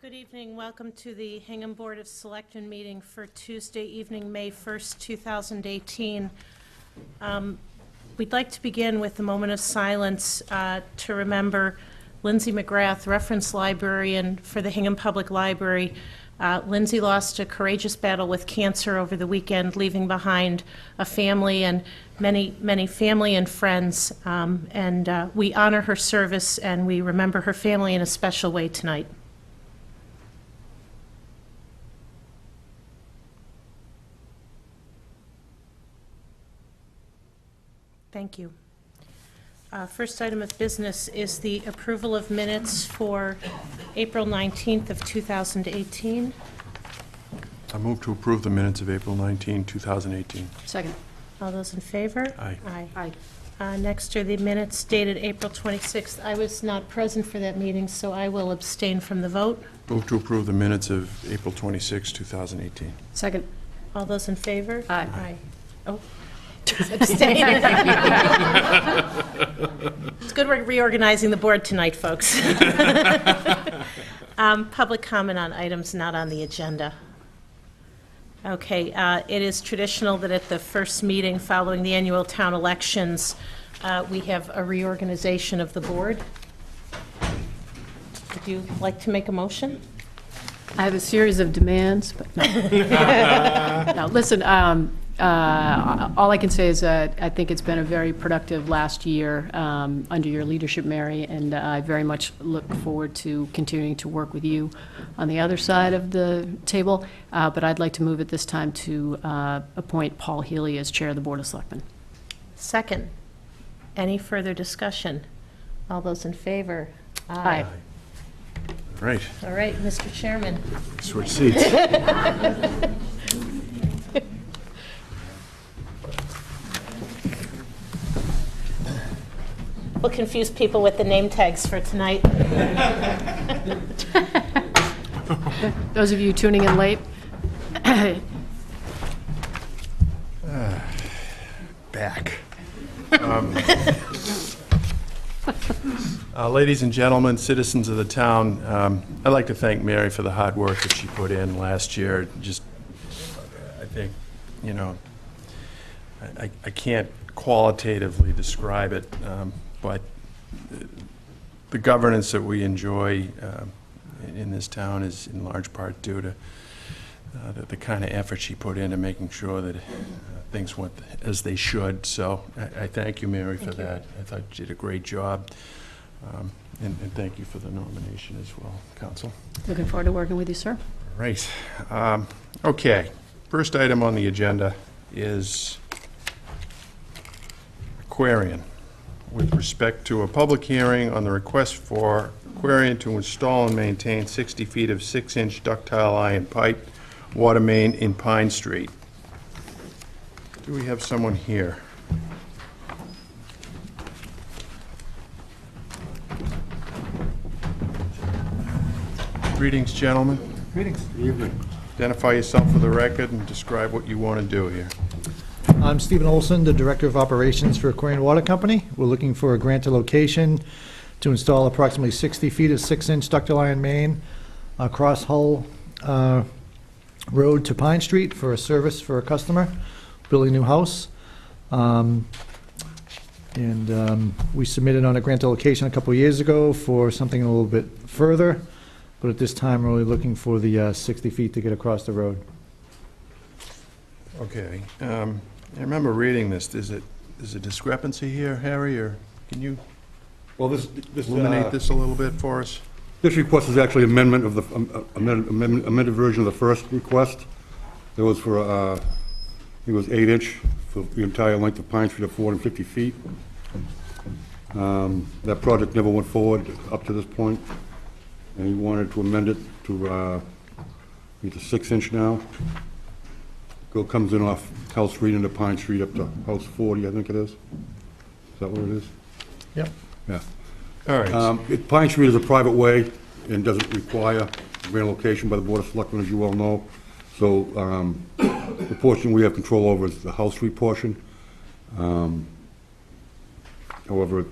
Good evening. Welcome to the Hingham Board of Selectmen meeting for Tuesday evening, May 1st, 2018. We'd like to begin with a moment of silence to remember Lindsay McGrath, reference librarian for the Hingham Public Library. Lindsay lost a courageous battle with cancer over the weekend, leaving behind a family and many family and friends. We honor her service and we remember her family in a special way tonight. Thank you. First item of business is the approval of minutes for April 19th of 2018. I move to approve the minutes of April 19, 2018. Second. All those in favor? Aye. Aye. Next are the minutes dated April 26th. I was not present for that meeting, so I will abstain from the vote. Move to approve the minutes of April 26, 2018. Second. All those in favor? Aye. Aye. Oh. Abstain. It's good we're reorganizing the board tonight, folks. Public comment on items not on the agenda. Okay, it is traditional that at the first meeting following the annual town elections, we have a reorganization of the board. Would you like to make a motion? I have a series of demands, but no. No, listen, all I can say is that I think it's been a very productive last year under your leadership, Mary, and I very much look forward to continuing to work with you on the other side of the table. But I'd like to move at this time to appoint Paul Healy as Chair of the Board of Selectmen. Second. Any further discussion? All those in favor? Aye. Right. All right, Mr. Chairman. Switch seats. We'll confuse people with the name tags for tonight. Those of you tuning in late. Back. Ladies and gentlemen, citizens of the town, I'd like to thank Mary for the hard work that she put in last year. Just, I think, you know, I can't qualitatively describe it, but the governance that we enjoy in this town is in large part due to the kind of effort she put into making sure that things went as they should. So I thank you, Mary, for that. I thought you did a great job. And thank you for the nomination as well, Council. Looking forward to working with you, sir. Right. Okay. First item on the agenda is Aquarion. With respect to a public hearing on the request for Aquarion to install and maintain 60 feet of 6-inch ductile iron pipe water main in Pine Street. Do we have someone here? Greetings, gentlemen. Greetings. Good evening. Identify yourself for the record and describe what you want to do here. I'm Stephen Olson, the Director of Operations for Aquarion Water Company. We're looking for a granted location to install approximately 60 feet of 6-inch ductile iron main across Hull Road to Pine Street for a service for a customer, building a new house. We submitted on a granted location a couple of years ago for something a little bit further, but at this time, we're really looking for the 60 feet to get across the road. Okay. I remember reading this. There's a discrepancy here, Harry, or can you Well, this illuminate this a little bit for us? This request is actually amendment of the amended version of the first request. There was for it was 8-inch for the entire length of Pine Street of 450 feet. That project never went forward up to this point, and he wanted to amend it to it's a 6-inch now. Comes in off House Street into Pine Street up to House 40, I think it is. Is that what it is? Yep. Yeah. All right. Pine Street is a private way and doesn't require a grant location by the Board of Selectmen, as you well know. So the portion we have control over is the House Street portion. However, the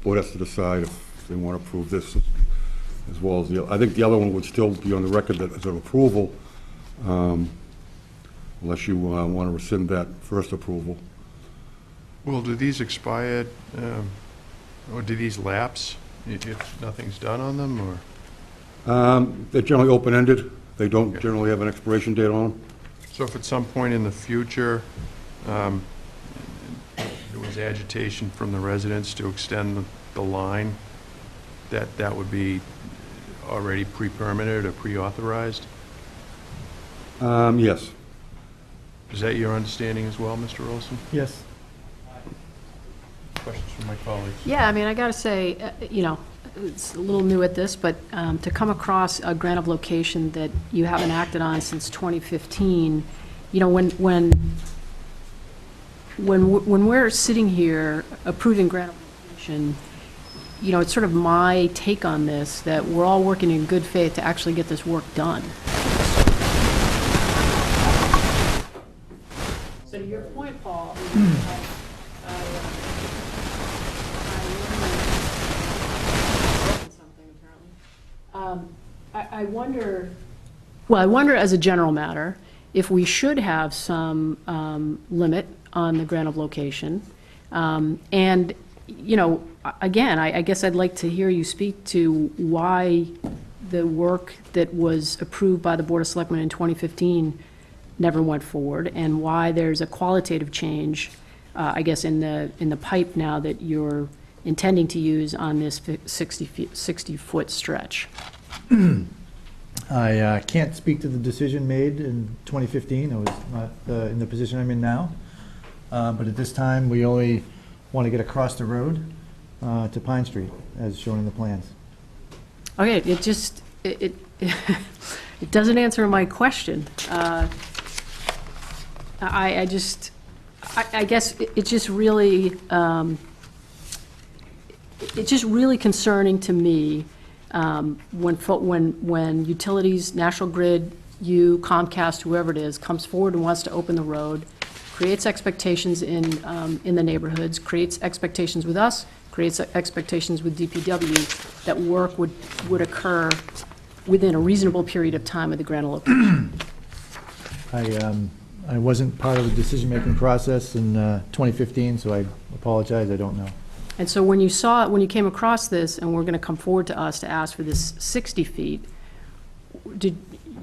board has to decide if they want to approve this as well as I think the other one would still be on the record that as an approval, unless you want to rescind that first approval. Well, do these expire, or do these lapse if nothing's done on them, or? They're generally open-ended. They don't generally have an expiration date on them. So if at some point in the future, there was agitation from the residents to extend the line, that would be already pre-permitted or pre-authorized? Yes. Is that your understanding as well, Mr. Olson? Yes. Questions from my colleagues? Yeah, I mean, I got to say, it's a little new at this, but to come across a grant of location that you haven't acted on since 2015, when we're sitting here approving grant of location, it's sort of my take on this, that we're all working in good faith to actually get this work done. So to your point, Paul, I wonder as a general matter, if we should have some limit on the grant of location. And, again, I guess I'd like to hear you speak to why the work that was approved by the Board of Selectmen in 2015 never went forward, and why there's a qualitative change, I guess, in the pipe now that you're intending to use on this 60-foot stretch. I can't speak to the decision made in 2015. I was not in the position I'm in now. But at this time, we only want to get across the road to Pine Street, as shown in the plans. Okay, it just, it doesn't answer my question. I guess it's just really, it's just really concerning to me when utilities, National Grid, you, Comcast, whoever it is, comes forward and wants to open the road, creates expectations in the neighborhoods, creates expectations with us, creates expectations with DPW, that work would occur within a reasonable period of time of the grant allocation. I wasn't part of the decision-making process in 2015, so I apologize, I don't know. And so when you when you came across this and were going to come forward to us to ask for this 60 feet,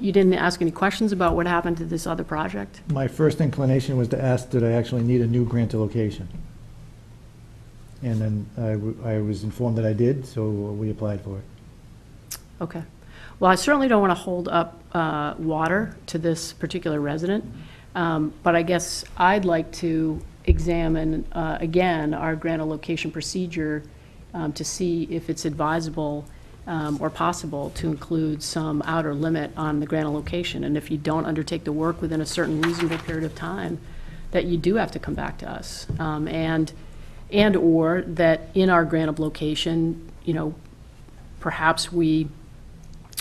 you didn't ask any questions about what happened to this other project? My first inclination was to ask, did I actually need a new grant location? And then I was informed that I did, so we applied for it. Okay. Well, I certainly don't want to hold up water to this particular resident, but I guess I'd like to examine, again, our grant allocation procedure to see if it's advisable or possible to include some outer limit on the grant allocation. And if you don't undertake the work within a certain reasonable period of time, that you do have to come back to us. And or that in our grant of location, perhaps we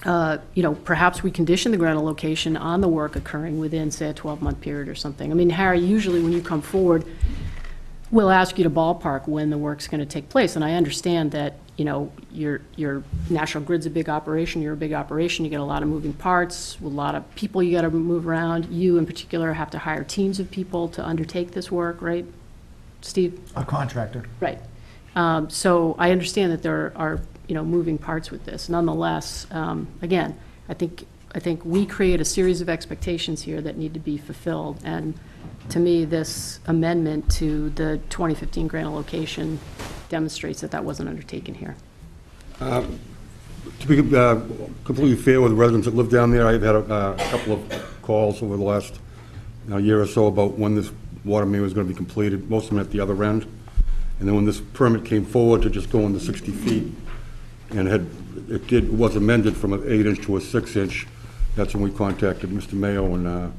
condition the grant of location on the work occurring within, say, a 12-month period or something. I mean, Harry, usually when you come forward, we'll ask you to ballpark when the work's going to take place. And I understand that, your National Grid's a big operation, you're a big operation, you get a lot of moving parts, a lot of people you got to move around. You, in particular, have to hire teams of people to undertake this work, right, Steve? A contractor. Right. So I understand that there are moving parts with this. Nonetheless, again, I think we create a series of expectations here that need to be fulfilled. And to me, this amendment to the 2015 grant allocation demonstrates that that wasn't undertaken here. To be completely fair with the residents that live down there, I've had a couple of calls over the last year or so about when this water main was going to be completed, most of them at the other end. And then when this permit came forward to just go in the 60 feet, and it was amended from an 8-inch to a 6-inch. That's when we contacted Mr. Mayo, and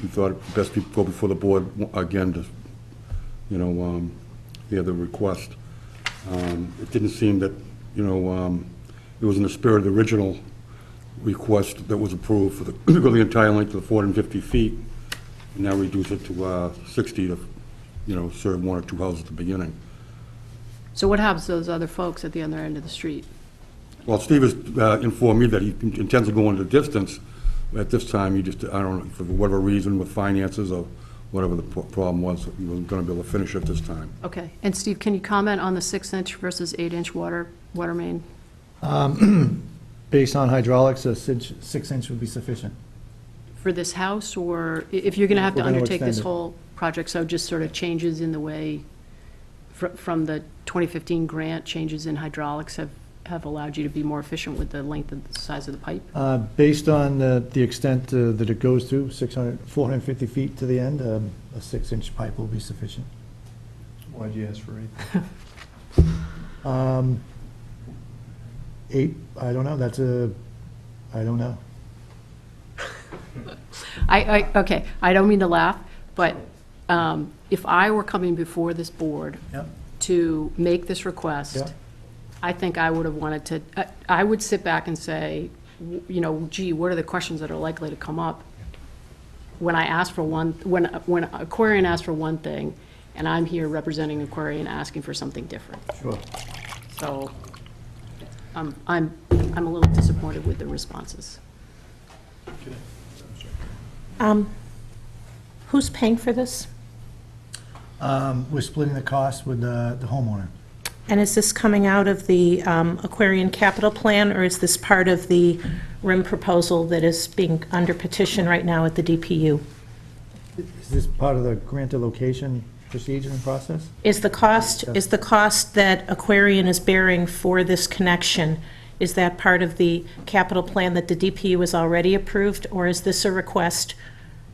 we thought it best to go before the board again to, hear the request. It didn't seem that, it was in the spirit of the original request that was approved for to go the entire length of the 450 feet, and now reduce it to 60 to, serve one or two houses at the beginning. So what happens to those other folks at the other end of the street? Well, Steve has informed me that he intends to go into distance. At this time, he just, I don't know, for whatever reason with finances or whatever the problem was, he wasn't going to be able to finish it this time. Okay. And Steve, can you comment on the 6-inch versus 8-inch water main? Based on hydraulics, a 6-inch would be sufficient. For this house, or if you're going to have to We're gonna undertake this extend it. whole project, so just sort of changes in the way, from the 2015 grant, changes in hydraulics have allowed you to be more efficient with the length and the size of the pipe? Based on the extent that it goes through, 450 feet to the end, a 6-inch pipe will be sufficient. Why'd you ask for 8? 8, I don't know, I don't know. Okay, I don't mean to laugh, but if I were coming before this board Yep. to make this request, Yep. I think I would have wanted to, I would sit back and say, you know, gee, what are the questions that are likely to come up when I ask for one, when Aquarion asks for one thing, and I'm here representing Aquarion asking for something different. Sure. So I'm a little disappointed with the responses. Who's paying for this? We're splitting the cost with the homeowner. And is this coming out of the Aquarion capital plan, or is this part of the RIM proposal that is being under petition right now at the DPU? Is this part of the grant of location procedure and process? Is the cost that Aquarion is bearing for this connection, is that part of the capital plan that the DPU has already approved, or is this a request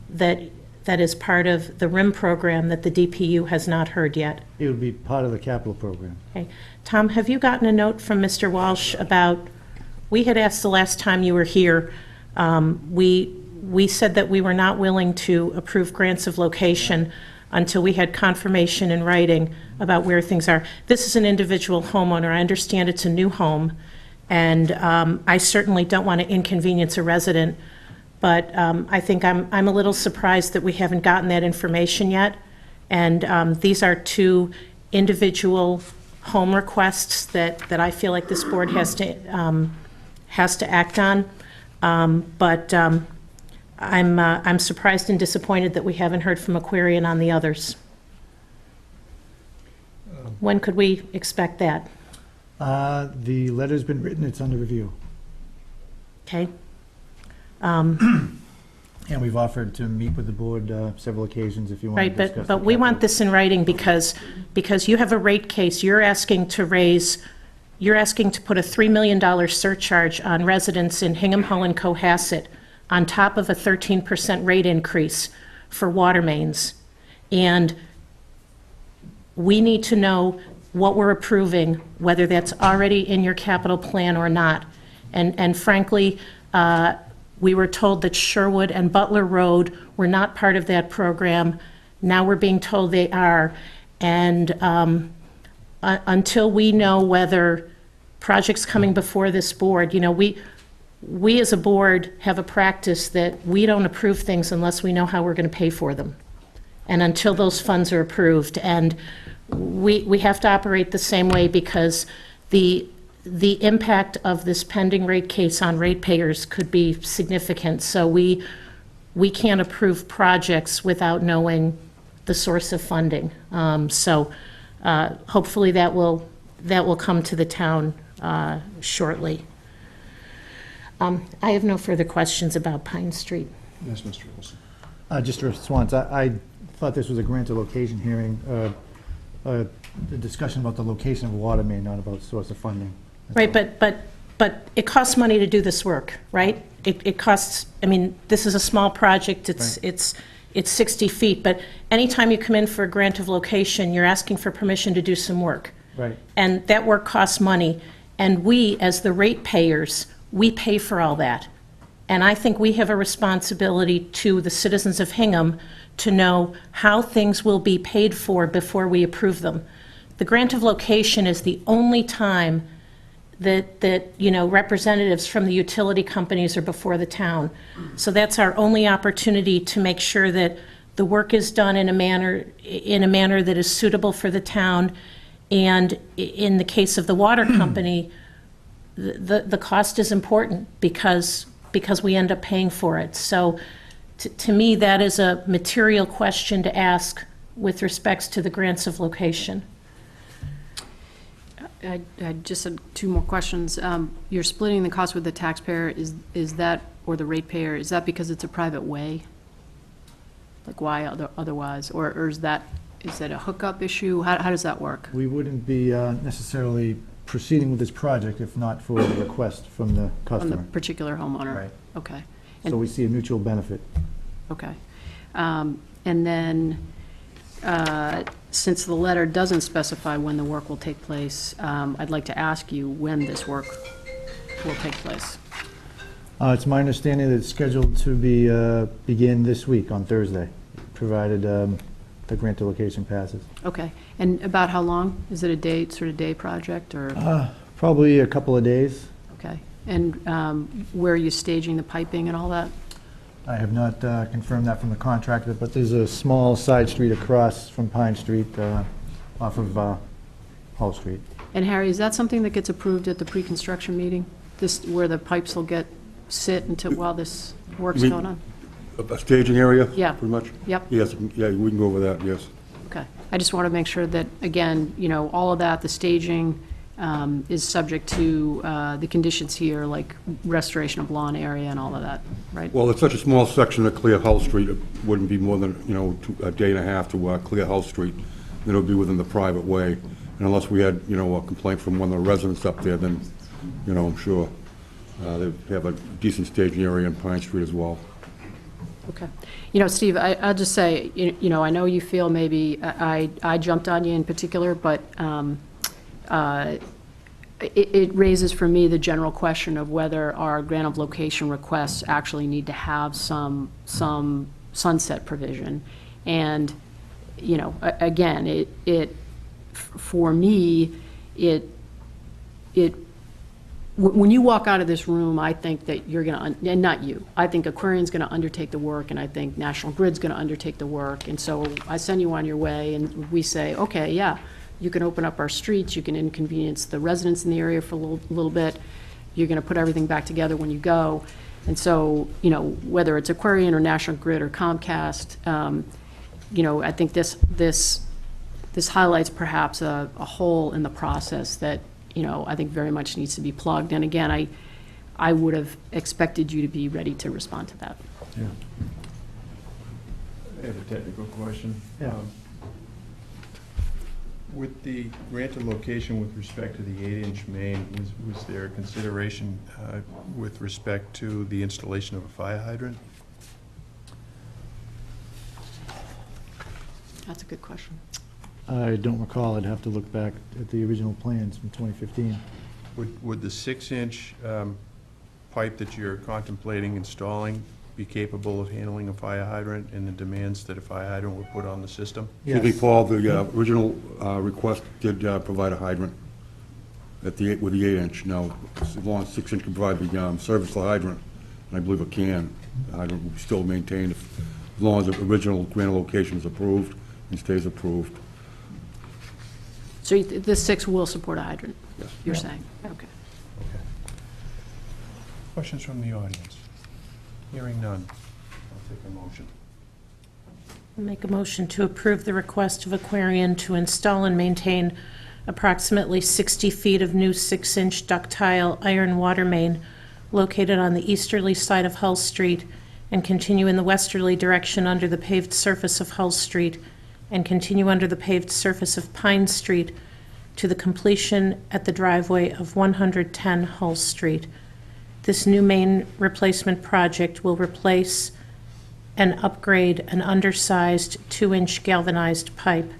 that is part of the RIM program that the DPU has not heard yet? It would be part of the capital program. Okay. Tom, have you gotten a note from Mr. Walsh about, we had asked the last time you were here, we said that we were not willing to approve grants of location until we had confirmation in writing about where things are. This is an individual homeowner. I understand it's a new home, and I certainly don't want to inconvenience a resident, but I think I'm a little surprised that we haven't gotten that information yet. And these are two individual home requests that I feel like this board has to act on. But I'm surprised and disappointed that we haven't heard from Aquarion on the others. When could we expect that? The letter's been written, it's under review. Okay. And we've offered to meet with the board several occasions if you want to Right, discuss. but we want this in writing because you have a rate case. You're asking to put a $3 million surcharge on residents in Hingham, Hull, and Cohasset on top of a 13% rate increase for water mains. And we need to know what we're approving, whether that's already in your capital plan or not. And frankly, we were told that Sherwood and Butler Road were not part of that program. Now we're being told they are. And until we know whether projects coming before this board, you know, we as a board have a practice that we don't approve things unless we know how we're going to pay for them, and until those funds are approved. And we have to operate the same way because the impact of this pending rate case on ratepayers could be significant. So we can't approve projects without knowing the source of funding. So hopefully that will come to the town shortly. I have no further questions about Pine Street. Yes, Mr. Wilson. Just a response, I thought this was a grant of location hearing, the discussion about the location of a water main, not about source of funding. That's Right, all. but it costs money to do this work, right? It costs, I mean, this is a small project, it's 60 feet, but anytime you come in for a grant of location, you're asking for permission to do some work. Right. And that work costs money, and we, as the ratepayers, we pay for all that. And I think we have a responsibility to the citizens of Hingham to know how things will be paid for before we approve them. The grant of location is the only time that you know, representatives from the utility companies are before the town. So that's our only opportunity to make sure that the work is done in a manner that is suitable for the town. And in the case of the water company, the cost is important because we end up paying for it. So to me, that is a material question to ask with respects to the grants of location. I just had two more questions. You're splitting the cost with the taxpayer, is that, or the ratepayer, is that because it's a private way? Like why otherwise? Or is that a hookup issue? How does that work? We wouldn't be necessarily proceeding with this project if not for the request from the From the customer. particular homeowner? Right. Okay, So we see a mutual benefit. okay. And then, since the letter doesn't specify when the work will take place, I'd like to ask you when this work will take place. It's my understanding that it's scheduled to begin this week on Thursday, provided the grant location passes. Okay, and about how long? Is it a sort of day project, or, Probably a couple of days. okay? And where are you staging the piping and all that? I have not confirmed that from the contractor, but there's a small side street across from Pine Street off of Hull Street. And Harry, is that something that gets approved at the pre-construction meeting? This, where the pipes will sit until, while this work's You- going on? A staging area? Yeah. Pretty much? Yep. Yes, yeah, we can go over that, yes. Okay. I just want to make sure that, again, all of that, the staging is subject to the conditions here, like restoration of lawn area and all of that, right? Well, it's such a small section of clear Hull Street, it wouldn't be more than, a day and a half to clear Hull Street. Then it would be within the private way. And unless we had, a complaint from one of the residents up there, then, I'm sure they'd have a decent staging area in Pine Street as well. Okay. Steve, I'll just say, I know you feel maybe I jumped on you in particular, but it raises for me the general question of whether our grant of location requests actually need to have some sunset provision. And, again, for me, when you walk out of this room, I think that you're going to, and not you, I think Aquarion's going to undertake the work, and I think National Grid's going to undertake the work. And so I send you on your way, and we say, okay, yeah, you can open up our streets, you can inconvenience the residents in the area for a little bit, you're going to put everything back together when you go. And so, whether it's Aquarion or National Grid or Comcast, I think this highlights perhaps a hole in the process that I think very much needs to be plugged. And again, I would have expected you to be ready to respond to that. Yeah. I have a technical question. Yeah. With the granted location with respect to the 8-inch main, was there a consideration with respect to the installation of a fire hydrant? That's a good question. I don't recall. I'd have to look back at the original plans from 2015. Would the 6-inch pipe that you're contemplating installing be capable of handling a fire hydrant and the demands that a fire hydrant would put on the system? Excuse me, Paul, the original request did provide a hydrant with the 8-inch. Now, as long as 6-inch can provide the service to the hydrant, and I believe it can, the hydrant will be still maintained as long as the original grant location is approved and stays approved. So this 6 will support a hydrant, Yes. you're saying? Okay. Okay. Questions from the audience? Hearing none. I'll take a motion. Make a motion to approve the request of Aquarion to install and maintain approximately 60 feet of new 6-inch ductile iron water main located on the easterly side of Hull Street and continue in the westerly direction under the paved surface of Hull Street and continue under the paved surface of Pine Street to the completion at the driveway of 110 Hull Street. This new main replacement project will replace and upgrade an undersized 2-inch galvanized pipe.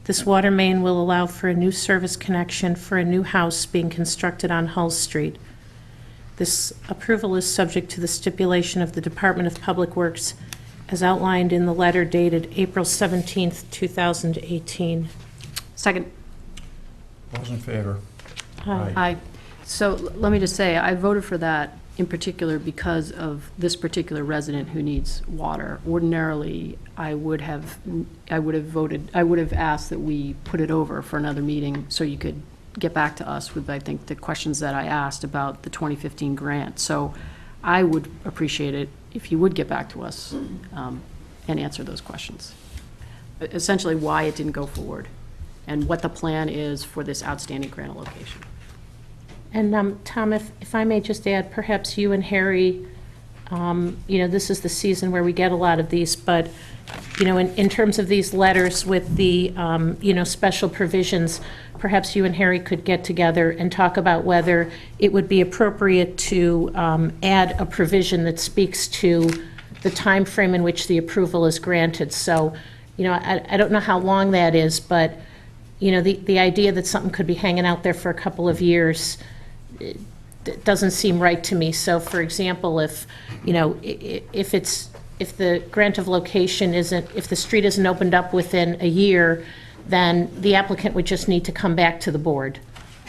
This water main will allow for a new service connection for a new house being constructed on Hull Street. This approval is subject to the stipulation of the Department of Public Works as outlined in the letter dated April 17th, 2018. Second. All those in favor? Aye. So let me just say, I voted for that in particular because of this particular resident who needs water. Ordinarily, I would have asked that we put it over for another meeting so you could get back to us with, I think, the questions that I asked about the 2015 grant. So I would appreciate it if you would get back to us and answer those questions. Essentially, why it didn't go forward and what the plan is for this outstanding grant allocation. And Tom, if I may just add, perhaps you and Harry, this is the season where we get a lot of these, but, in terms of these letters with the, special provisions, perhaps you and Harry could get together and talk about whether it would be appropriate to add a provision that speaks to the time frame in which the approval is granted. So, I don't know how long that is, but, the idea that something could be hanging out there for a couple of years, it doesn't seem right to me. So, for example, if the grant of location if the street isn't opened up within a year, then the applicant would just need to come back to the board.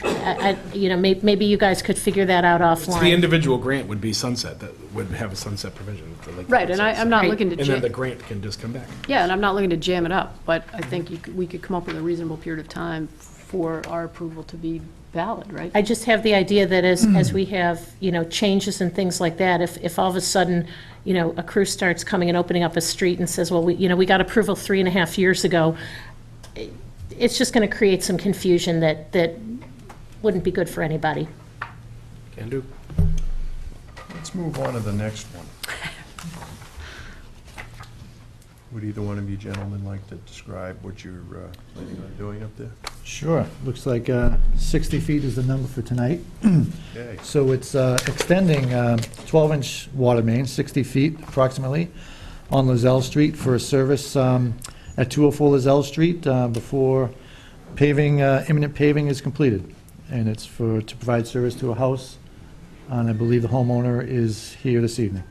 Maybe you guys could figure that out offline. The individual grant would be sunset, that would have a sunset provision. Right, and I'm not Right. looking to And then the jam, grant can just come back. yeah, and I'm not looking to jam it up, but I think we could come up with a reasonable period of time for our approval to be valid, right? I just have the idea that as we have, changes and things like that, if all of a sudden, a crew starts coming and opening up a street and says, well, we got approval 3.5 years ago, it's just going to create some confusion that wouldn't be good for anybody. Can do. Let's move on to the next one. Would either one of you gentlemen like to describe what you're planning on doing up there? Sure. Looks like 60 feet is the number for tonight. Okay. So it's extending 12-inch water main, 60 feet approximately, on Lazell Street for a service at 204 Lazell Street before imminent paving is completed. And it's to provide service to a house, and I believe the homeowner is here this evening.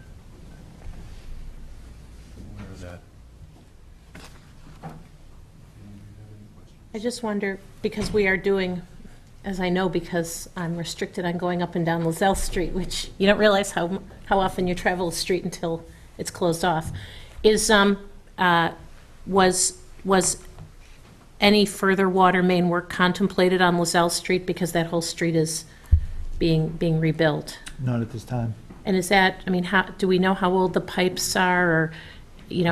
Where is that? I just wonder, because we are doing, as I know, because I'm restricted on going up and down Lazell Street, which you don't realize how often you travel a street until it's closed off, was any further water main work contemplated on Lazell Street, because that whole street is being rebuilt? Not at this time. And is that, do we know how old the pipes are, or,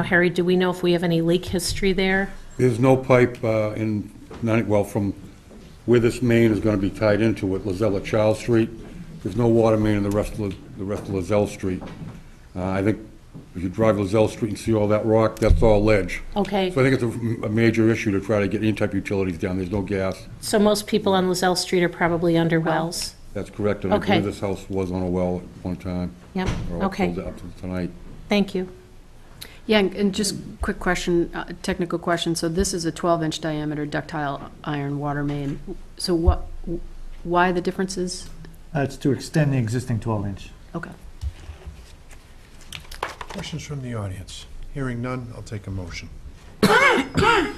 Harry, do we know if we have any leak history there? There's no pipe from where this main is going to be tied into it, Lazell at Charles Street. There's no water main in the rest of Lazell Street. I think if you drive Lazell Street and see all that rock, that's all ledge. Okay. So I think it's a major issue to try to get any type of utilities down. There's no gas. So most people on Lazell Street are probably under wells? That's correct, and I Okay. believe this house was on a well at one time. Yep, or okay. Up to tonight. Thank you. Yeah, and just quick question, technical question. So this is a 12-inch diameter ductile iron water main. So why the differences? It's to extend the existing 12-inch. Okay. Questions from the audience? Hearing none, I'll take a motion. My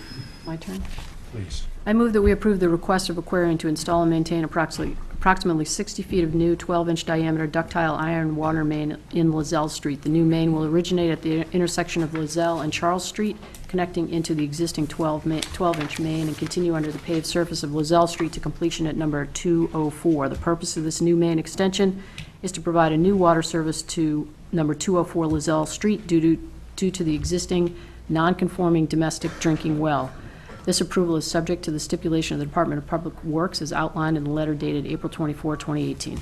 turn. Please. I move that we approve the request of Aquarion to install and maintain approximately 60 feet of new 12-inch diameter ductile iron water main in Lazell Street. The new main will originate at the intersection of Lazell and Charles Street, connecting into the existing 12-inch main, and continue under the paved surface of Lazell Street to completion at number 204. The purpose of this new main extension is to provide a new water service to number 204 Lazell Street due to the existing non-conforming domestic drinking well. This approval is subject to the stipulation of the Department of Public Works as outlined in the letter dated April 24, 2018.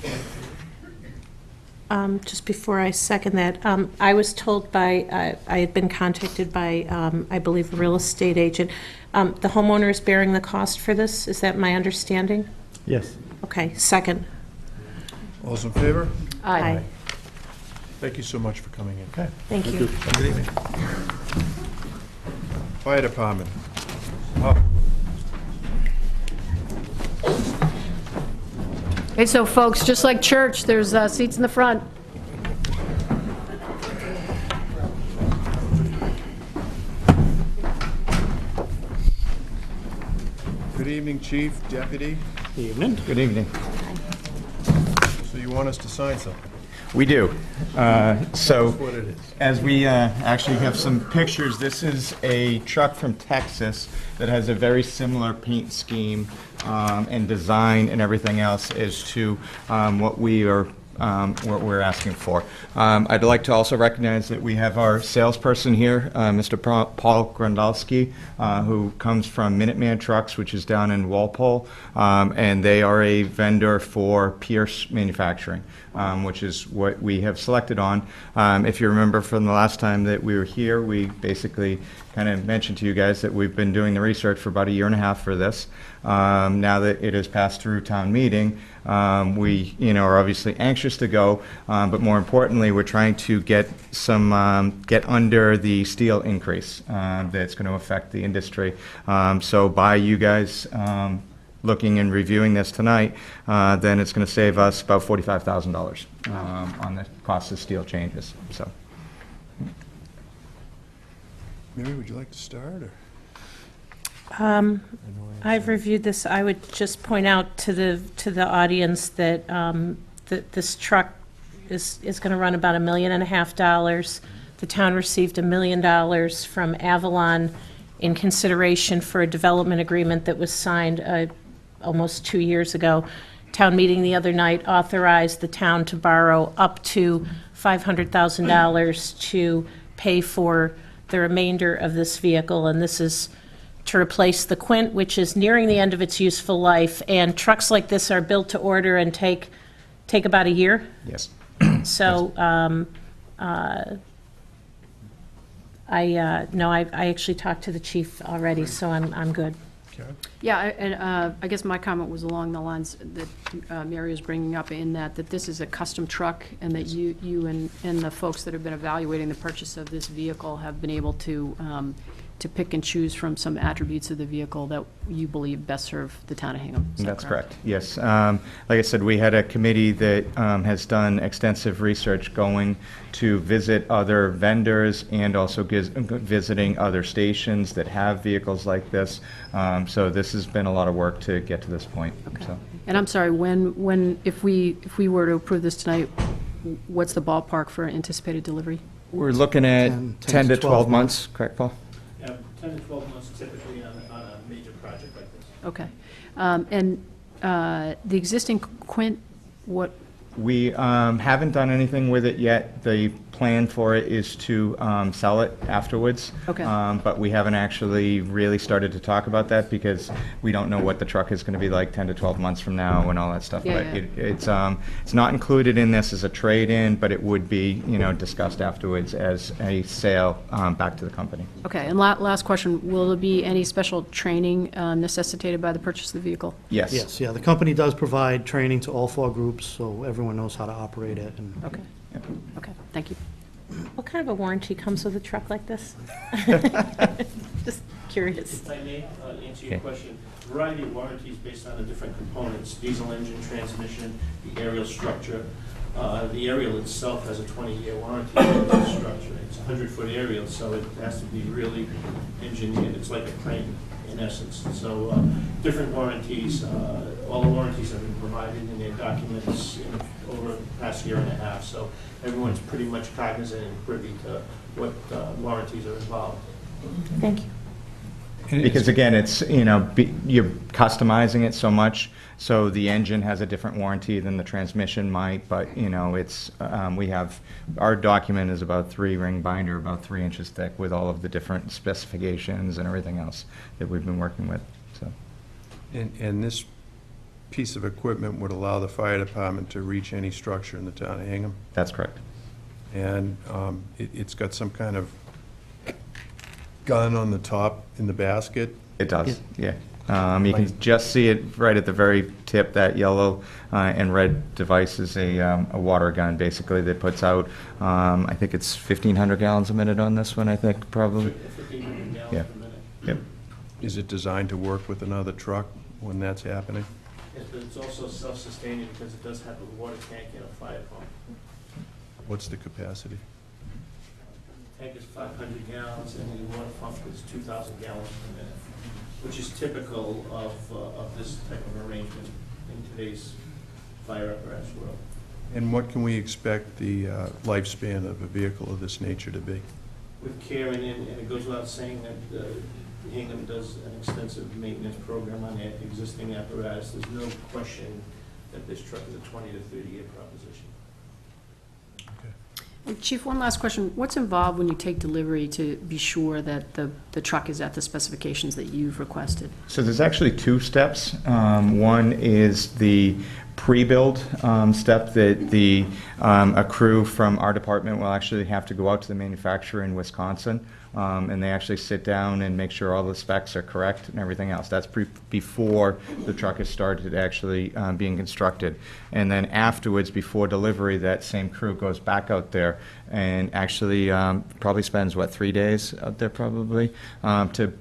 Just before I second that, I was told I had been contacted by, I believe, a real estate agent. The homeowner is bearing the cost for this? Is that my understanding? Yes. Okay, second. All's in favor? Aye. Thank you so much for coming in. Okay. Thank you. Good evening. Fire Department. Okay, so folks, just like church, there's seats in the front. Good evening, Chief, Deputy. Evening. Good evening. So you want us to sign something? We do. So, what it is. as we actually have some pictures, this is a truck from Texas that has a very similar paint scheme and design and everything else as to what we're asking for. I'd like to also recognize that we have our salesperson here, Mr. Paul Grandalski, who comes from Minuteman Trucks, which is down in Walpole, and they are a vendor for Pierce Manufacturing, which is what we have selected on. If you remember from the last time that we were here, we basically kind of mentioned to you guys that we've been doing the research for about 1.5 years for this. Now that it has passed through town meeting, we, are obviously anxious to go, but more importantly, we're trying to get get under the steel increase that's going to affect the industry. So by you guys looking and reviewing this tonight, then it's going to save us about $45,000 on the cost of steel changes. So. Mary, would you like to start, or? I've reviewed this. I would just point out to the audience that that this truck is going to run about $1.5 million. The town received $1 million from Avalon in consideration for a development agreement that was signed almost 2 years ago. Town meeting the other night authorized the town to borrow up to $500,000 to pay for the remainder of this vehicle, and this is to replace the Quint, which is nearing the end of its useful life, and trucks like this are built to order and take about a year. Yes. So, I actually talked to the chief already, so I'm good. Yeah, and I guess my comment was along the lines that Mary was bringing up, in that this is a custom truck, and that you and the folks that have been evaluating the purchase of this vehicle have been able to pick and choose from some attributes of the vehicle that you believe best serve the town of Hingham. Is that That's correct, yes. Like I said, we had a committee that has done extensive research going to visit other vendors and also visiting other stations that have vehicles like this. So this has been a lot of work to get to this point. Okay. So. And I'm sorry, if we were to approve this tonight, what's the ballpark for anticipated delivery? We're looking at 10 to 12 months, correct, Paul? 10 to 12 months typically on a major project like this. Okay. And the existing Quint, what? We haven't done anything with it yet. The plan for it is to sell it afterwards. Okay. But we haven't actually really started to talk about that because we don't know what the truck is going to be like 10 to 12 months from now and all that stuff. Yeah, But yeah. it's not included in this as a trade-in, but it would be, discussed afterwards as a sale back to the company. Okay, and last question, will there be any special training necessitated by the purchase of the vehicle? Yes. Yes, yeah, the company does provide training to all 4 groups, so everyone knows how to operate it. And Okay. Okay, thank you. What kind of a warranty comes with a truck like this? Just curious. If I may answer Okay. your question, variety of warranties based on the different components, diesel engine, transmission, the aerial structure. The aerial itself has a 20-year warranty on the structure. It's a 100-foot aerial, so it has to be really engineered. It's like a crane, in essence. So different warranties, all the warranties have been provided in their documents over the past 1.5 years. So everyone's pretty much cognizant and privy to what warranties are involved. Thank you. Because again, it's, you're customizing it so much, so the engine has a different warranty than the transmission might, but, it's, our document is about 3-ring binder, about 3 inches thick, with all of the different specifications and everything else that we've been working with, so. And this piece of equipment would allow the fire department to reach any structure in the town of Hingham? That's correct. And it's got some kind of gun on the top in the basket? It does, yeah. You can just see it right at the very tip. That yellow and red device is a water gun, basically, that puts out, I think it's 1,500 gallons a minute on this one, I think, probably. 1,500 gallons Yeah. per minute. Yep. Is it designed to work with another truck when that's happening? Yes, but it's also self-sustaining because it does have a water tank and a fire pump. What's the capacity? Tank is 500 gallons and the water pump is 2,000 gallons per minute, which is typical of this type of arrangement in today's fire apparatus world. And what can we expect the lifespan of a vehicle of this nature to be? With care, and it goes without saying that Hingham does an extensive maintenance program on their existing apparatus. There's no question that this truck is a 20 to 30-year proposition. And Chief, one last question. What's involved when you take delivery to be sure that the truck is at the specifications that you've requested? So there's actually two steps. One is the pre-build step that a crew from our department will actually have to go out to the manufacturer in Wisconsin, and they actually sit down and make sure all the specs are correct and everything else. That's before the truck is started actually being constructed. And then afterwards, before delivery, that same crew goes back out there and actually probably spends, 3 days out there probably, to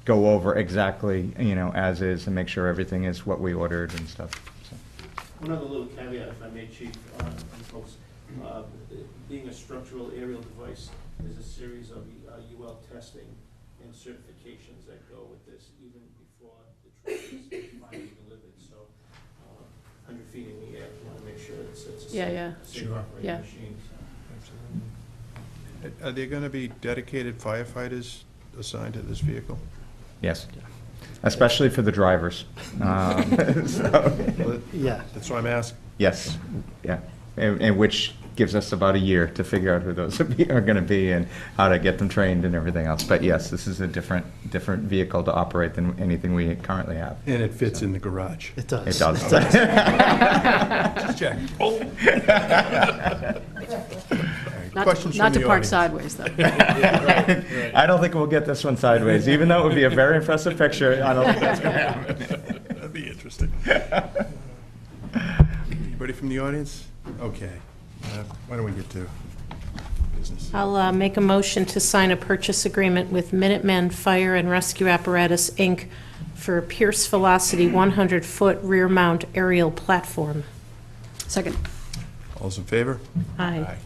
go over exactly, as is and make sure everything is what we ordered and stuff. So. One other little caveat, if I may, Chief, and folks, being a structural aerial device, there's a series of UL testing and certifications that go with this even before the truck is finally delivered. So 100 feet in the air, we want to make sure it's a safe operating machine. Are there going to be dedicated firefighters assigned to this vehicle? Yes, especially for the drivers. Yeah. That's what I'm asking. Yes, yeah, and which gives us about a year to figure out who those are going to be and how to get them trained and everything else. But yes, this is a different vehicle to operate than anything we currently have. And it fits in the garage. It does. It does. Just check. Questions Not from to the park audience? sideways, though. I don't think we'll get this one sideways, even though it would be a very impressive picture. I don't think that's going to happen. That'd be interesting. Anybody from the audience? Okay. Why don't we get to business? I'll make a motion to sign a purchase agreement with Minutemen Fire and Rescue Apparatus, Inc. for a Pierce Velocity 100-foot rear mount aerial platform. Second. All's in favor? Aye.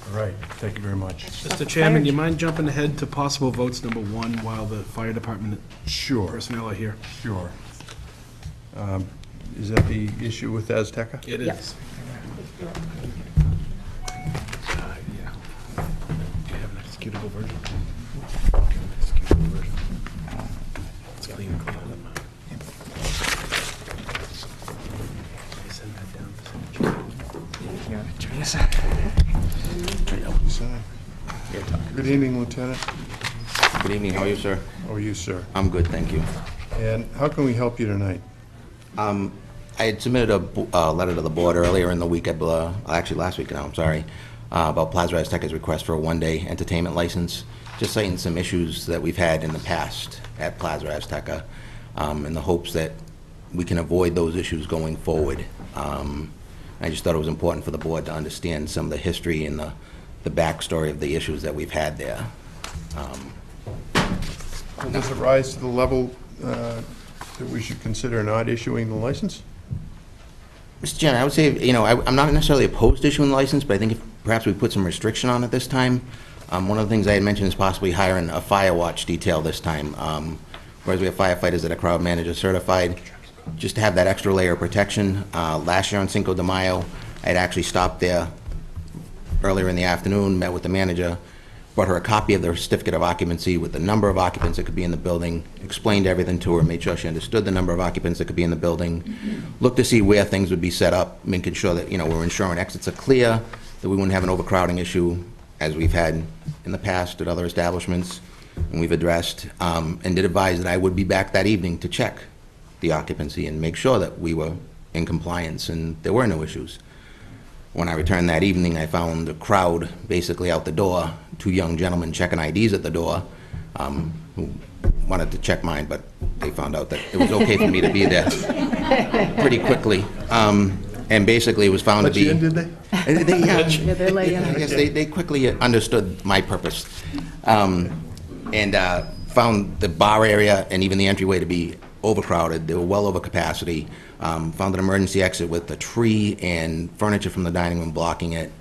All right, thank you very much. Mr. Chairman, do you mind jumping ahead to possible votes number 1 while the fire department Sure, personnel are here? sure. Is that the issue with Azteca? It is. Yes. Yeah. Do you have an executable version? Executable version. It's clean and clean up. Send that down for signature. Good evening, Lieutenant. Good evening, how are you, sir? How are you, sir? I'm good, thank you. And how can we help you tonight? I had submitted a letter to the board earlier in the week, actually last week now, I'm sorry, about Plaza Azteca's request for a one-day entertainment license, just citing some issues that we've had in the past at Plaza Azteca, in the hopes that we can avoid those issues going forward. I just thought it was important for the board to understand some of the history and the backstory of the issues that we've had there. Does it rise to the level that we should consider not issuing the license? Mr. Chairman, I would say, I'm not necessarily opposed to issuing the license, but I think if perhaps we put some restriction on it this time. One of the things I had mentioned is possibly hiring a fire watch detail this time. Whereas we have firefighters that are crowd manager certified, just to have that extra layer of protection. Last year on Cinco de Mayo, I had actually stopped there earlier in the afternoon, met with the manager, brought her a copy of the certificate of occupancy with the number of occupants that could be in the building, explained everything to her, made sure she understood the number of occupants that could be in the building, looked to see where things would be set up, making sure that, we're ensuring exits are clear, that we wouldn't have an overcrowding issue as we've had in the past at other establishments, and we've addressed, and did advise that I would be back that evening to check the occupancy and make sure that we were in compliance and there were no issues. When I returned that evening, I found a crowd basically out the door, 2 young gentlemen checking IDs at the door, who wanted to check mine, but they found out that it was okay for me to be there pretty quickly. And basically, it was found to be... Let you in, did they? Yeah, they're laying. I guess they quickly understood my purpose. And found the bar area and even the entryway to be overcrowded. They were well over capacity. Found an emergency exit with a tree and furniture from the dining room blocking it.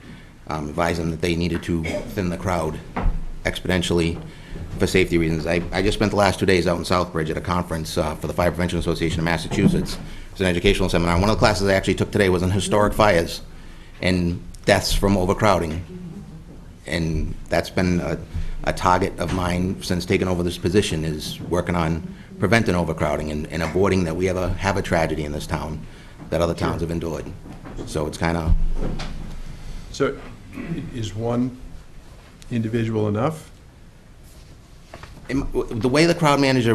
Advised them that they needed to thin the crowd exponentially for safety reasons. I just spent the last 2 days out in Southbridge at a conference for the Fire Prevention Association of Massachusetts. It was an educational seminar. One of the classes I actually took today was on historic fires and deaths from overcrowding. And that's been a target of mine since taking over this position, is working on preventing overcrowding and avoiding that we ever have a tragedy in this town that other towns have endured. So it's kind of... So is one individual enough? The way the crowd manager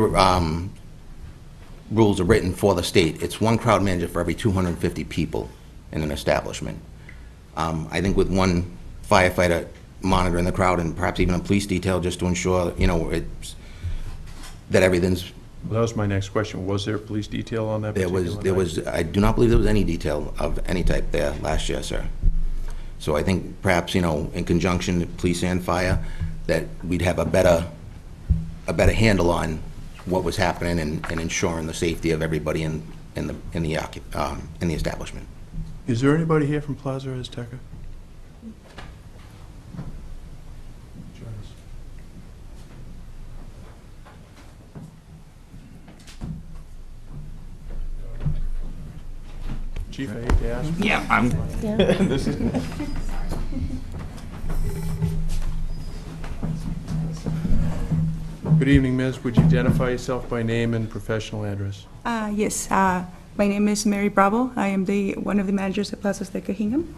rules are written for the state, it's one crowd manager for every 250 people in an establishment. I think with one firefighter monitoring the crowd, and perhaps even a police detail, just to ensure, you know, that everything's... Well, that was my next question. Was there a police detail on that There particular was, night? I do not believe there was any detail of any type there last year, sir. So I think perhaps, you know, in conjunction with police and fire, that we'd have a better handle on what was happening and ensuring the safety of everybody in the establishment. Is there anybody here from Plaza Azteca? Chief, I hate to ask. Yeah, I'm... This is... Good evening, Ms. Would you identify yourself by name and professional address? Yes, my name is Mary Bravo. I am one of the managers at Plaza Azteca Hingham.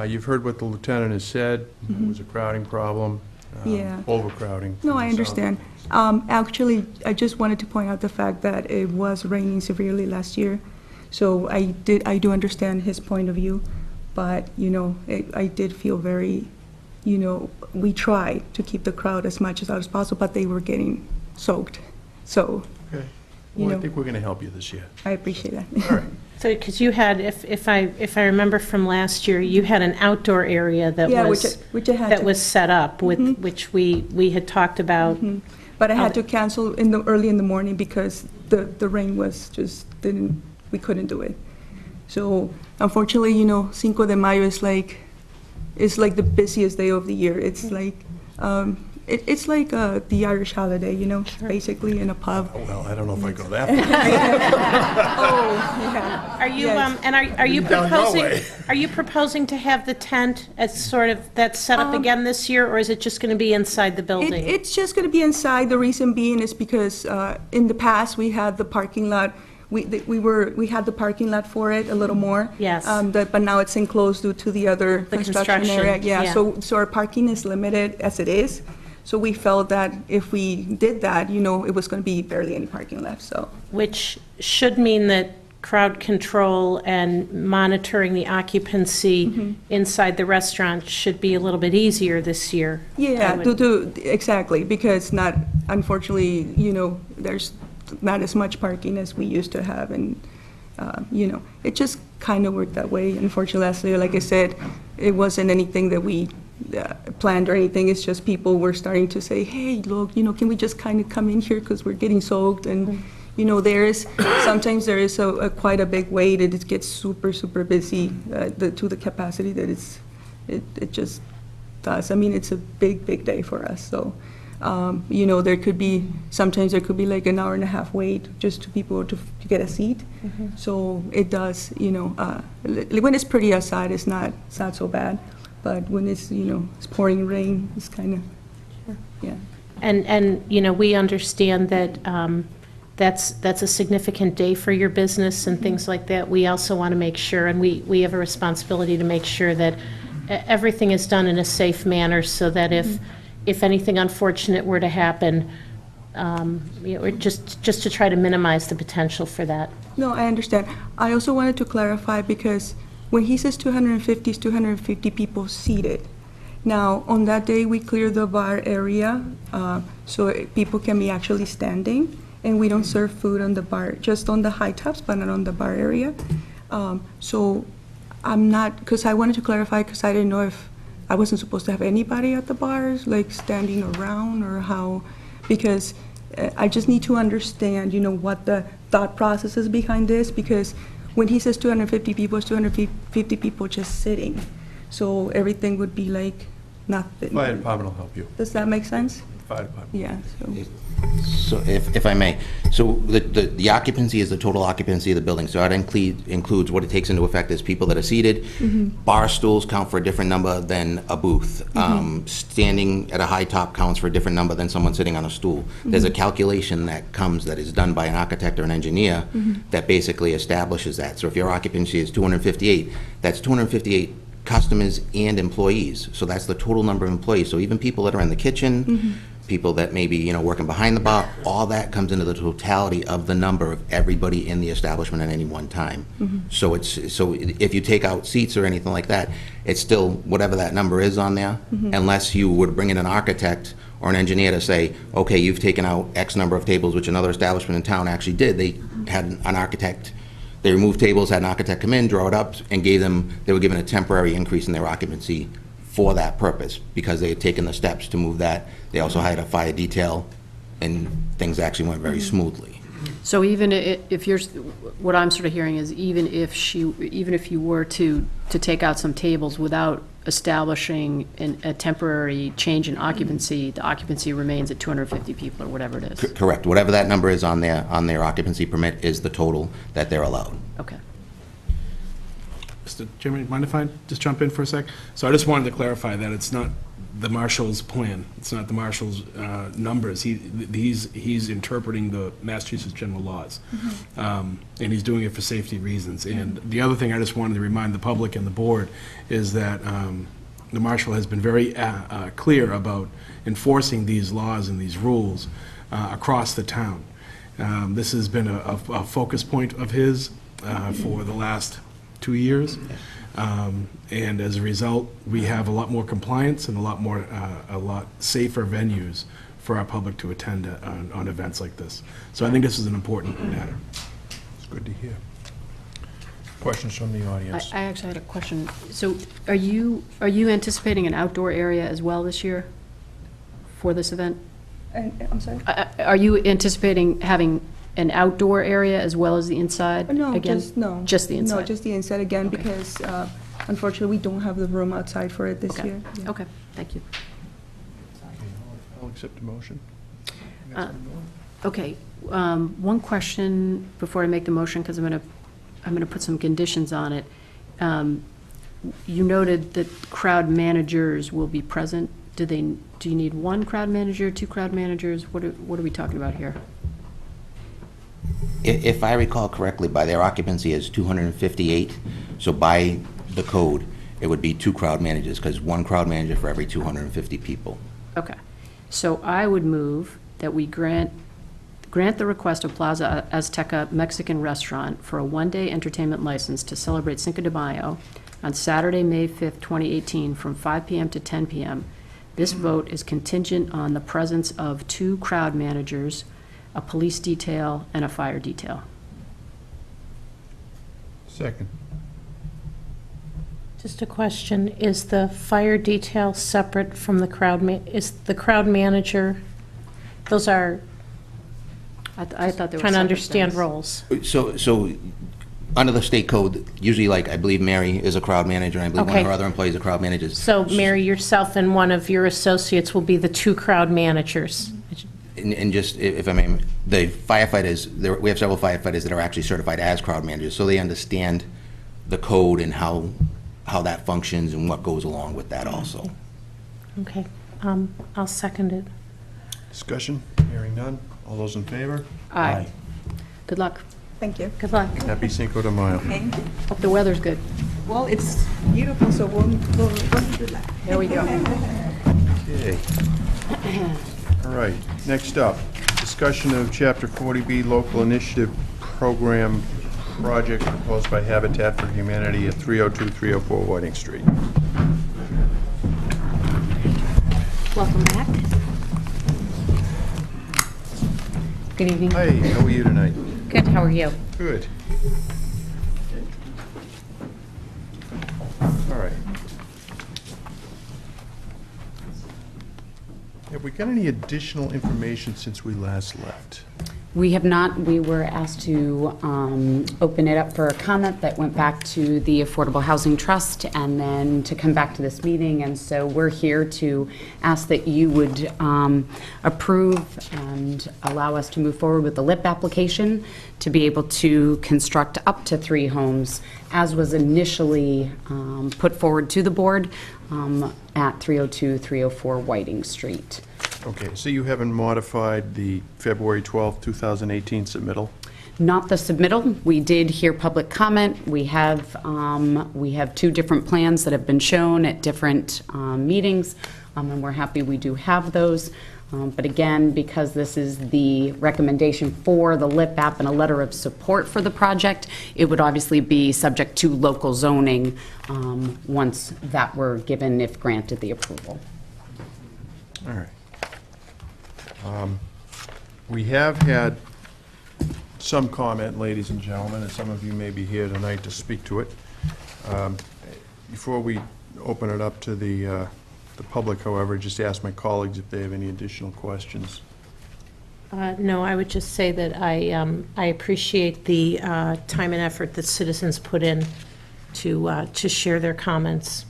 You've heard what the lieutenant has said. It was a crowding problem. Yeah. Overcrowding. No, I understand. Actually, I just wanted to point out the fact that it was raining severely last year. So I do understand his point of view, but, you know, I did feel very, you know, we tried to keep the crowd as much as possible, but they were getting soaked. So, Okay. you Well, I know, think we're going to help you this year. I appreciate that. All right. So, because you had, if I remember from last year, you had an outdoor area that Yeah, was, which I had that to. was set up with, which we had talked about. But I had to cancel early in the morning because the rain was just we couldn't do it. So unfortunately, you know, Cinco de Mayo is like the busiest day of the year. It's like it's like the Irish holiday, you know, basically in a pub. Oh, well, I don't know if I go that far. Oh, yeah. Are you, Yes. and are you Down proposing, Norway. are you proposing to have the tent as sort of, that's set up again this year, or is it just going to be inside the building? It's just going to be inside. The reason being is because in the past we had the parking lot. We had the parking lot for it a little more. Yes. But now it's enclosed due to the other construction area. construction, Yeah. yeah. So our parking is limited as it is. So we felt that if we did that, you know, it was going to be barely any parking left. So Which should mean that crowd control and monitoring the occupancy inside the restaurant should be a little bit easier this year. I yeah, would- exactly, because unfortunately, you know, there's not as much parking as we used to have, and you know, it just kind of worked that way. Unfortunately, last year, like I said, it wasn't anything that we planned or anything. It's just people were starting to say, hey, look, you know, can we just kind of come in here because we're getting soaked? And you know, sometimes there is quite a big wait, and it gets super, super busy to the capacity that it just does. I mean, it's a big, big day for us. So, you know, sometimes there could be like an hour and a half wait just to people to get a seat. So it does, you know, when it's pretty outside, it's not so bad. But when it's, you know, it's pouring rain, it's kind of, yeah. And, you know, we understand that that's a significant day for your business and things like that. We also want to make sure, and we have a responsibility to make sure that everything is done in a safe manner so that if anything unfortunate were to happen, you know, just to try to minimize the potential for that. No, I understand. I also wanted to clarify, because when he says 250, it's 250 people seated. Now, on that day, we clear the bar area so people can be actually standing, and we don't serve food on the bar, just on the high tops, but not on the bar area. So I'm not, because I wanted to clarify, because I didn't know if I wasn't supposed to have anybody at the bars, like standing around, or how, because I just need to understand, you know, what the thought process is behind this, because when he says 250 people, it's 250 people just sitting. So everything would be like nothing. Fire department will help you. Does that make sense? Fire department. Yeah, so. So if I may, so the occupancy is the total occupancy of the building, so that includes what it takes into effect is people that are seated. Bar stools count for a different number than a booth. Standing at a high top counts for a different number than someone sitting on a stool. There's a calculation that is done by an architect or an engineer that basically establishes that. So if your occupancy is 258, that's 258 customers and employees. So that's the total number of employees. So even people that are in the kitchen, people that may be, working behind the bar, all that comes into the totality of the number of everybody in the establishment at any one time. So if you take out seats or anything like that, it's still whatever that number is on there, unless you would bring in an architect or an engineer to say, okay, you've taken out X number of tables, which another establishment in town actually did. They had an architect. They removed tables, had an architect come in, draw it up, and they were given a temporary increase in their occupancy for that purpose, because they had taken the steps to move that. They also hired a fire detail, and things actually went very smoothly. So even if you're, what I'm sort of hearing is even if you were to take out some tables without establishing a temporary change in occupancy, the occupancy remains at 250 people or whatever it is? Correct. Whatever that number is on their occupancy permit is the total that they're allowed. Okay. Mr. Chairman, mind if I just jump in for a sec? So I just wanted to clarify that it's not the marshal's plan. It's not the marshal's numbers. He's interpreting the Massachusetts general laws. And he's doing it for safety reasons. And the other thing I just wanted to remind the public and the board is that the marshal has been very clear about enforcing these laws and these rules across the town. This has been a focus point of his for the last 2 years. And as a result, we have a lot more compliance and a lot safer venues for our public to attend on events like this. So I think this is an important matter. It's good to hear. Questions from the audience? I actually had a question. So are you anticipating an outdoor area as well this year for this event? I'm sorry? Are you anticipating having an outdoor area as well as the inside? No, again? just the inside? No, just the inside again, Okay. because unfortunately, we don't have the room outside for it this Okay. year. Yeah. Okay, thank you. I'll accept the motion. Okay, one question before I make the motion, because I'm gonna put some conditions on it. You noted that crowd managers will be present. Do you need one crowd manager, two crowd managers? What are we talking about here? If I recall correctly, by their occupancy is 258, so by the code, it would be 2 crowd managers, because 1 crowd manager for every 250 people. Okay, so I would move that we grant the request of Plaza Azteca Mexican Restaurant for a one-day entertainment license to celebrate Cinco de Mayo on Saturday, May 5th, 2018, from 5 p.m. to 10 p.m. This vote is contingent on the presence of 2 crowd managers, a police detail, and a fire detail. Second. Just a question, is the fire detail separate from the crowd, is the crowd manager, those are, I thought they were trying to separate understand things. roles. So under the state code, usually, like, I believe Mary is a crowd manager, and I believe one of her Okay. other employees are crowd managers. So Mary, yourself and one of your associates will be the 2 crowd managers. And just, if I may, the firefighters, we have several firefighters that are actually certified as crowd managers, so they understand the code and how that functions and what goes along with that also. Okay, I'll second it. Discussion? Hearing none. All those in favor? Aye. Good luck. Thank you. Good luck. Happy Cinco de Mayo. Thank you. Hope the weather's good. Well, it's beautiful, so we'll do that. There we go. Okay. All right, next up, discussion of Chapter 40B Local Initiative Program Project proposed by Habitat for Humanity at 302-304 Whiting Street. Welcome back. Good evening. Hi, how are you tonight? Good, how are you? Good. All right. Have we got any additional information since we last left? We have not. We were asked to open it up for a comment that went back to the Affordable Housing Trust and then to come back to this meeting. And so we're here to ask that you would approve and allow us to move forward with the LIP application to be able to construct up to 3 homes as was initially put forward to the board at 302, 304 Whiting Street. Okay, so you haven't modified the February 12th, 2018 submittal? Not the submittal. We did hear public comment. We have 2 different plans that have been shown at different meetings, and we're happy we do have those. But again, because this is the recommendation for the LIP app and a letter of support for the project, it would obviously be subject to local zoning once that were given, if granted the approval. All right. We have had some comment, ladies and gentlemen, and some of you may be here tonight to speak to it. Before we open it up to the public, however, just ask my colleagues if they have any additional questions. No, I would just say that I appreciate the time and effort that citizens put in to share their comments.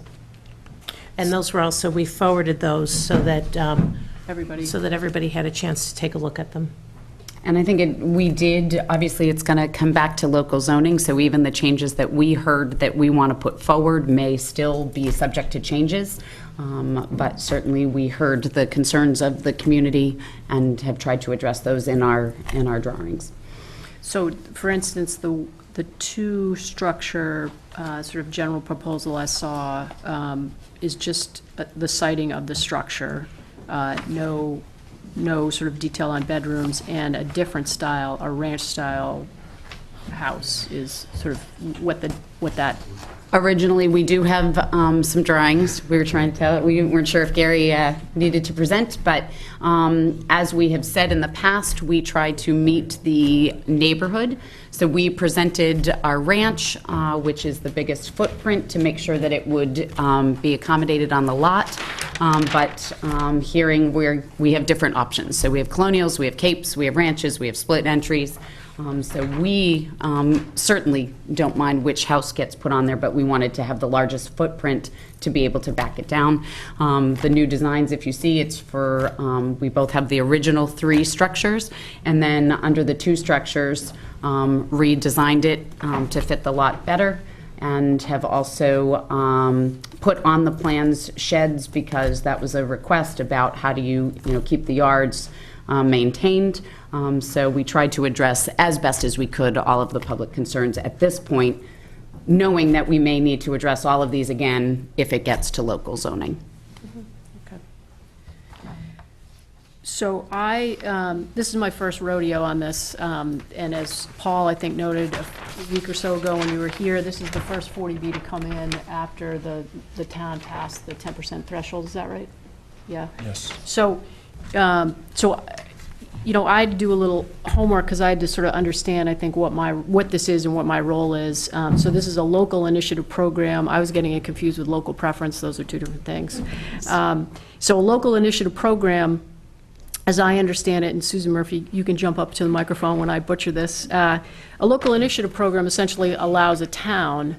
And those were also, we forwarded those so that everybody had a chance to take a look at them. And I think we did, obviously, it's going to come back to local zoning, so even the changes that we heard that we want to put forward may still be subject to changes. But certainly, we heard the concerns of the community and have tried to address those in our drawings. So, for instance, the 2-structure sort of general proposal I saw is just the siting of the structure, no sort of detail on bedrooms, and a different style, a ranch-style house is sort of what that. Originally, we do have some drawings. We were trying to tell, we weren't sure if Gary needed to present, but as we have said in the past, we tried to meet the neighborhood. So we presented our ranch, which is the biggest footprint, to make sure that it would be accommodated on the lot. But hearing where we have different options. So we have colonials, we have capes, we have ranches, we have split entries. So we certainly don't mind which house gets put on there, but we wanted to have the largest footprint to be able to back it down. The new designs, if you see, it's for, we both have the original 3 structures, and then under the 2 structures, redesigned it to fit the lot better, and have also put on the plans sheds, because that was a request about how do you keep the yards maintained. So we tried to address as best as we could all of the public concerns at this point, knowing that we may need to address all of these again if it gets to local zoning. Okay. So this is my first rodeo on this, and as Paul, I think, noted a week or so ago when you were here, this is the first 40B to come in after the town passed the 10% threshold. Is that right? Yeah. Yes. So, I had to do a little homework because I had to sort of understand, I think, what this is and what my role is. So this is a local initiative program. I was getting it confused with local preference. Those are 2 different things. So a local initiative program, as I understand it, and Susan Murphy, you can jump up to the microphone when I butcher this. A local initiative program essentially allows a town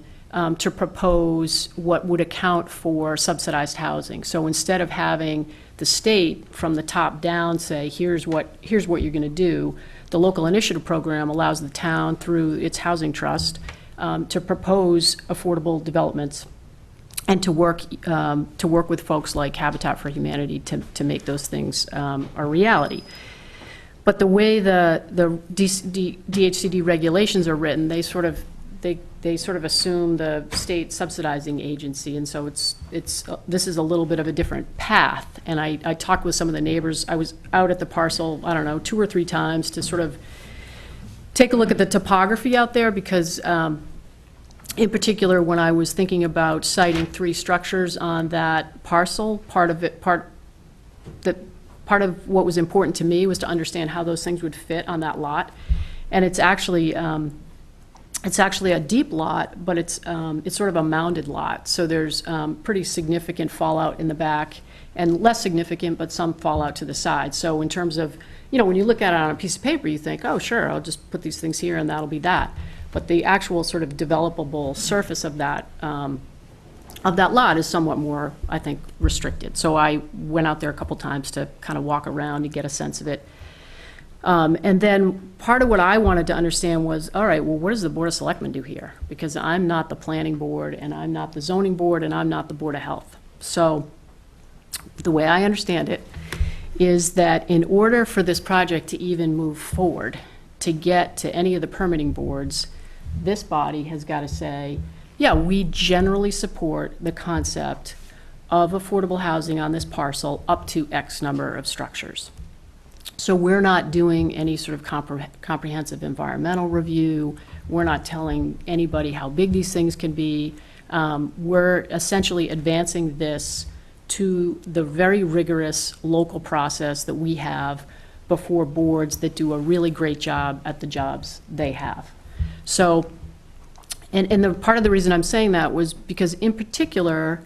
to propose what would account for subsidized housing. So instead of having the state from the top down say, here's what you're going to do, the local initiative program allows the town through its housing trust to propose affordable developments and to work with folks like Habitat for Humanity to make those things a reality. But the way the DHCD regulations are written, they sort of assume the state subsidizing agency, and so this is a little bit of a different path. And I talked with some of the neighbors. I was out at the parcel, I don't know, 2 or 3 times to sort of take a look at the topography out there, because in particular, when I was thinking about siting 3 structures on that parcel, part of what was important to me was to understand how those things would fit on that lot. And it's actually a deep lot, but it's sort of a mounded lot. So there's pretty significant fallout in the back, and less significant, but some fall out to the side. So in terms of, when you look at it on a piece of paper, you think, oh, sure, I'll just put these things here and that'll be that. But the actual sort of developable surface of that lot is somewhat more, I think, restricted. So I went out there a couple times to kind of walk around and get a sense of it. And then part of what I wanted to understand was, all right, well, what does the Board of Selectmen do here? Because I'm not the planning board, and I'm not the zoning board, and I'm not the Board of Health. So the way I understand it is that in order for this project to even move forward, to get to any of the permitting boards, this body has got to say, yeah, we generally support the concept of affordable housing on this parcel up to X number of structures. So we're not doing any sort of comprehensive environmental review. We're not telling anybody how big these things can be. We're essentially advancing this to the very rigorous local process that we have before boards that do a really great job at the jobs they have. So, and the part of the reason I'm saying that was because in particular,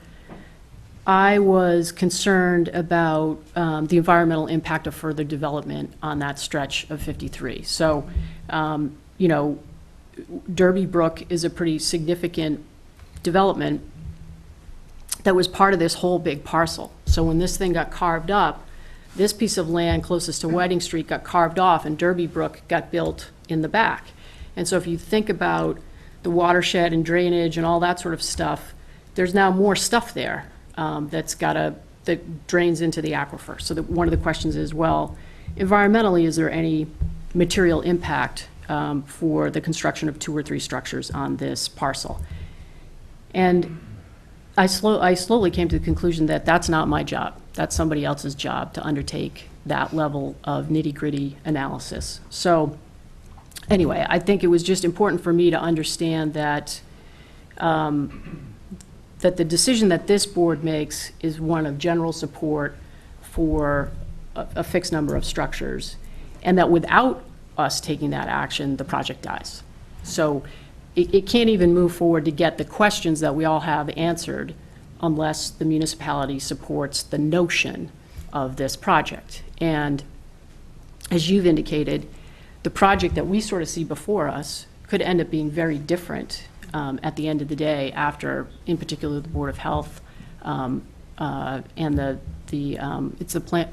I was concerned about the environmental impact of further development on that stretch of 53. So, Derby Brook is a pretty significant development that was part of this whole big parcel. So when this thing got carved up, this piece of land closest to Wedding Street got carved off and Derby Brook got built in the back. And so if you think about the watershed and drainage and all that sort of stuff, there's now more stuff there that drains into the aquifer. So one of the questions is, well, environmentally, is there any material impact for the construction of 2 or 3 structures on this parcel? And I slowly came to the conclusion that that's not my job. That's somebody else's job to undertake that level of nitty-gritty analysis. So anyway, I think it was just important for me to understand that that the decision that this board makes is one of general support for a fixed number of structures, and that without us taking that action, the project dies. So it can't even move forward to get the questions that we all have answered unless the municipality supports the notion of this project. And as you've indicated, the project that we sort of see before us could end up being very different at the end of the day after, in particular, the Board of Health and it's the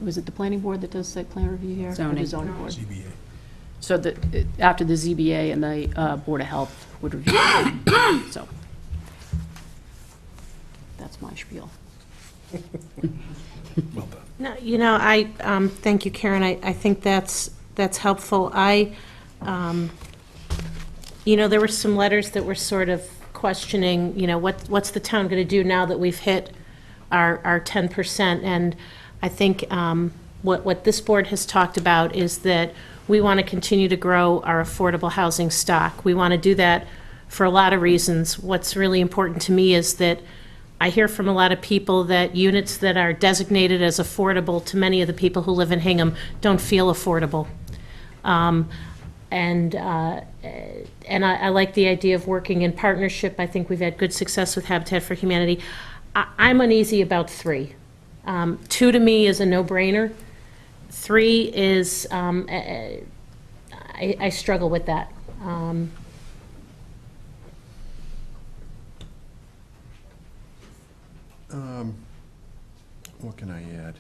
was it the planning board that does site plan review here? Zoning. Or the zoning board? ZBA. So after the ZBA and the Board of Health would review it. So that's my spiel. Well done. No, I thank you, Karen. I think that's helpful. There were some letters that were sort of questioning, what's the town going to do now that we've hit our 10%? And I think what this board has talked about is that we want to continue to grow our affordable housing stock. We want to do that for a lot of reasons. What's really important to me is that I hear from a lot of people that units that are designated as affordable to many of the people who live in Hingham don't feel affordable. And I like the idea of working in partnership. I think we've had good success with Habitat for Humanity. I'm uneasy about 3. 2 to me is a no-brainer. 3 is, I struggle with that. What can I add?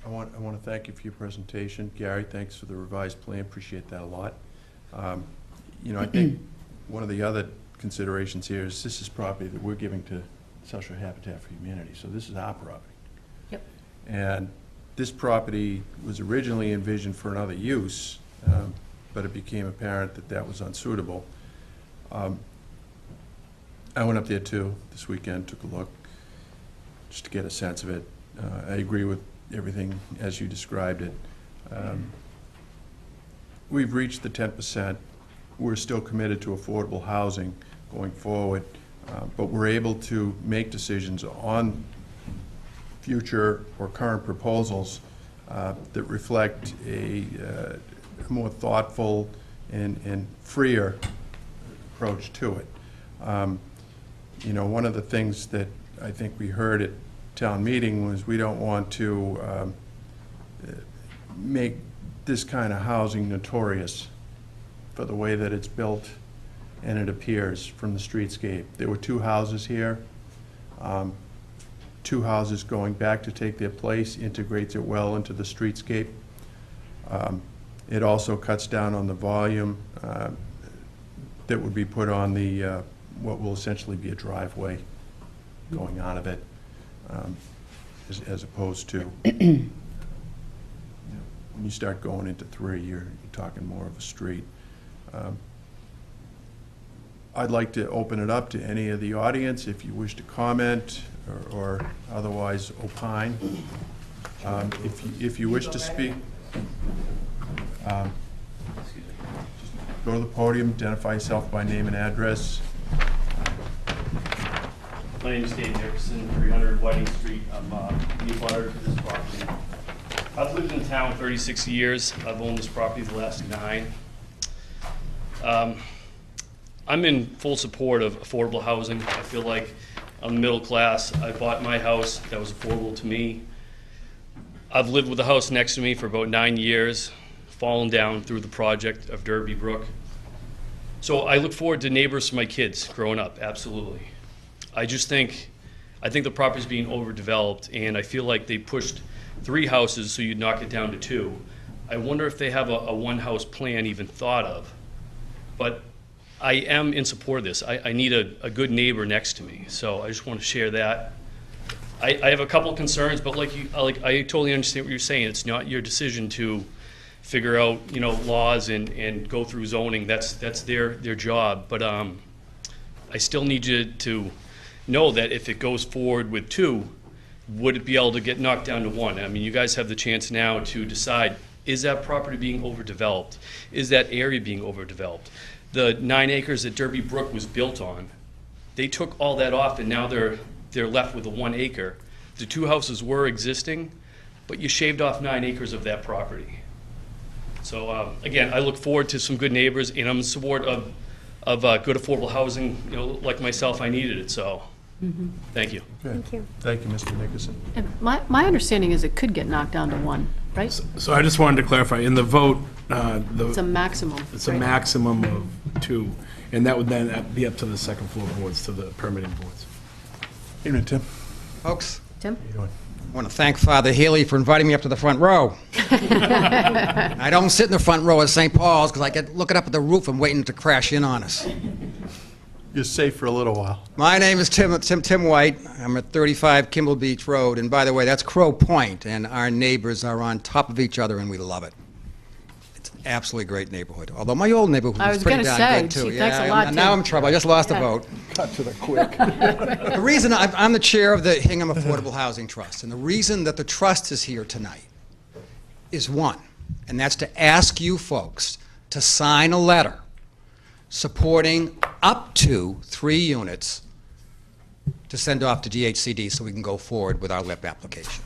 I want to thank you for your presentation. Gary, thanks for the revised plan. Appreciate that a lot. I think one of the other considerations here is this is property that we're giving to South Shore Habitat for Humanity. So this is our property. Yep. And this property was originally envisioned for another use, but it became apparent that that was unsuitable. I went up there too this weekend, took a look, just to get a sense of it. I agree with everything as you described it. We've reached the 10%. We're still committed to affordable housing going forward, but we're able to make decisions on future or current proposals that reflect a more thoughtful and freer approach to it. One of the things that I think we heard at town meeting was we don't want to make this kind of housing notorious for the way that it's built and it appears from the streetscape. There were 2 houses here. 2 houses going back to take their place integrates it well into the streetscape. It also cuts down on the volume that would be put on the, what will essentially be a driveway going out of it, as opposed to, when you start going into 3, you're talking more of a street. I'd like to open it up to any of the audience if you wish to comment or otherwise opine. If you wish to speak, go to the podium, identify yourself by name and address. My name is Dave Dickerson, 300 Whiting Street. I'm the abutter to this property. I've lived in town 36 years. I've owned this property the last 9. I'm in full support of affordable housing. I feel like I'm middle class. I bought my house that was affordable to me. I've lived with the house next to me for about 9 years, fallen down through the project of Derby Brook. So I look forward to neighbors for my kids growing up, absolutely. I think the property's being overdeveloped, and I feel like they pushed 3 houses so you'd knock it down to 2. I wonder if they have a one-house plan even thought of. But I am in support of this. I need a good neighbor next to me, so I just want to share that. I have a couple of concerns, but I totally understand what you're saying. It's not your decision to figure out, laws and go through zoning. That's their job. But I still need you to know that if it goes forward with 2, would it be able to get knocked down to 1? I mean, you guys have the chance now to decide, is that property being overdeveloped? Is that area being overdeveloped? The 9 acres that Derby Brook was built on, they took all that off, and now they're left with a 1 acre. The 2 houses were existing, but you shaved off 9 acres of that property. So again, I look forward to some good neighbors, and I'm in support of good affordable housing. Like myself, I needed it. So thank you. Okay. Thank you. Thank you, Mr. Nickerson. And my understanding is it could get knocked down to 1, right? So I just wanted to clarify, in the vote, It's a maximum. it's a right? maximum of 2, and that would then be up to the second floor boards, to the permitting boards. Evening, Tim. Folks, Tim? How you doing? I want to thank Father Haley for inviting me up to the front row. I don't sit in the front row at St. Paul's because I get looking up at the roof and waiting to crash in on us. You're safe for a little while. My name is Tim White. I'm at 35 Kimball Beach Road, and by the way, that's Crow Point, and our neighbors are on top of each other, and we love it. It's an absolutely great neighborhood, although my old neighborhood I was was pretty gonna darn say, good, too. gee, thanks a lot, Now Tim. I'm in trouble. I just lost a Yeah. vote. Cut to the quick. The reason I'm the chair of the Hingham Affordable Housing Trust, and the reason that the trust is here tonight is one, and that's to ask you folks to sign a letter supporting up to 3 units to send off to DHCD so we can go forward with our LIP application.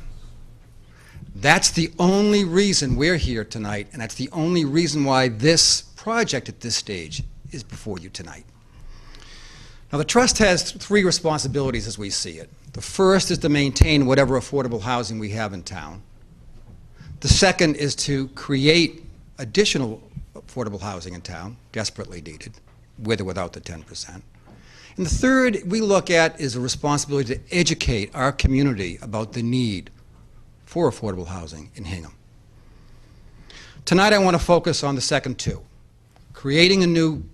That's the only reason we're here tonight, and that's the only reason why this project at this stage is before you tonight. Now, the trust has 3 responsibilities as we see it. The first is to maintain whatever affordable housing we have in town. The second is to create additional affordable housing in town, desperately needed, with or without the 10%. And the third we look at is a responsibility to educate our community about the need for affordable housing in Hingham. Tonight I want to focus on the second 2, creating a new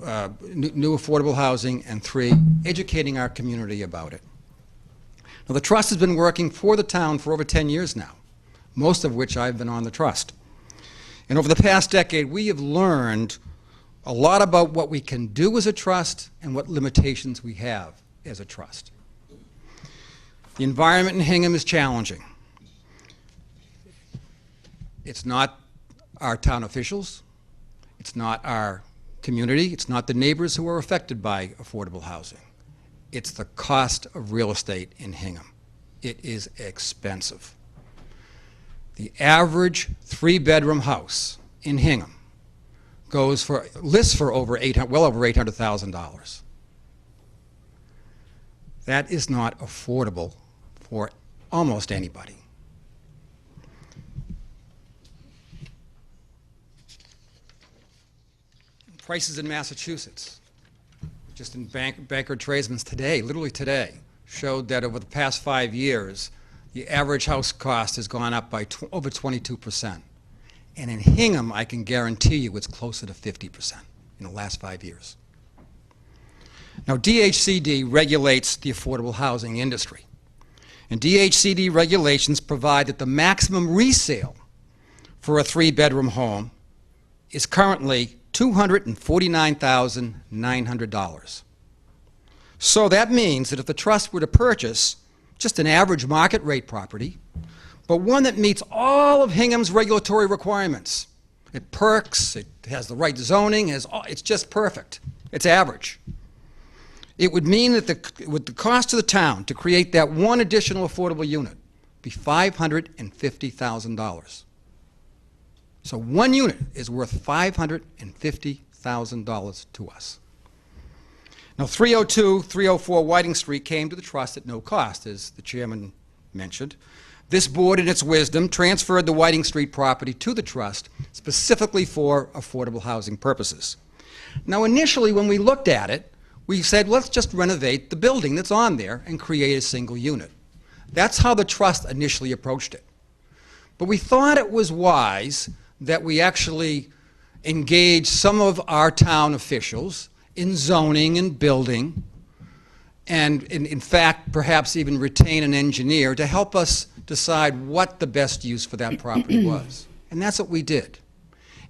affordable housing, and 3, educating our community about it. Now, the trust has been working for the town for over 10 years now, most of which I've been on the trust. And over the past decade, we have learned a lot about what we can do as a trust and what limitations we have as a trust. The environment in Hingham is challenging. It's not our town officials, it's not our community, it's not the neighbors who are affected by affordable housing. It's the cost of real estate in Hingham. It is expensive. The average 3-bedroom house in Hingham lists for well over $800,000. That is not affordable for almost anybody. Prices in Massachusetts, just in Banker Tradesman's today, literally today, showed that over the past 5 years, the average house cost has gone up by over 22%. And in Hingham, I can guarantee you it's closer to 50% in the last 5 years. Now, DHCD regulates the affordable housing industry. And DHCD regulations provide that the maximum resale for a 3-bedroom home is currently $249,900. So that means that if the trust were to purchase just an average market rate property, but one that meets all of Hingham's regulatory requirements, it perks, it has the right zoning, it's just perfect, it's average. It would mean that the cost to the town to create that one additional affordable unit be $550,000. So one unit is worth $550,000 to us. Now, 302, 304 Whiting Street came to the trust at no cost, as the chairman mentioned. This board, in its wisdom, transferred the Whiting Street property to the trust specifically for affordable housing purposes. Now, initially, when we looked at it, we said, let's just renovate the building that's on there and create a single unit. That's how the trust initially approached it. But we thought it was wise that we actually engage some of our town officials in zoning and building, and in fact, perhaps even retain an engineer to help us decide what the best use for that property was. And that's what we did.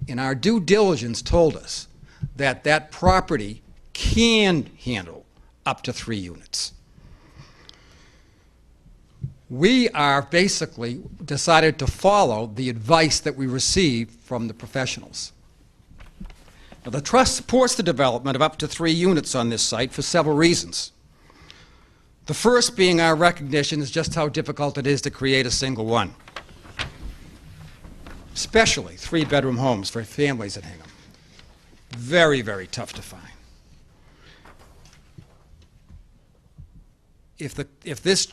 And our due diligence told us that that property can handle up to 3 units. We are basically decided to follow the advice that we received from the professionals. Now, the trust supports the development of up to 3 units on this site for several reasons. The first being our recognition is just how difficult it is to create a single one, especially 3-bedroom homes for families at Hingham. Very, very tough to find. If this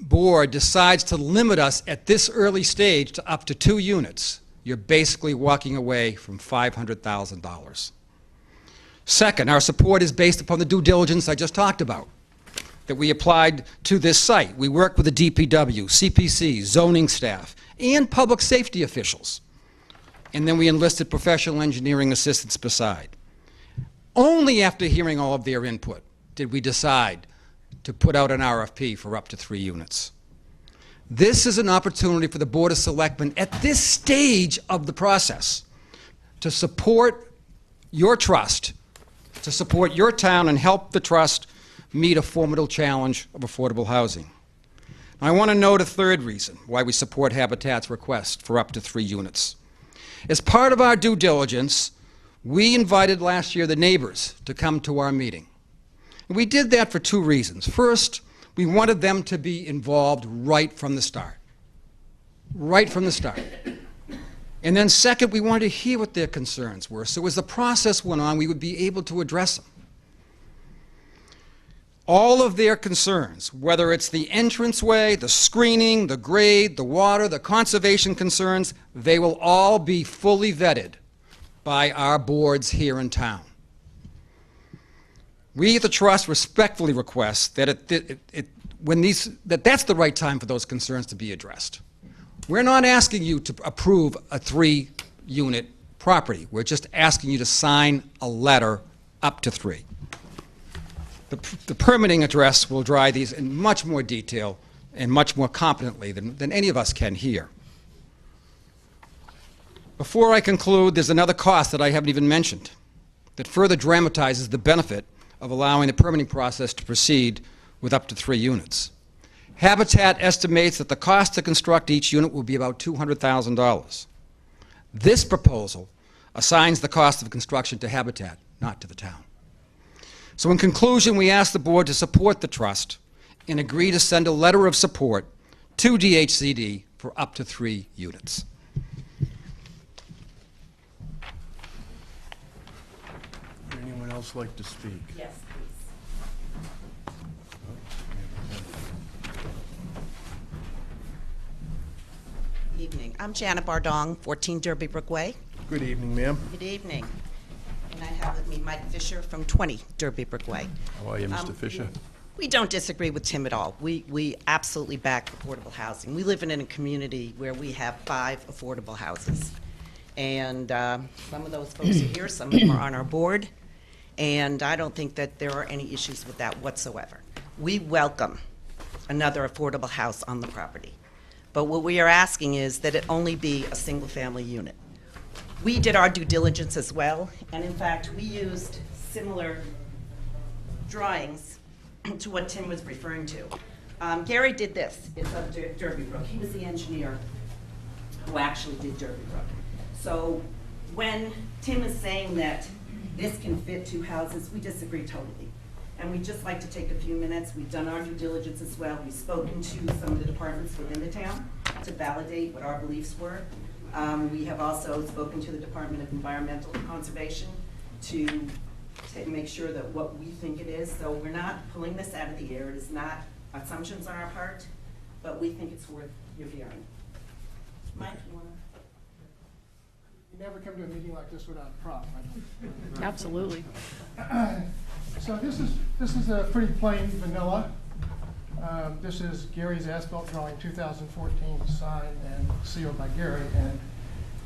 board decides to limit us at this early stage to up to 2 units, you're basically walking away from $500,000. Second, our support is based upon the due diligence I just talked about that we applied to this site. We worked with the DPW, CPC, zoning staff, and public safety officials. And then we enlisted professional engineering assistance beside. Only after hearing all of their input did we decide to put out an RFP for up to 3 units. This is an opportunity for the Board of Selectmen at this stage of the process to support your trust, to support your town and help the trust meet a formidable challenge of affordable housing. Now, I want to note a third reason why we support Habitat's request for up to 3 units. As part of our due diligence, we invited last year the neighbors to come to our meeting. And we did that for 2 reasons. First, we wanted them to be involved right from the start. Right from the start. And then second, we wanted to hear what their concerns were, so as the process went on, we would be able to address them. All of their concerns, whether it's the entranceway, the screening, the grade, the water, the conservation concerns, they will all be fully vetted by our boards here in town. We at the Trust respectfully request that that's the right time for those concerns to be addressed. We're not asking you to approve a 3-unit property. We're just asking you to sign a letter up to 3. The permitting address will drive these in much more detail and much more competently than any of us can here. Before I conclude, there's another cost that I haven't even mentioned that further dramatizes the benefit of allowing the permitting process to proceed with up to 3 units. Habitat estimates that the cost to construct each unit will be about $200,000. This proposal assigns the cost of construction to Habitat, not to the town. So in conclusion, we ask the board to support the trust and agree to send a letter of support to DHCD for up to 3 units. Would anyone else like to speak? Yes, please. Evening. I'm Janet Bardong, 14 Derby Brook Way. Good evening, ma'am. Good evening. And I have with me Mike Fisher from 20 Derby Brook Way. How are you, Mr. Fisher? We don't disagree with Tim at all. We absolutely back affordable housing. We live in a community where we have 5 affordable houses. And some of those folks are here, some of them are on our board, and I don't think that there are any issues with that whatsoever. We welcome another affordable house on the property. But what we are asking is that it only be a single-family unit. We did our due diligence as well, and in fact, we used similar drawings to what Tim was referring to. Gary did this. It's of Derby Brook. He was the engineer who actually did Derby Brook. So when Tim is saying that this can fit 2 houses, we disagree totally. And we'd just like to take a few minutes. We've done our due diligence as well. We've spoken to some of the departments within the town to validate what our beliefs were. We have also spoken to the Department of Environmental Conservation to make sure that what we think it is. So we're not pulling this out of the air. It is not assumptions on our part, but we think it's worth your hearing. Mike, you want to? You never come to a meeting like this without a prop. Absolutely. So this is a pretty plain vanilla. This is Gary's as-built drawing, 2014, signed and sealed by Gary. And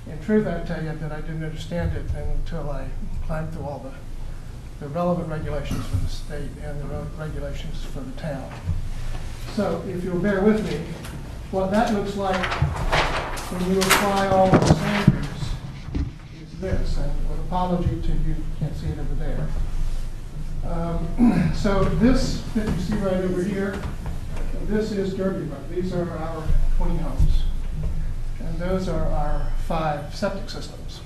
in truth, I tell you that I didn't understand it until I climbed through all the relevant regulations for the state and the relevant regulations for the town. So if you'll bear with me, what that looks like when you apply all of the standards is this, and with apology to you, can't see it over there. So this that you see right over here, this is Derby Brook. These are our 20 homes. And those are our 5 septic systems.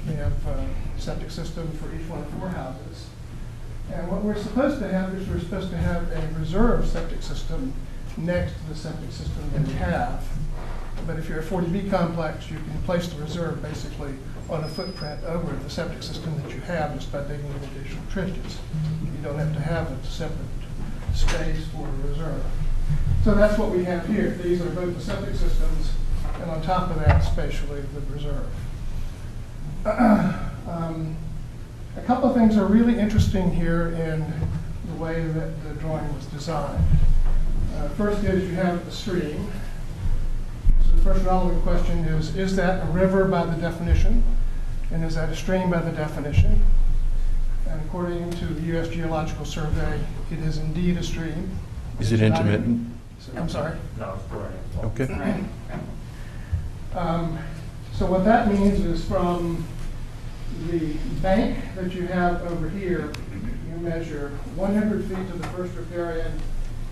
We have a septic system for each one of 4 houses. And what we're supposed to have is we're supposed to have a reserve septic system next to the septic system that we have. But if you're a 40B complex, you can place the reserve basically on a footprint over the septic system that you have just by digging in additional trenches. You don't have to have a separate space for a reserve. So that's what we have here. These are both the septic systems, and on top of that, spatially, the reserve. A couple of things are really interesting here in the way that the drawing was designed. First is you have the stream. So the first relevant question is that a river by the definition? And is that a stream by the definition? And according to the U.S. Geological Survey, it is indeed a stream. Is it intermittent? I'm sorry? No, it's Okay. So what that means is from the bank that you have over here, you measure 100 feet to the first riparian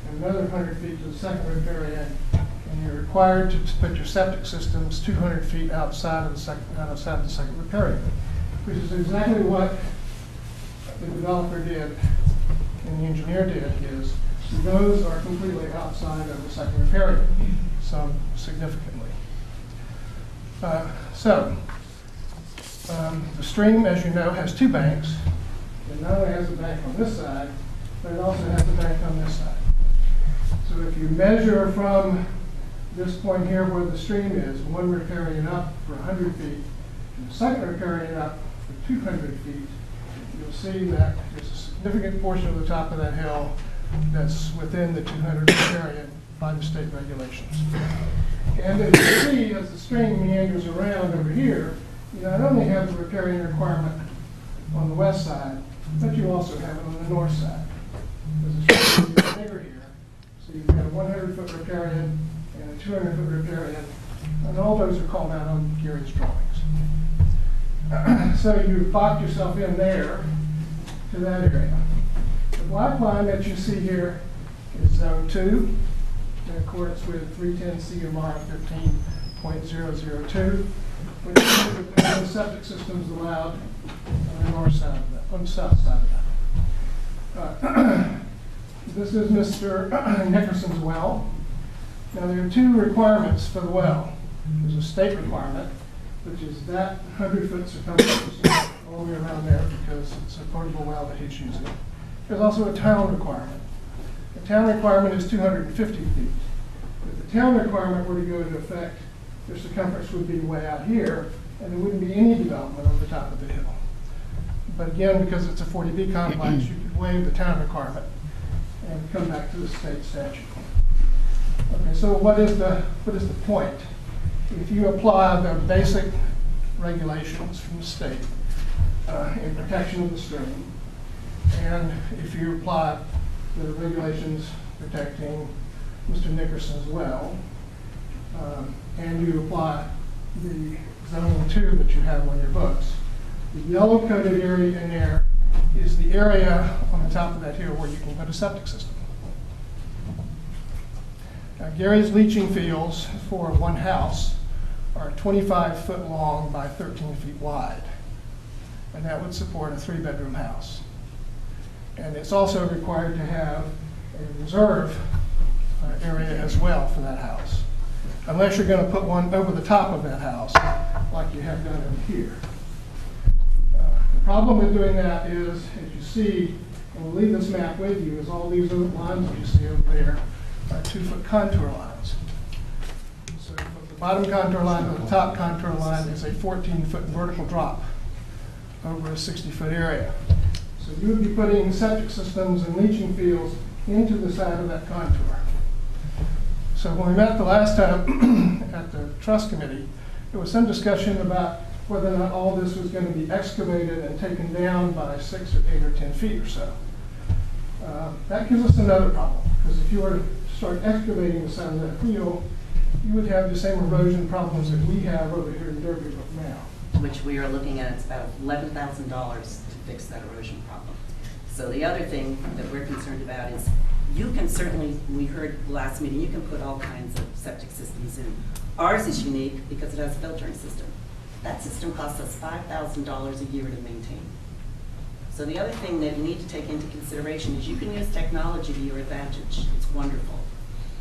and another 100 feet to the second riparian, and you're required to put your septic systems 200 feet outside of the second riparian, which is exactly what the developer did and the engineer did. Is those are completely outside of the second riparian, some significantly. The stream, as you know, has 2 banks. It not only has a bank on this side, but it also has a bank on this side. So if you measure from this point here where the stream is, 1 riparian up for 100 feet, and the second riparian up for 200 feet, you'll see that there's a significant portion of the top of that hill that's within the 200 riparian by the state regulations. And as you see, as the stream meanders around over here, you not only have the riparian requirement on the west side, but you also have it on the north side. Because the stream is bigger here, so you've got a 100-foot riparian and a 200-foot riparian, and all those are called out on Gary's drawings. So you've boxed yourself in there to that area. The black line that you see here is zone 2, in accordance with 310 CMR 15.002, which means that there are no septic systems allowed on the north side of that, on the south side of that. This is Mr. Nickerson's well. Now there are 2 requirements for the well. There's a state requirement, which is that 100-foot circumference all the way around there because it's a portable well that he's using. There's also a town requirement. The town requirement is 250 feet. If the town requirement were to go into effect, their circumference would be way out here, and there wouldn't be any development over the top of the hill. But again, because it's a 40B complex, you could waive the town requirement and come back to the state statute. Okay, so what is the point? If you apply the basic regulations from the state in protection of the stream, and if you apply the regulations protecting Mr. Nickerson's well, and you apply the zone 2 that you have on your books, the yellow coated area in there is the area on the top of that hill where you can put a septic system. Now, Gary's leaching fields for one house are 25 foot long by 13 feet wide, and that would support a 3-bedroom house. And it's also required to have a reserve area as well for that house, unless you're going to put one over the top of that house, like you have done over here. The problem with doing that is, as you see, and we'll leave this map with you, is all these little lines that you see over there are 2-foot contour lines. So from the bottom contour line to the top contour line is a 14-foot vertical drop over a 60-foot area. So you would be putting septic systems and leaching fields into the side of that contour. So when we met the last time at the trust committee, there was some discussion about whether or not all this was going to be excavated and taken down by 6 or 8 or 10 feet or so. That gives us another problem, because if you were to start excavating the side of that field, you would have the same erosion problems that we have over here in Derbyville now. Which we are looking at, it's about $11,000 to fix that erosion problem. So the other thing that we're concerned about is you can certainly, we heard last meeting, you can put all kinds of septic systems in. Ours is unique because it has a filtering system. That system costs us $5,000 a year to maintain. So the other thing that you need to take into consideration is you can use technology to your advantage. It's wonderful.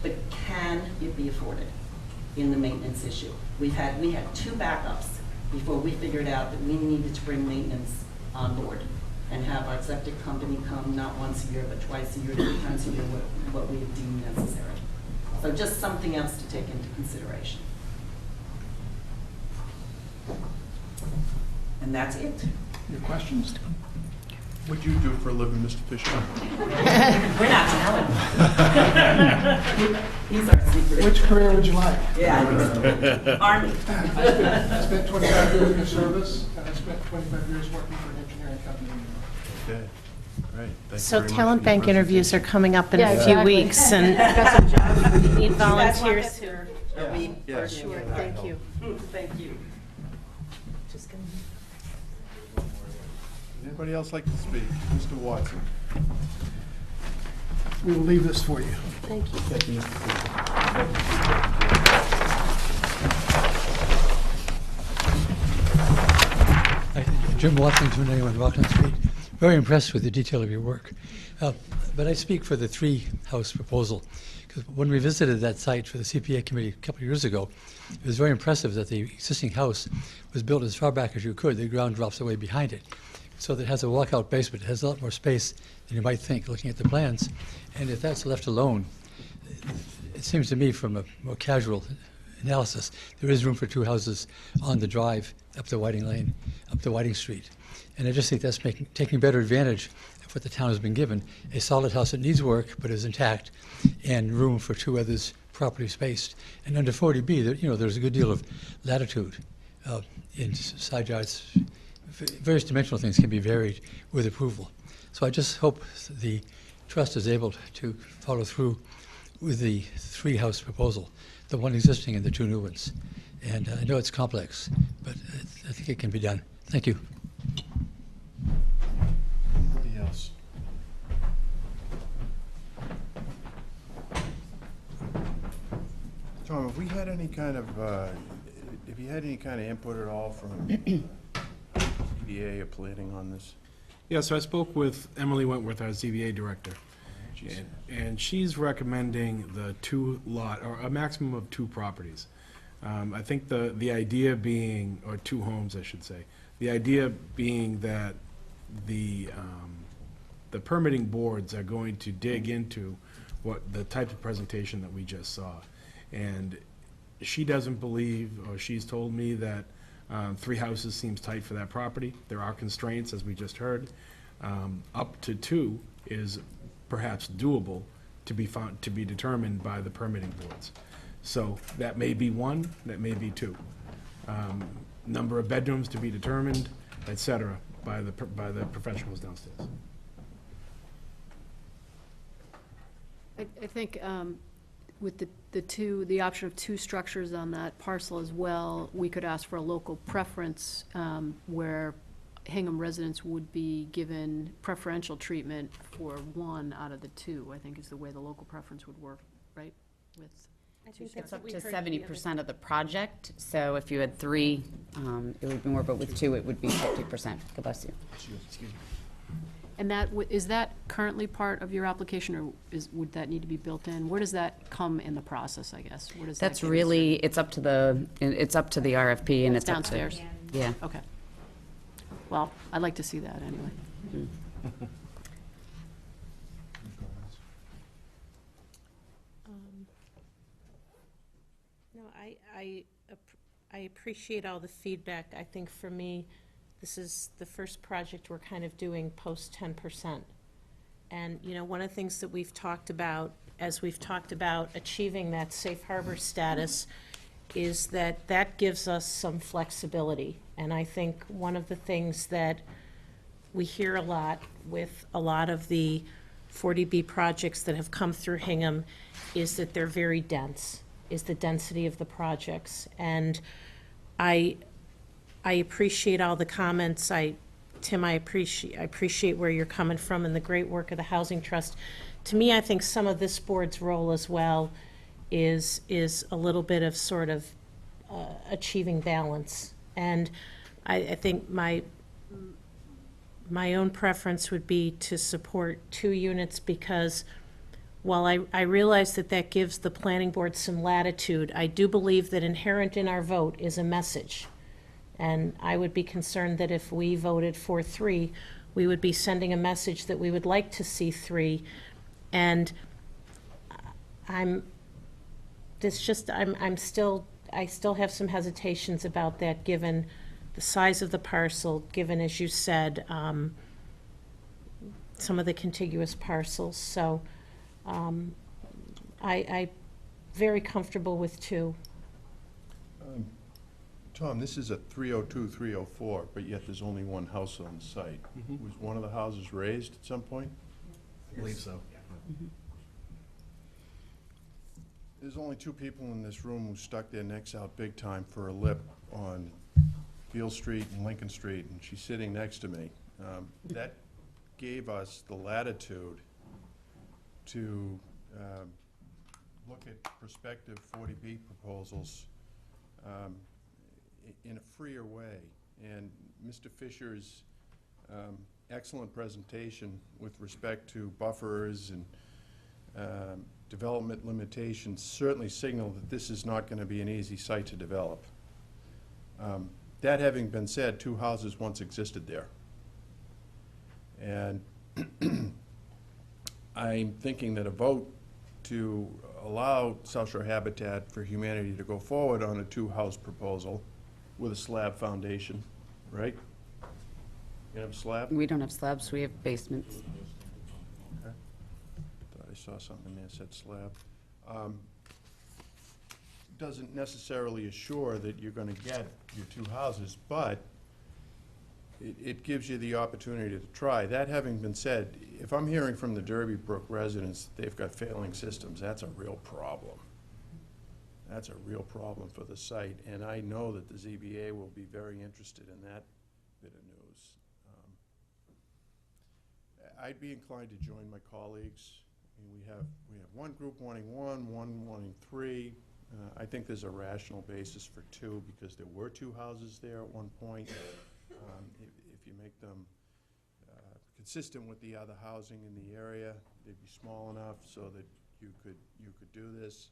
But can it be afforded in the maintenance issue? We had 2 backups before we figured out that we needed to bring maintenance on board and have our septic company come not once a year, but twice a year, 3 times a year, what we deem necessary. So just something else to take into consideration. And that's it. Your questions? What do you do for a living, Mr. Fisher? We're not telling. He's our secret. Which career would you like? Yeah. Army. I spent 25 years in service, and I spent 25 years working for an engineering company. Okay, great. Thank you So very much talent for your bank presentation. interviews are coming up in Yeah, a few exactly. weeks, and Got some jobs. we need volunteers who Are we? Yeah. sure. Thank you. Thank you. Anybody else like to speak? Mr. Watson? We will leave this for you. Thank you. Thank you, Mr. Fisher. Jim Watson, 291 Rockland Street. Very impressed with the detail of your work. But I speak for the 3-house proposal, because when we visited that site for the CPA committee a couple of years ago, it was very impressive that the existing house was built as far back as you could. The ground drops away behind it. So that it has a walkout basement. It has a lot more space than you might think, looking at the plans. And if that's left alone, it seems to me from a more casual analysis, there is room for 2 houses on the drive up the Whiting Lane, up the Whiting Street. And I just think that's taking better advantage of what the town has been given, a solid house that needs work but is intact, and room for 2 others properly spaced. And under 40B, there's a good deal of latitude in side yards. Various dimensional things can be varied with approval. So I just hope the trust is able to follow through with the 3-house proposal, the one existing and the 2 new ones. And I know it's complex, but I think it can be done. Thank you. Anybody else? Tom, have we had any kind of, have you had any kind of input at all from PDA or planning on this? Yeah, so I spoke with Emily Wentworth, our ZBA director, and she's recommending the 2-lot, or a maximum of 2 properties. I think the idea being, or 2 homes, I should say, the idea being that the permitting boards are going to dig into what the type of presentation that we just saw. And she doesn't believe, or she's told me that 3 houses seems tight for that property. There are constraints, as we just heard. Up to 2 is perhaps doable to be found, to be determined by the permitting boards. So that may be 1, that may be 2. Number of bedrooms to be determined, et cetera, by the professionals downstairs. I think with the option of 2 structures on that parcel as well, we could ask for a local preference where Hingham residents would be given preferential treatment for 1 out of the 2, I think is the way the local preference would work, right? With I think It's that's up what we to heard the other 70% of the project, so if you had 3, it would be more, but with 2, it would be 50%. God bless you. Excuse me. And is that currently part of your application, or would that need to be built in? Where does that come in the process, I guess? Where does that That's get really, it's up to the RFP, and it's up to... downstairs? Yeah. Okay. Well, I'd like to see that anyway. No, I appreciate all the feedback. I think for me, this is the first project we're kind of doing post 10%. And, you know, one of the things that we've talked about, as we've talked about achieving that safe harbor status, is that that gives us some flexibility. And I think one of the things that we hear a lot with a lot of the 40B projects that have come through Hingham is that they're very dense, is the density of the projects. And I appreciate all the comments. Tim, I appreciate where you're coming from and the great work of the Housing Trust. To me, I think some of this board's role as well is a little bit of sort of achieving balance. And I think my own preference would be to support 2 units, because while I realize that that gives the planning board some latitude, I do believe that inherent in our vote is a message. And I would be concerned that if we voted for 3, we would be sending a message that we would like to see 3. And I still have some hesitations about that, given the size of the parcel, given, as you said, some of the contiguous parcels. So I'm very comfortable with 2. Tom, this is a 302, 304, but yet there's only 1 house on the site. Was one of the houses raised at some point? I believe so. There's only 2 people in this room who stuck their necks out big time for a lip on Beale Street and Lincoln Street, and she's sitting next to me. That gave us the latitude to look at prospective 40B proposals in a freer way. And Mr. Fisher's excellent presentation with respect to buffers and development limitations certainly signal that this is not going to be an easy site to develop. That having been said, 2 houses once existed there. And I'm thinking that a vote to allow South Shore Habitat for Humanity to go forward on a 2-house proposal with a slab foundation, right? You have a slab? We don't have slabs, we have basements. Okay. Thought I saw something there that said slab. Doesn't necessarily assure that you're going to get your 2 houses, but it gives you the opportunity to try. That having been said, if I'm hearing from the Derby Brook residents that they've got failing systems, that's a real problem. That's a real problem for the site, and I know that the ZBA will be very interested in that bit of news. I'd be inclined to join my colleagues. I mean, we have 1 group wanting 1 wanting 3. I think there's a rational basis for 2 because there were 2 houses there at one point. If you make them consistent with the other housing in the area, they'd be small enough so that you could do this.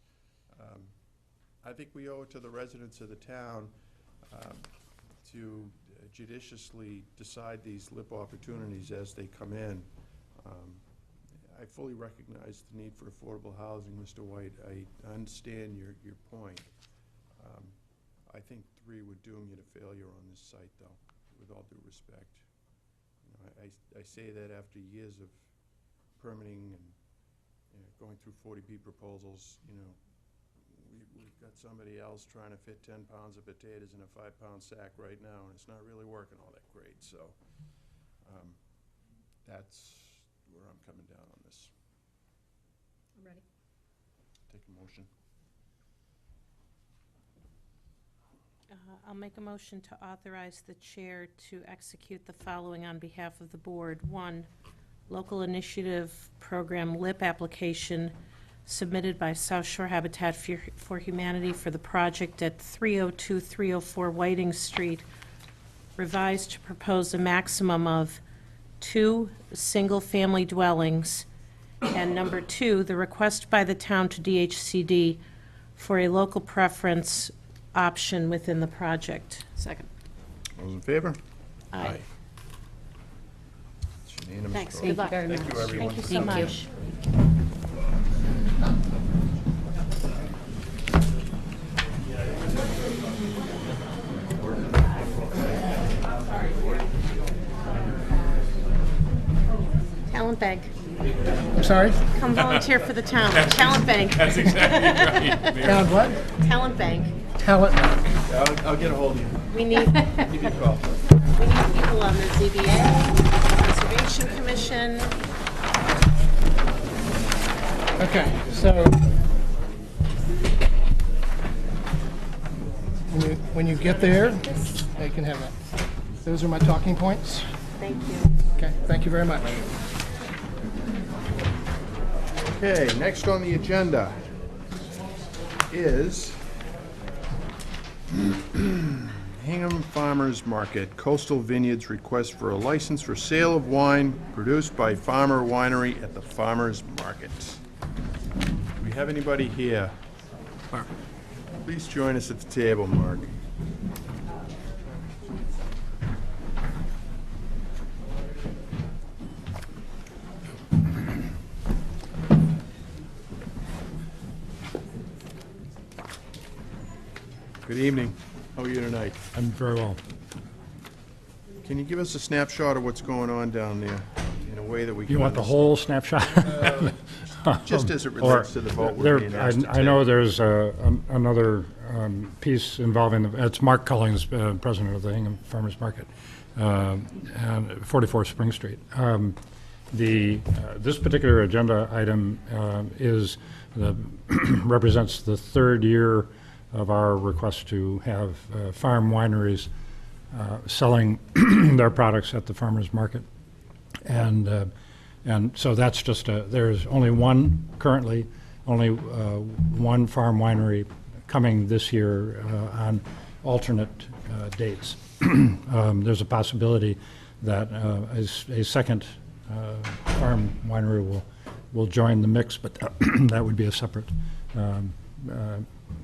I think we owe it to the residents of the town to judiciously decide these LIP opportunities as they come in. I fully recognize the need for affordable housing, Mr. White. I understand your point. I think 3 would doom you to failure on this site, though, with all due respect. You know, I say that after years of permitting and, you know, going through 40B proposals. You know, we've got somebody else trying to fit 10 pounds of potatoes in a 5-pound sack right now, and it's not really working all that great. So that's where I'm coming down on this. I'm ready. Take a motion. I'll make a motion to authorize the chair to execute the following on behalf of the board. 1, local initiative program LIP application submitted by South Shore Habitat for Humanity for the project at 302-304 Whiting Street, revised to propose a maximum of 2 single-family dwellings. And number 2, the request by the town to DHCD for a local preference option within the project. Second. All those in favor? Aye. It's unanimous. Thanks. vote. Good luck. Very Thank much. you, everyone. Thank you so much. Talent bank. I'm sorry? Come volunteer for the town. Talent bank. That's exactly right. Talent what? Talent bank. Talent. I'll get a hold of you. We need, Give you a call. we need people on the ZBA, Conservation Commission. Okay, so when you get there, you can have that. Those are my talking points. Thank you. Okay, thank you very much. Okay, next on the agenda is Hingham Farmers Market, Coastal Vineyards request for a license for sale of wine produced by Farmer-Winery at the Farmers Market. Do we have anybody here? Mark. Please join us at the table, Mark. Good evening. How are you tonight? I'm very well. Can you give us a snapshot of what's going on down there in a way that we can... You want the whole snapshot? Just as it relates to the vote we're being asked to I know take. there's another piece involving, it's Mark Cullings, president of the Hingham Farmers Market, and 44 Spring Street. This particular agenda item represents the 3rd year of our request to have farm wineries selling their products at the farmers market. And so that's just there's only one currently, only one farm winery coming this year on alternate dates. There's a possibility that a second farm winery will join the mix, but that would be a separate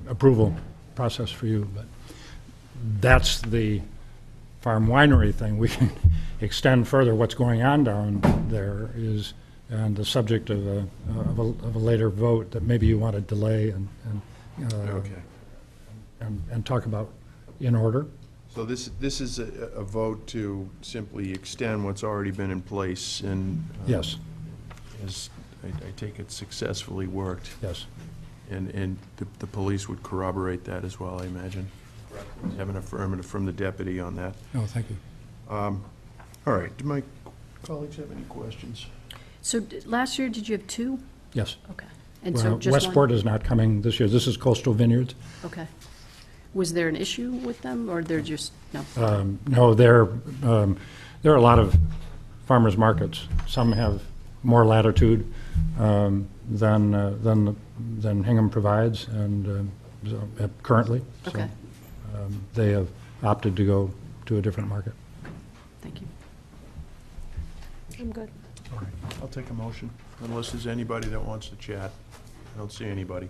approval process for you. But that's the farm winery thing. We can extend further. What's going on down there is, and the subject of a later vote that maybe you want to delay and talk about in order. So this is a vote to simply extend what's already been in place, and yes, as I take it successfully worked. Yes. And the police would corroborate that as well, I imagine. Have an affirmative from the deputy on that. Oh, thank you. All right, do my colleagues have any questions? So last year, did you have 2? Yes. Okay. And so Well, just Westport one? is not coming this year. This is Coastal Vineyards. Okay. Was there an issue with them, or they're just, no? No, there are a lot of farmers markets. Some have more latitude than Hingham provides, and currently. So, Okay. they have opted to go to a different market. Thank you. I'm good. All right, I'll take a motion, unless there's anybody that wants to chat. I don't see anybody.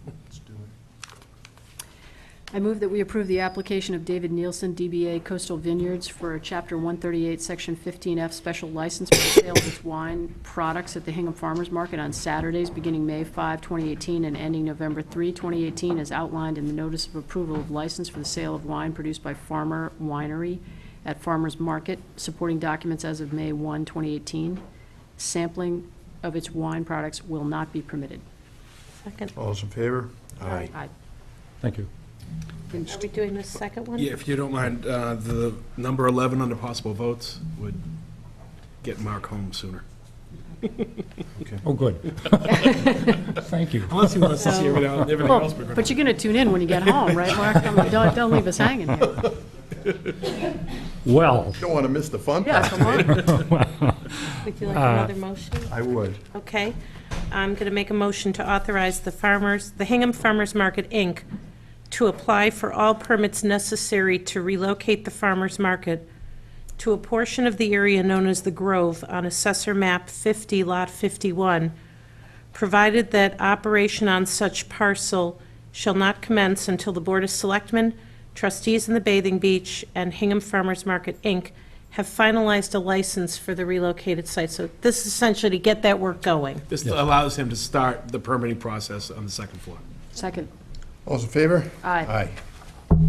Let's do it. I move that we approve the application of David Nielsen, DBA Coastal Vineyards, for a Chapter 138, Section 15F special license for the sale of its wine products at the Hingham Farmers Market on Saturdays beginning May 5, 2018, and ending November 3, 2018, as outlined in the Notice of Approval of License for the sale of wine produced by Farmer-Winery at Farmers Market, supporting documents as of May 1, 2018. Sampling of its wine products will not be permitted. Second. All those in favor? Aye. Thank you. Are we doing the second one? Yeah, if you don't mind, the number 11 under possible votes would get Mark home sooner. Oh, good. Thank you. Unless he wants to see everything Well, else. but you're going to tune in when you get home, right, Mark? I mean, don't leave us hanging here. Well. Don't want to miss the fun Yeah, part. come on. Would you like another motion? I would. Okay. I'm going to make a motion to authorize the Hingham Farmers Market, Inc., to apply for all permits necessary to relocate the farmers market to a portion of the area known as the Grove on Assessor Map 50, Lot 51, provided that operation on such parcel shall not commence until the Board of Selectmen, trustees in the bathing beach, and Hingham Farmers Market, Inc. have finalized a license for the relocated site. So this is essentially to get that work going. This allows him to start the permitting process on the second floor. Second. All those in favor? Aye. Aye.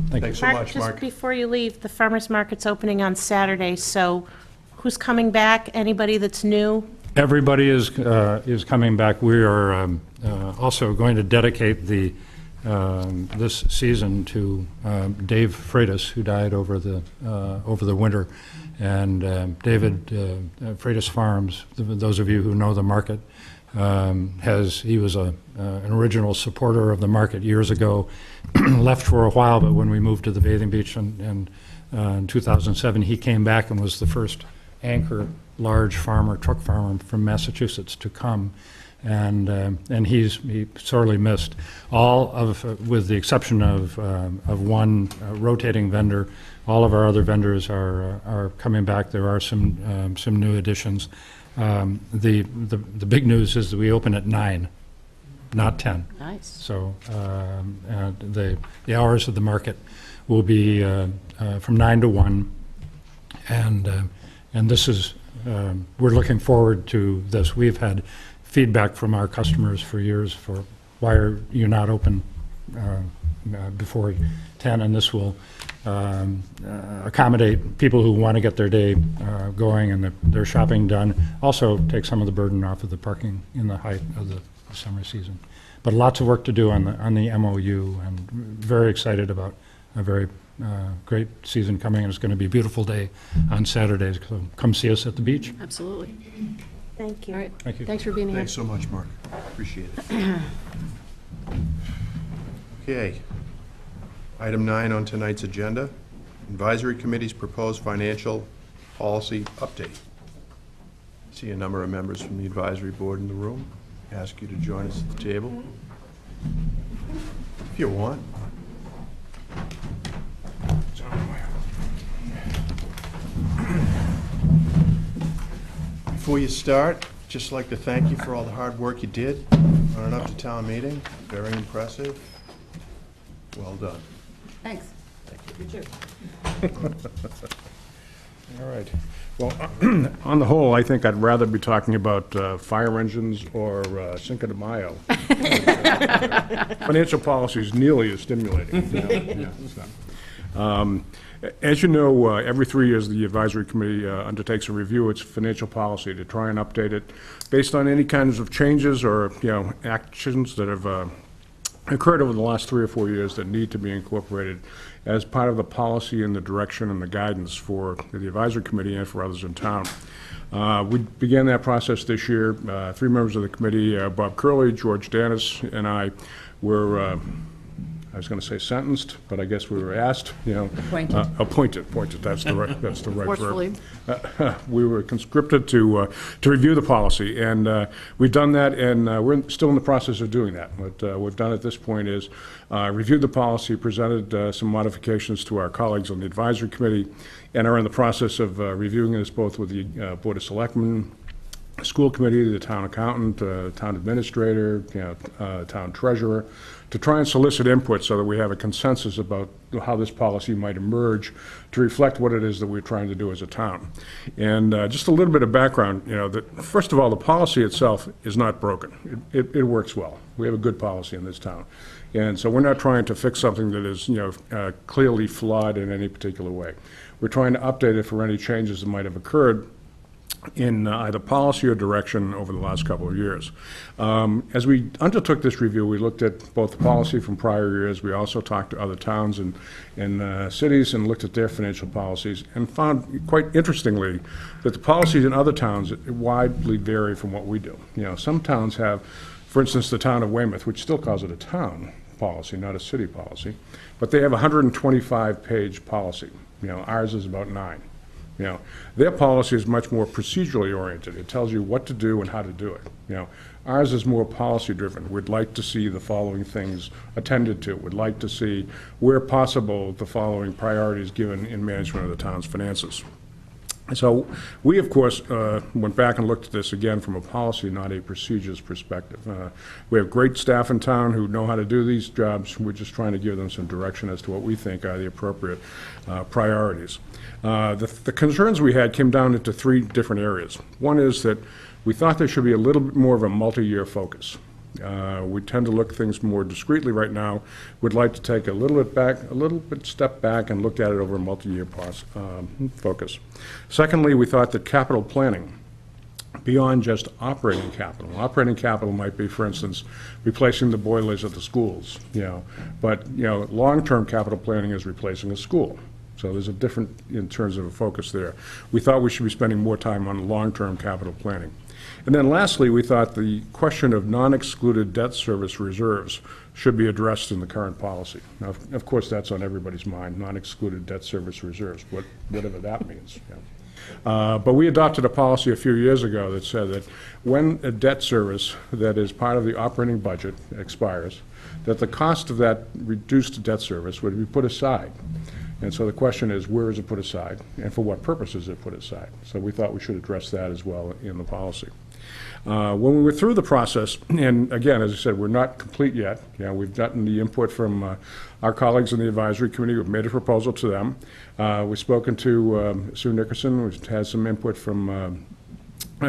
Thanks so Mark, much, just Mark. before you leave, the farmers market's opening on Saturday, so who's coming back? Anybody that's new? Everybody is coming back. We are also going to dedicate this season to Dave Freitas, who died over the winter. And David, Freitas Farms, those of you who know the market, he was an original supporter of the market years ago, left for a while, but when we moved to the bathing beach in 2007, he came back and was the first anchor large truck farmer from Massachusetts to come. And he's sorely missed. With the exception of one rotating vendor, all of our other vendors are coming back. There are some new additions. The big news is that we open at 9, not 10. Nice. So the hours of the market will be from 9 to 1, and this is we're looking forward to this. We've had feedback from our customers for years for why are you not open before 10, and this will accommodate people who want to get their day going and their shopping done. Also take some of the burden off of the parking in the height of the summer season. But lots of work to do on the MOU, and very excited about a very great season coming, and it's going to be a beautiful day on Saturdays. So come see us at the beach. Absolutely. Thank you. All right. Thank you. Thanks for being here. Thanks so much, Mark. Appreciate it. Okay. Item 9 on tonight's agenda, Advisory Committee's proposed financial policy update. See a number of members from the advisory board in the room. Ask you to join us at the table if you want. Before you start, just like to thank you for all the hard work you did on an up-to-town meeting. Very impressive. Well done. Thanks. All right. Well, on the whole, I think I'd rather be talking about fire engines or Cinco de Mayo. Financial policy is nearly as stimulating. As you know, every 3 years, the advisory committee undertakes a review of its financial policy to try and update it based on any kinds of changes or, actions that have occurred over the last 3 or 4 years that need to be incorporated as part of the policy and the direction and the guidance for the advisory committee and for others in town. We began that process this year. 3 members of the committee, Bob Curley, George Danis, and I were I was going to say sentenced, but I guess we were asked, appointed, that's the right Forcefully. verb. We were conscripted to review the policy, and we've done that, and we're still in the process of doing that. What we've done at this point is reviewed the policy, presented some modifications to our colleagues on the advisory committee, and are in the process of reviewing this both with the Board of Selectmen school committee, the town accountant, town administrator, town treasurer, to try and solicit input so that we have a consensus about how this policy might emerge to reflect what it is that we're trying to do as a town. And just a little bit of background, that first of all, the policy itself is not broken. It works well. We have a good policy in this town. And so we're not trying to fix something that is, clearly flawed in any particular way. We're trying to update it for any changes that might have occurred in either policy or direction over the last couple of years. As we undertook this review, we looked at both the policy from prior years. We also talked to other towns and cities and looked at their financial policies and found, quite interestingly, that the policies in other towns widely vary from what we do. Some towns have, for instance, the town of Weymouth, which still calls it a town policy, not a city policy, but they have a 125-page policy. Ours is about 9. Their policy is much more procedurally oriented. It tells you what to do and how to do it. Ours is more policy driven. We'd like to see the following things attended to. We'd like to see, where possible, the following priorities given in management of the town's finances. So we, of course, went back and looked at this again from a policy, not a procedures perspective. We have great staff in town who know how to do these jobs. We're just trying to give them some direction as to what we think are the appropriate priorities. The concerns we had came down into 3 different areas. One is that we thought there should be a little bit more of a multi-year focus. We tend to look at things more discreetly right now. We'd like to take a little bit step back and look at it over a multi-year focus. Secondly, we thought that capital planning, beyond just operating capital might be, for instance, replacing the boilers at the schools, but long-term capital planning is replacing a school. So there's a different, in terms of a focus there. We thought we should be spending more time on long-term capital planning. And then lastly, we thought the question of non-excluded debt service reserves should be addressed in the current policy. Now, of course, that's on everybody's mind, non-excluded debt service reserves, whatever that means. But we adopted a policy a few years ago that said that when a debt service that is part of the operating budget expires, that the cost of that reduced debt service would be put aside. And so the question is, where is it put aside, and for what purpose is it put aside? So we thought we should address that as well in the policy. When we were through the process, and again, as I said, we're not complete yet. We've gotten the input from our colleagues in the advisory committee. We've made a proposal to them. We've spoken to Sue Nickerson, which has some input from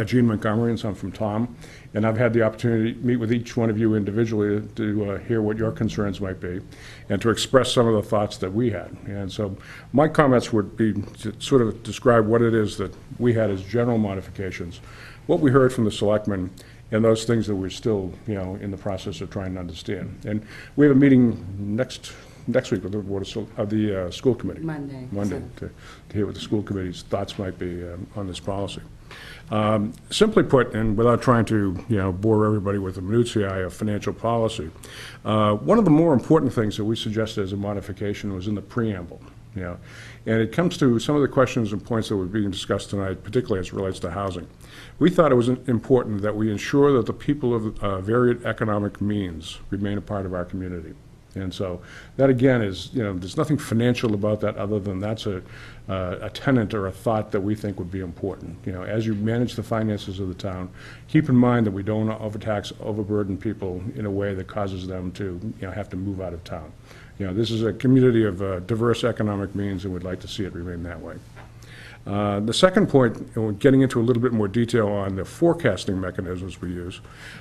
Gene Montgomery and some from Tom. And I've had the opportunity to meet with each one of you individually to hear what your concerns might be and to express some of the thoughts that we had. And so my comments would be to sort of describe what it is that we had as general modifications, what we heard from the selectmen, and those things that we're still, in the process of trying to understand. And we have a meeting next week with the school committee. Monday, to hear what the school committee's thoughts might be on this policy. Simply put, and without trying to bore everybody with the minutiae of financial policy, one of the more important things that we suggested as a modification was in the preamble. And it comes to some of the questions and points that were being discussed tonight, particularly as it relates to housing. We thought it was important that we ensure that the people of varied economic means remain a part of our community. And so that, again, is, there's nothing financial about that other than that's a tenet or a thought that we think would be important. As you manage the finances of the town, keep in mind that we don't overtax, overburden people in a way that causes them to, have to move out of town. This is a community of diverse economic means, and we'd like to see it remain that way. The second point, getting into a little bit more detail on the forecasting mechanisms we use,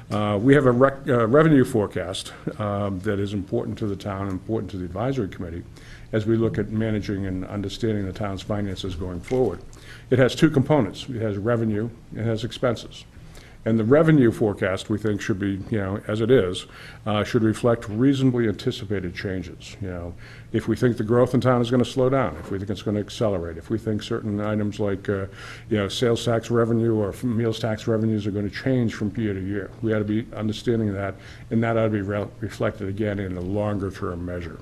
we have a revenue forecast that is important to the town, important to the advisory committee, as we look at managing and understanding the town's finances going forward. It has 2 components. It has revenue, it has expenses. And the revenue forecast, we think, should be, as it is, should reflect reasonably anticipated changes. If we think the growth in town is going to slow down, if we think it's going to accelerate, if we think certain items like, sales tax revenue or meals tax revenues are going to change from year to year, we ought to be understanding that, and that ought to be reflected again in a longer-term measure.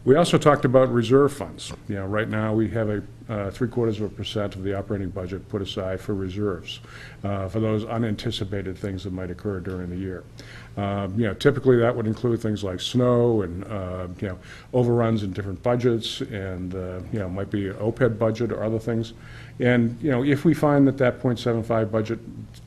We also talked about reserve funds. You know, right now, we have a 0.75% of the operating budget put aside for reserves, for those unanticipated things that might occur during the year. You know, typically that would include things like snow and, you know, overruns in different budgets and, you know, might be an OPEB budget or other things. And, you know, if we find that that 0.75 budget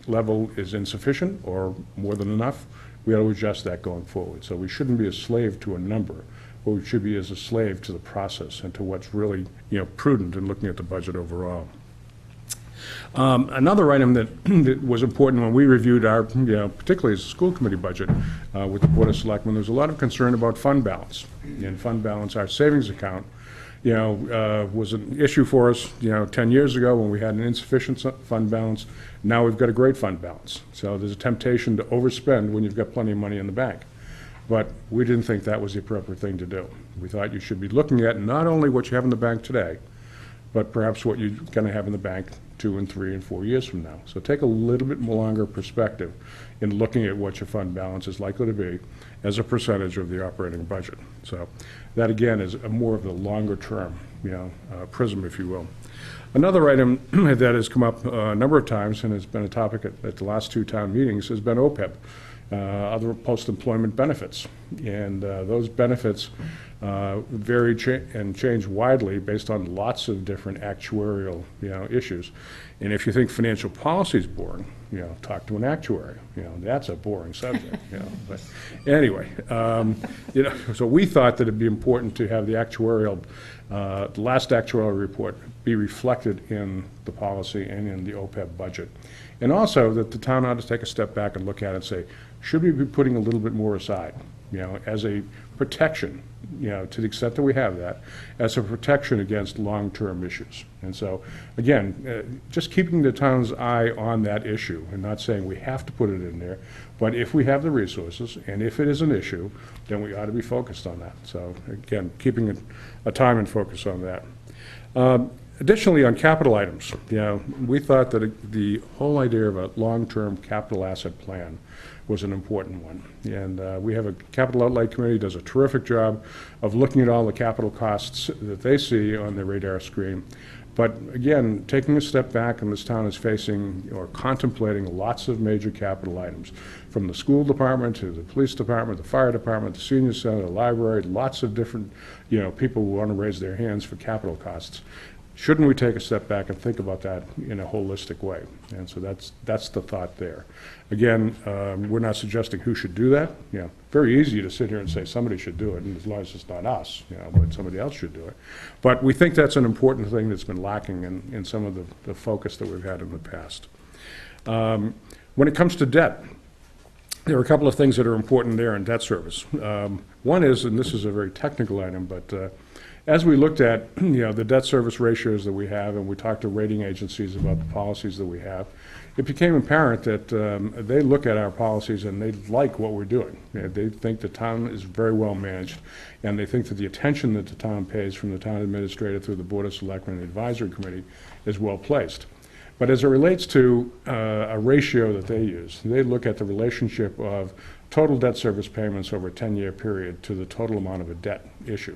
level is insufficient or more than enough, we ought to adjust that going forward. So we shouldn't be a slave to a number, but we should be as a slave to the process and to what's really, you know, prudent in looking at the budget overall. Another item that was important when we reviewed our, you know, particularly as a school committee budget with the Board of Selectmen, there was a lot of concern about fund balance. And fund balance, our savings account, you know, was an issue for us, you know, 10 years ago when we had an insufficient fund balance. Now we've got a great fund balance. So there's a temptation to overspend when you've got plenty of money in the bank. But we didn't think that was the appropriate thing to do. We thought you should be looking at not only what you have in the bank today, but perhaps what you're going to have in the bank 2 and 3 and 4 years from now. So take a little bit more longer perspective in looking at what your fund balance is likely to be as a percentage of the operating budget. So that, again, is more of the longer term, you know, prism, if you will. Another item that has come up a number of times and has been a topic at the last 2 town meetings has been OPEB, other post-employment benefits. And those benefits vary and change widely based on lots of different actuarial, you know, issues. And if you think financial policy is boring, you know, talk to an actuary. You know, that's a boring subject. You know, but anyway, you know, so we thought that it'd be important to have the actuarial, the last actuarial report be reflected in the policy and in the OPEB budget, and also that the town ought to take a step back and look at it and say, should we be putting a little bit more aside, you know, as a protection, you know, to the extent that we have that, as a protection against long-term issues. And so, again, just keeping the town's eye on that issue and not saying we have to put it in there, but if we have the resources and if it is an issue, then we ought to be focused on that. So, again, keeping a time and focus on that. Additionally, on capital items, you know, we thought that the whole idea of a long-term capital asset plan was an important one. And we have a capital outlay committee, does a terrific job of looking at all the capital costs that they see on their radar screen. But again, taking a step back, and this town is facing or contemplating lots of major capital items, from the school department to the police department, the fire department, the senior center, the library, lots of different, you know, people who want to raise their hands for capital costs. Shouldn't we take a step back and think about that in a holistic way? And so that's the thought there. Again, we're not suggesting who should do that. You know, very easy to sit here and say somebody should do it, and as long as it's not us, you know, but somebody else should do it. But we think that's an important thing that's been lacking in some of the focus that we've had in the past. When it comes to debt, there are a couple of things that are important there in debt service. One is, and this is a very technical item, but as we looked at, you know, the debt service ratios that we have, and we talked to rating agencies about the policies that we have, it became apparent that they look at our policies and they like what we're doing. They think the town is very well managed, and they think that the attention that the town pays from the town administrator through the Board of Selectmen and Advisory Committee is well placed. But as it relates to a ratio that they use, they look at the relationship of total debt service payments over a 10-year period to the total amount of a debt issue.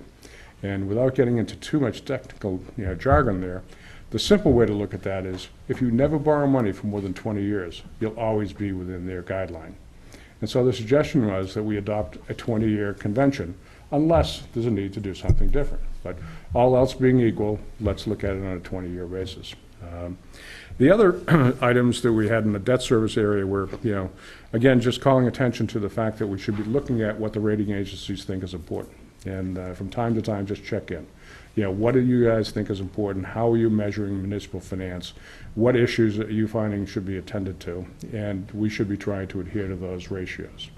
And without getting into too much technical, you know, jargon there, the simple way to look at that is if you never borrow money for more than 20 years, you'll always be within their guideline. And so the suggestion was that we adopt a 20-year convention unless there's a need to do something different. But all else being equal, let's look at it on a 20-year basis. The other items that we had in the debt service area were, you know, again, just calling attention to the fact that we should be looking at what the rating agencies think is important. And from time to time, just check in. You know, what do you guys think is important? How are you measuring municipal finance? What issues are you finding should be attended to? And we should be trying to adhere to those ratios.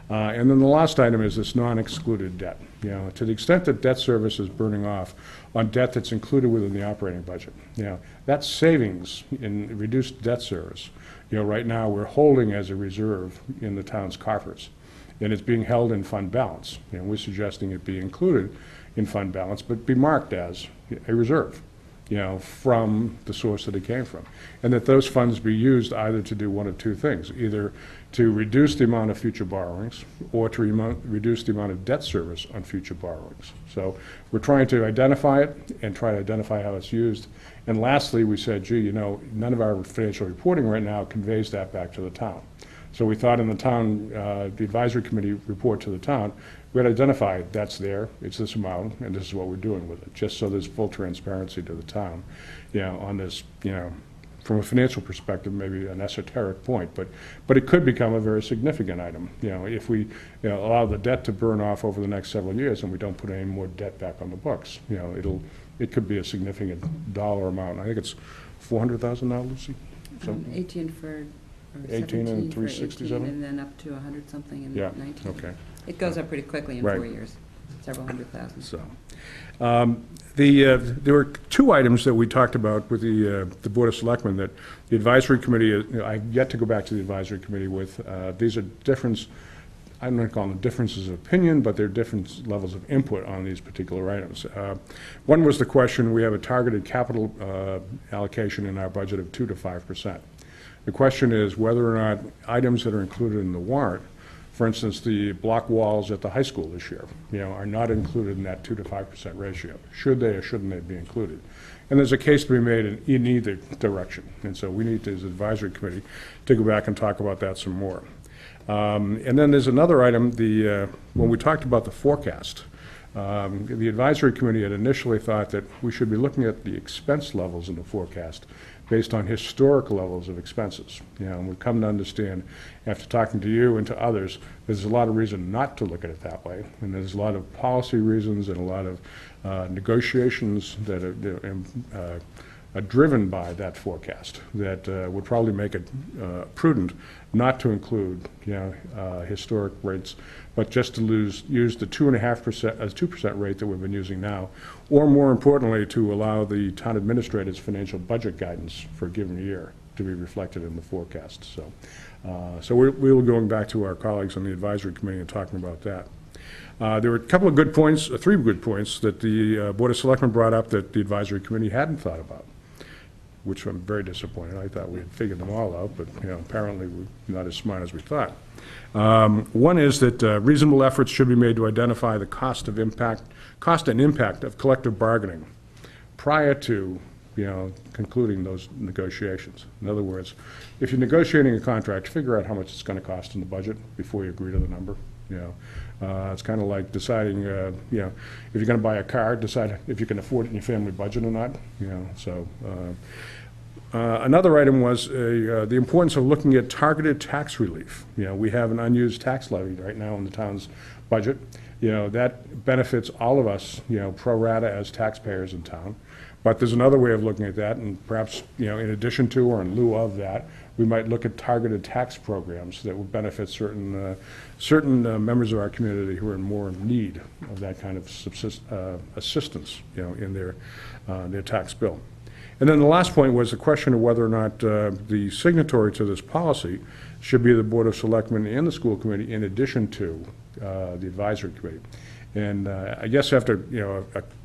And then the last item is this non-excluded debt. You know, to the extent that debt service is burning off on debt that's included within the operating budget, you know, that's savings in reduced debt service. You know, right now we're holding as a reserve in the town's coffers, and it's being held in fund balance. And we're suggesting it be included in fund balance, but be marked as a reserve. from the source that it came from. And that those funds be used either to do one of two things, either to reduce the amount of future borrowings or to reduce the amount of debt service on future borrowings. So we're trying to identify it and try to identify how it's used. And lastly, we said, gee, none of our financial reporting right now conveys that back to the town. So we thought in the town, the advisory committee report to the town, we'd identify that's there, it's this amount, and this is what we're doing with it, just so there's full transparency to the town, on this, from a financial perspective, maybe an esoteric point, but it could become a very significant item, if we allow the debt to burn off over the next several years and we don't put any more debt back on the books. It could be a significant dollar amount. I think it's $400,000 now, Lucy? 18 for, or 18 and 17 for 18, 18, and then up to 100 something in Yeah, 19. okay. It goes up pretty quickly in Right. 4 years, several hundred thousand. So, there were two items that we talked about with the Board of Selectmen that the advisory committee, I've yet to go back to the advisory committee with. These are I'm not calling them differences of opinion, but they're different levels of input on these particular items. One was the question, we have a targeted capital allocation in our budget of 2 to 5%. The question is whether or not items that are included in the warrant, for instance, the block walls at the high school this year, are not included in that 2 to 5% ratio. Should they or shouldn't they be included? And there's a case to be made in either direction. And so we need, as advisory committee, to go back and talk about that some more. And then there's another item, when we talked about the forecast, the advisory committee had initially thought that we should be looking at the expense levels in the forecast based on historical levels of expenses. And we've come to understand, after talking to you and to others, there's a lot of reason not to look at it that way. And there's a lot of policy reasons and a lot of negotiations that are driven by that forecast that would probably make it prudent not to include historic rates, but just to use the 2% rate that we've been using now, or more importantly, to allow the town administrator's financial budget guidance for a given year to be reflected in the forecast. So we were going back to our colleagues on the advisory committee and talking about that. There were a couple of good points, 3 good points that the Board of Selectmen brought up that the advisory committee hadn't thought about, which I'm very disappointed. I thought we had figured them all out, but apparently we're not as smart as we thought. One is that reasonable efforts should be made to identify the cost and impact of collective bargaining prior to concluding those negotiations. In other words, if you're negotiating a contract, figure out how much it's going to cost in the budget before you agree to the number. It's kind of like deciding, if you're going to buy a car, decide if you can afford it in your family budget or not. Another item was the importance of looking at targeted tax relief. We have an unused tax levy right now in the town's budget. That benefits all of us, pro rata as taxpayers in town. But there's another way of looking at that, and perhaps, in addition to or in lieu of that, we might look at targeted tax programs that would benefit certain members of our community who are more in need of that kind of assistance, in their tax bill. And then the last point was the question of whether or not the signatory to this policy should be the Board of Selectmen and the school committee in addition to the advisory committee. And I guess after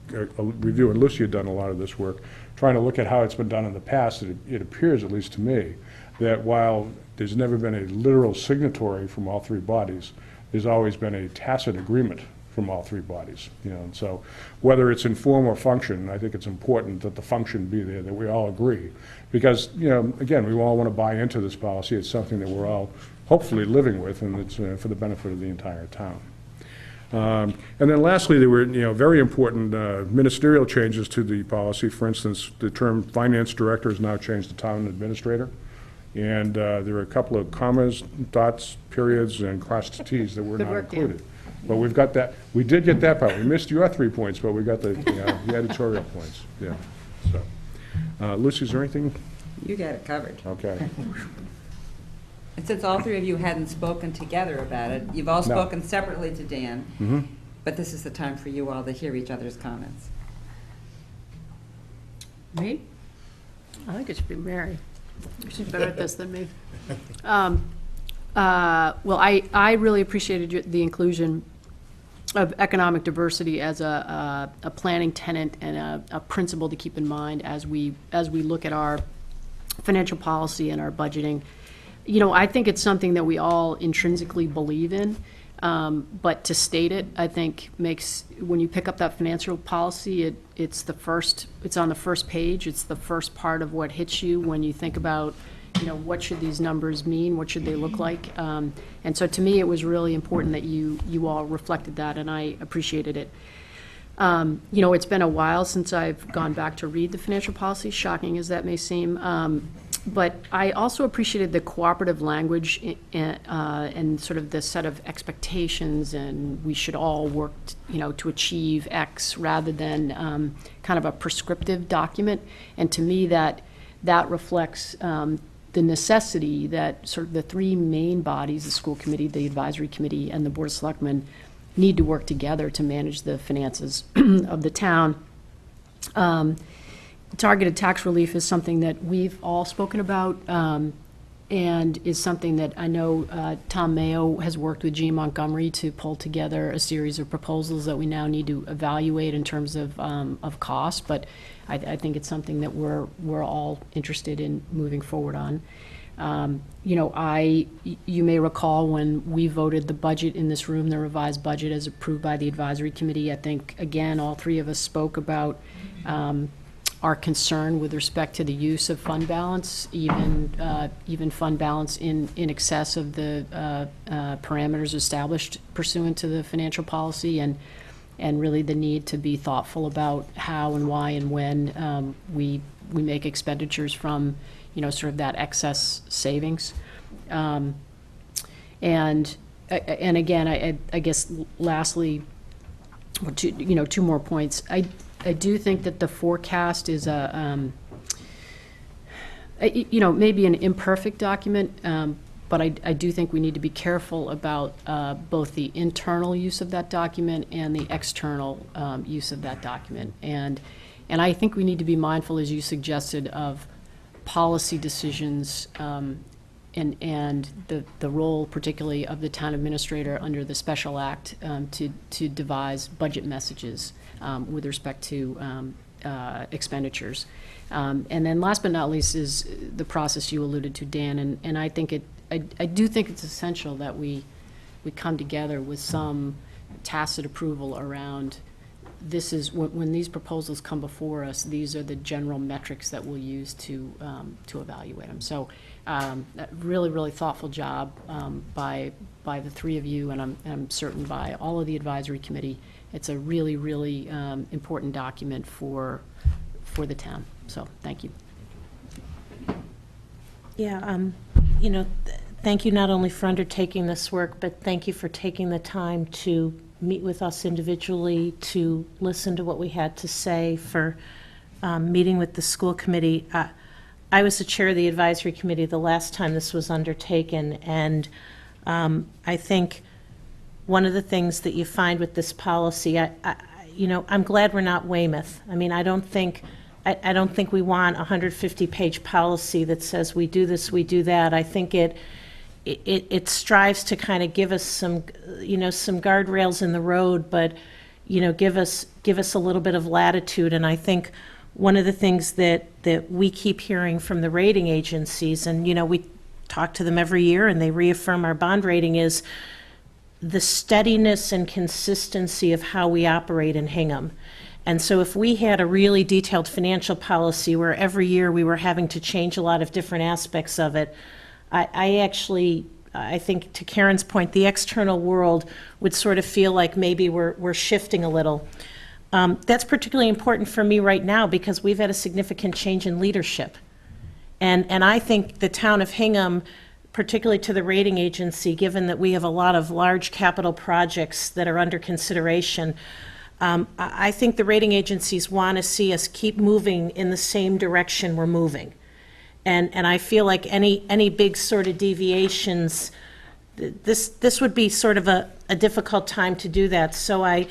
a review, and Lucy had done a lot of this work, trying to look at how it's been done in the past, it appears, at least to me, that while there's never been a literal signatory from all 3 bodies, there's always been a tacit agreement from all 3 bodies. And so whether it's in form or function, I think it's important that the function be there, that we all agree. Because, again, we all want to buy into this policy. It's something that we're all hopefully living with, and it's for the benefit of the entire town. And then lastly, there were very important ministerial changes to the policy. For instance, the term finance director is now changed to town administrator. And there are a couple of commas, dots, periods, and crossed Ts that were not included. But we've got that. We did get that part. We missed your 3 points, but we got the editorial points. Yeah. So, Lucy, is there anything? You got it covered. Okay. And since all 3 of you hadn't spoken together about it, you've all spoken separately to Dan, but this is the time for you all to hear each other's comments. Me? I think it should be Mary. She's better at this than me. Well, I really appreciated the inclusion of economic diversity as a planning tenet and a principle to keep in mind as we look at our financial policy and our budgeting. You know, I think it's something that we all intrinsically believe in, but to state it, I think makes, when you pick up that financial policy, it's on the first page, it's the first part of what hits you when you think about, you know, what should these numbers mean, what should they look like? And so to me, it was really important that you all reflected that, and I appreciated it. You know, it's been a while since I've gone back to read the financial policy, shocking as that may seem. But I also appreciated the cooperative language and sort of the set of expectations, and we should all work, you know, to achieve X rather than kind of a prescriptive document. And to me, that reflects the necessity that sort of the three main bodies, the school committee, the advisory committee, and the board of selectmen, need to work together to manage the finances of the town. Targeted tax relief is something that we've all spoken about, and is something that I know Tom Mayo has worked with Gene Montgomery to pull together a series of proposals that we now need to evaluate in terms of cost, but I think it's something that we're all interested in moving forward on. You know, you may recall when we voted the budget in this room, the revised budget as approved by the advisory committee, I think, again, all three of us spoke about our concern with respect to the use of fund balance, even fund balance in excess of the parameters established pursuant to the financial policy, and really the need to be thoughtful about how and why and when we make expenditures from, you know, sort of that excess savings. And again, I guess lastly, two more points. I do think that the forecast is maybe an imperfect document, but I do think we need to be careful about both the internal use of that document and the external use of that document. And I think we need to be mindful, as you suggested, of policy decisions and the role particularly of the town administrator under the special act to devise budget messages with respect to expenditures. And then last but not least is the process you alluded to, Dan, and I think I do think it's essential that we come together with some tacit approval around this is when these proposals come before us, these are the general metrics that we'll use to evaluate them. So really, really thoughtful job by the three of you, and I'm certain by all of the advisory committee. It's a really, really important document for the town. So thank you. Yeah, thank you not only for undertaking this work, but thank you for taking the time to meet with us individually, to listen to what we had to say, for meeting with the school committee. I was the chair of the advisory committee the last time this was undertaken, and I think one of the things that you find with this policy, I'm glad we're not Weymouth. I mean, I don't think we want a 150-page policy that says we do this, we do that. I think it strives to kind of give us some guardrails in the road, but, give us a little bit of latitude. And I think one of the things that we keep hearing from the rating agencies, and, we talk to them every year and they reaffirm our bond rating, is the steadiness and consistency of how we operate in Hingham. And so if we had a really detailed financial policy where every year we were having to change a lot of different aspects of it, I think, to Karen's point, the external world would sort of feel like maybe we're shifting a little. That's particularly important for me right now because we've had a significant change in leadership. And I think the town of Hingham, particularly to the rating agency, given that we have a lot of large capital projects that are under consideration, I think the rating agencies want to see us keep moving in the same direction we're moving. And I feel like any big sort of deviations, this would be sort of a difficult time to do that. So I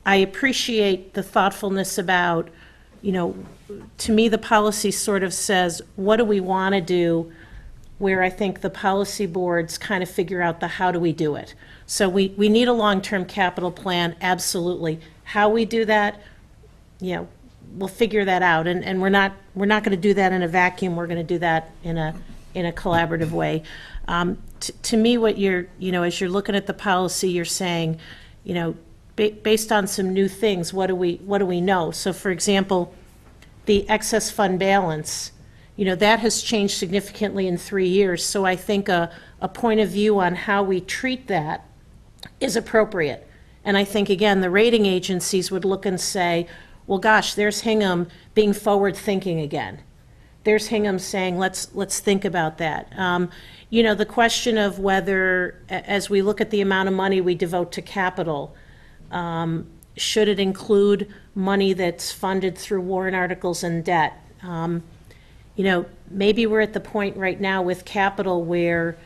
appreciate the thoughtfulness about, to me the policy sort of says, what do we want to do? where I think the policy boards kind of figure out the how do we do it. So we need a long-term capital plan, absolutely. How we do that, we'll figure that out, and we're not going to do that in a vacuum. We're going to do that in a collaborative way. To me, what as you're looking at the policy, you're saying, based on some new things, what do we know? So, for example, the excess fund balance, that has changed significantly in 3 years. So I think a point of view on how we treat that is appropriate. And I think, again, the rating agencies would look and say, well, gosh, there's Hingham being forward-thinking again. There's Hingham saying, let's think about that. The question of whether, as we look at the amount of money we devote to capital, should it include money that's funded through warrant articles and debt? Maybe we're at the point right now with capital where,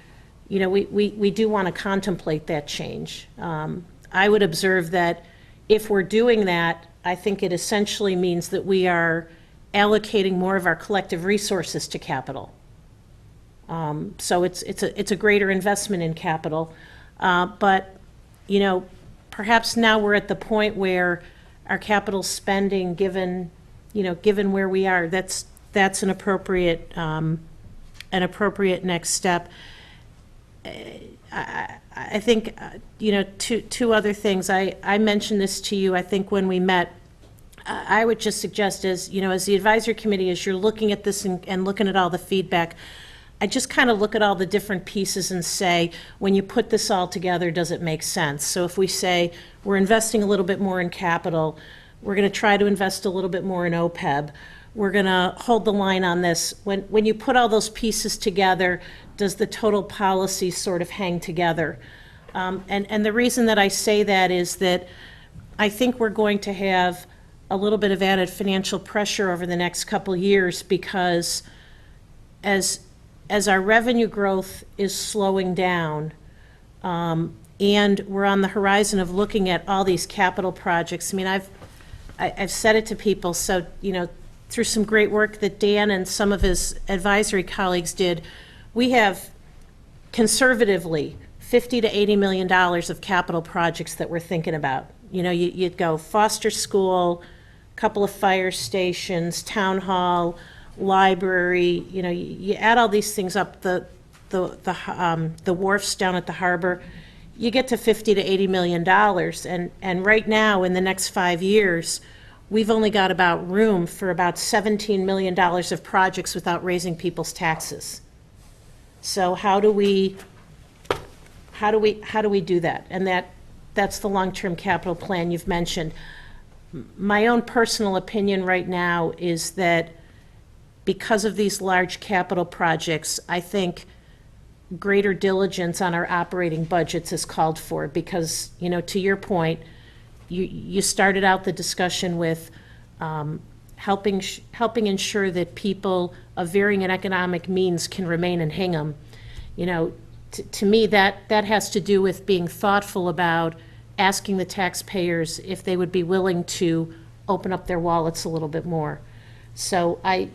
we do want to contemplate that change. I would observe that if we're doing that, I think it essentially means that we are allocating more of our collective resources to capital. So it's a greater investment in capital. But, perhaps now we're at the point where our capital spending, given where we are, that's an appropriate next step. I think, two other things. I mentioned this to you, I think, when we met. I would just suggest as the advisory committee, as you're looking at this and looking at all the feedback, I just kind of look at all the different pieces and say, when you put this all together, does it make sense? So if we say we're investing a little bit more in capital, we're going to try to invest a little bit more in OPEB, we're going to hold the line on this. When you put all those pieces together, does the total policy sort of hang together? And the reason that I say that is that I think we're going to have a little bit of added financial pressure over the next couple years because as our revenue growth is slowing down, and we're on the horizon of looking at all these capital projects. I mean, I've said it to people, so, through some great work that Dan and some of his advisory colleagues did, we have conservatively $50 to $80 million of capital projects that we're thinking about. You'd go Foster School, couple of fire stations, town hall, library, you add all these things up, the wharfs down at the harbor, you get to $50 to $80 million. And right now, in the next 5 years, we've only got about room for about $17 million of projects without raising people's taxes. So how do we do that? And that's the long-term capital plan you've mentioned. My own personal opinion right now is that because of these large capital projects, I think greater diligence on our operating budgets is called for because, to your point, you started out the discussion with helping ensure that people of varying economic means can remain in Hingham. To me, that has to do with being thoughtful about asking the taxpayers if they would be willing to open up their wallets a little bit more. So I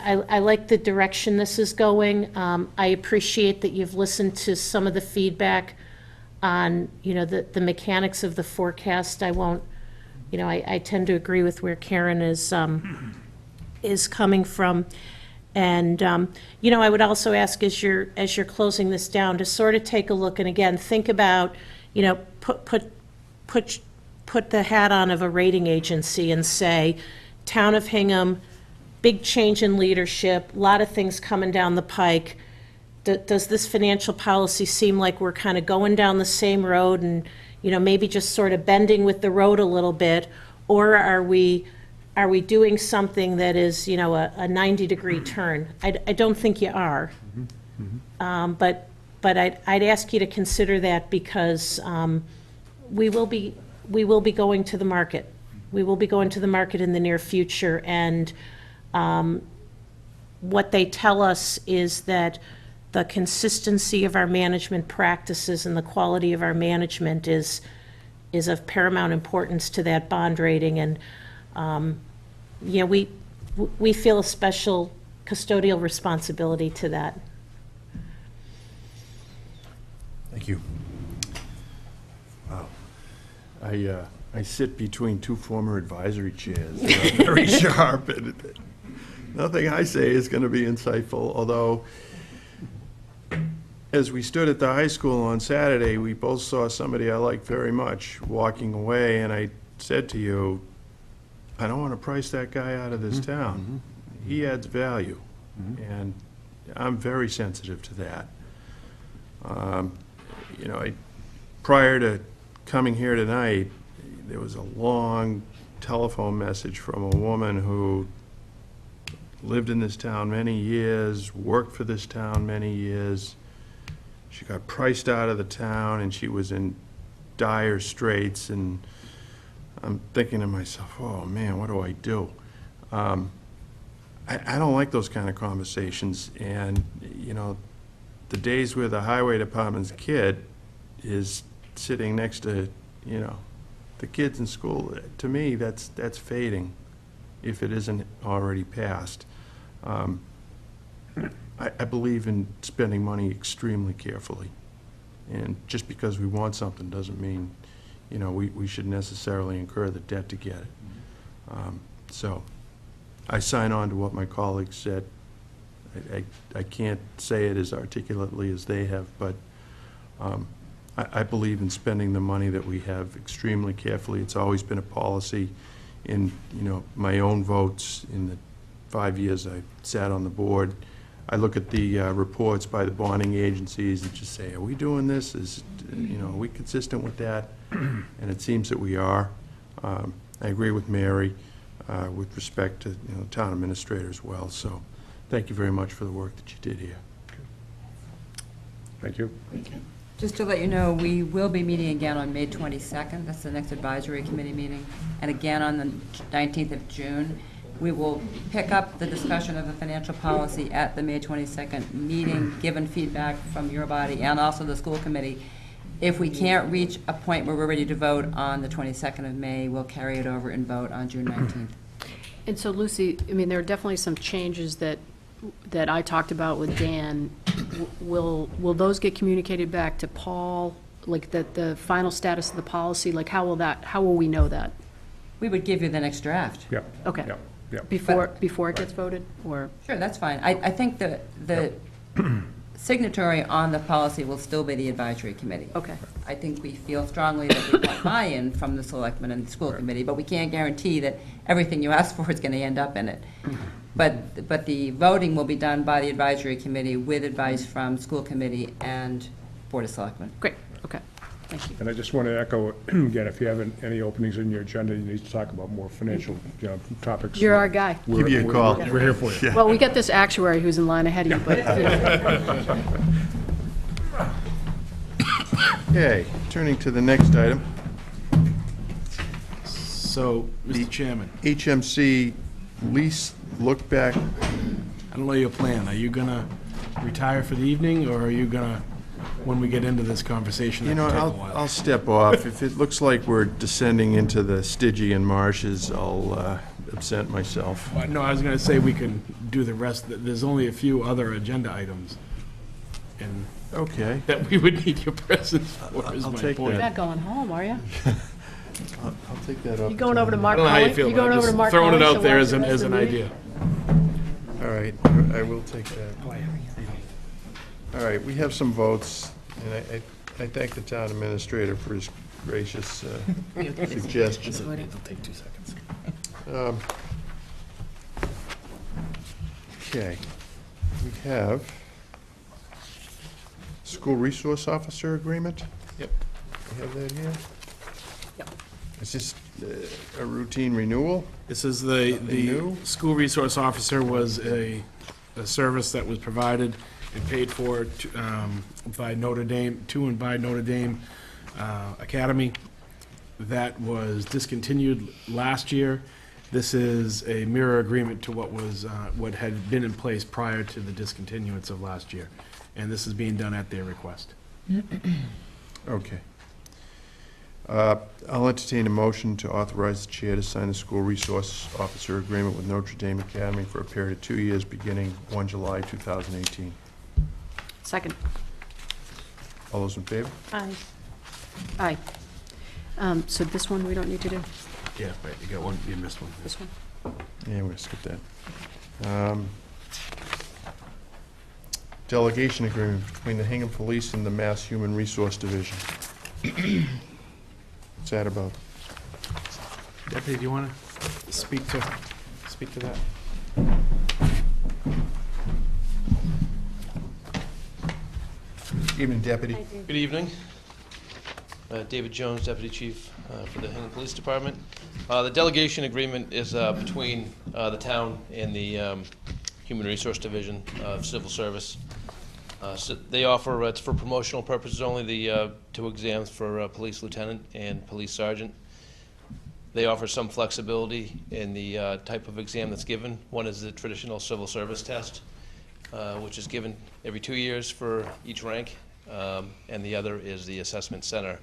like the direction this is going. I appreciate that you've listened to some of the feedback on, the mechanics of the forecast. I won't, I tend to agree with where Karen is coming from. And, I would also ask as you're closing this down to sort of take a look and again, think about, put the hat on of a rating agency and say, Town of Hingham, big change in leadership, a lot of things coming down the pike. Does this financial policy seem like we're kind of going down the same road and, maybe just sort of bending with the road a little bit? Or are we doing something that is, a 90-degree turn? I don't think you are. But I'd ask you to consider that because we will be going to the market. We will be going to the market in the near future, and what they tell us is that the consistency of our management practices and the quality of our management is of paramount importance to that bond rating. And we feel a special custodial responsibility to that. Thank you. Wow. I sit between two former advisory chairs. Very sharp, and nothing I say is going to be insightful, although as we stood at the high school on Saturday, we both saw somebody I liked very much walking away, and I said to you, I don't want to price that guy out of this town. He adds value, and I'm very sensitive to that. You know, prior to coming here tonight, there was a long telephone message from a woman who lived in this town many years, worked for this town many years. She got priced out of the town, and she was in dire straits, and I'm thinking to myself, oh, man, what do I do? I don't like those kind of conversations, and, you know, the days where the highway department's kid is sitting next to, you know, the kids in school, to me, that's fading, if it isn't already past. I believe in spending money extremely carefully, and just because we want something doesn't mean, you know, we should necessarily incur the debt to get it. So I sign on to what my colleagues said. I can't say it as articulately as they have, but I believe in spending the money that we have extremely carefully. It's always been a policy in, you know, my own votes in the 5 years I sat on the board. I look at the reports by the bonding agencies and just say, are we doing this? You know, are we consistent with that? And it seems that we are. I agree with Mary with respect to, you know, the town administrator as well. So thank you very much for the work that you did here. Thank you. Just to let you know, we will be meeting again on May 22nd. That's the next advisory committee meeting. And again on the 19th of June. We will pick up the discussion of the financial policy at the May 22nd meeting, given feedback from your body and also the school committee. If we can't reach a point where we're ready to vote on the 22nd of May, we'll carry it over and vote on June 19th. And so, Lucy, I mean, there are definitely some changes that I talked about with Dan. Will those get communicated back to Paul? Like the final status of the policy, like how will we know that? We would give you the next draft. Yeah. Okay. Yeah. Yeah. Before it gets voted, or? Sure, that's fine. I think the signatory on the policy will still be the advisory committee. Okay. I think we feel strongly that we want buy-in from the selectmen and the school committee, but we can't guarantee that everything you ask for is going to end up in it. But the voting will be done by the advisory committee with advice from school committee and Board of Selectmen. Great, okay, thank you. And I just want to echo, again, if you have any openings in your agenda, you need to talk about more financial, you know, topics. You're our guy. Give you a call. We're here for you. Well, we got this actuary who's in line ahead of you, but, you know. Okay, turning to the next item. So, Mr. Chairman, HMC lease look back. I don't know your plan. Are you gonna retire for the evening, or are you gonna, when we get into this conversation, You that'll know, take a while? I'll step off. If it looks like we're descending into the Stygian marshes, I'll absent myself. No, I was gonna say we can do the rest. There's only a few other agenda items, and Okay. that we would need your presence for, is I'll my take point. You're not going home, are you? I'll take that off. You going over to I Mark don't know how you Colley? feel You about going it. over to Just Mark throwing it Colley out to there watch as the rest an of the idea. meeting? All right, I will take that. All right, we have some votes, and I thank the town administrator for his gracious suggestion. It'll take 2 seconds. Okay, we have school resource officer agreement. Yep. We have that here. Yep. Is this a routine renewal? This is Nothing the new? school resource officer was a service that was provided and paid for by Notre Dame, to and by Notre Dame Academy. That was discontinued last year. This is a mirror agreement to what had been in place prior to the discontinuance of last year. And this is being done at their request. Okay. I'll entertain a motion to authorize the chair to sign the school resource officer agreement with Notre Dame Academy for a period of 2 years beginning 1 July 2018. Second. All those in favor? Aye. Aye. So this one we don't need to do? Yeah, right, you got one, you missed one. This one? Yeah, we're gonna skip that. Delegation agreement between the Hingham Police and the Mass Human Resource Division. What's that about? Deputy, do you want to speak to that? Evening, Deputy. Good evening. David Jones, Deputy Chief for the Hingham Police Department. The delegation agreement is between the town and the Human Resource Division of Civil Service. So they offer, it's for promotional purposes only, the 2 exams for police lieutenant and police sergeant. They offer some flexibility in the type of exam that's given. One is the traditional civil service test, which is given every 2 years for each rank, and the other is the assessment center,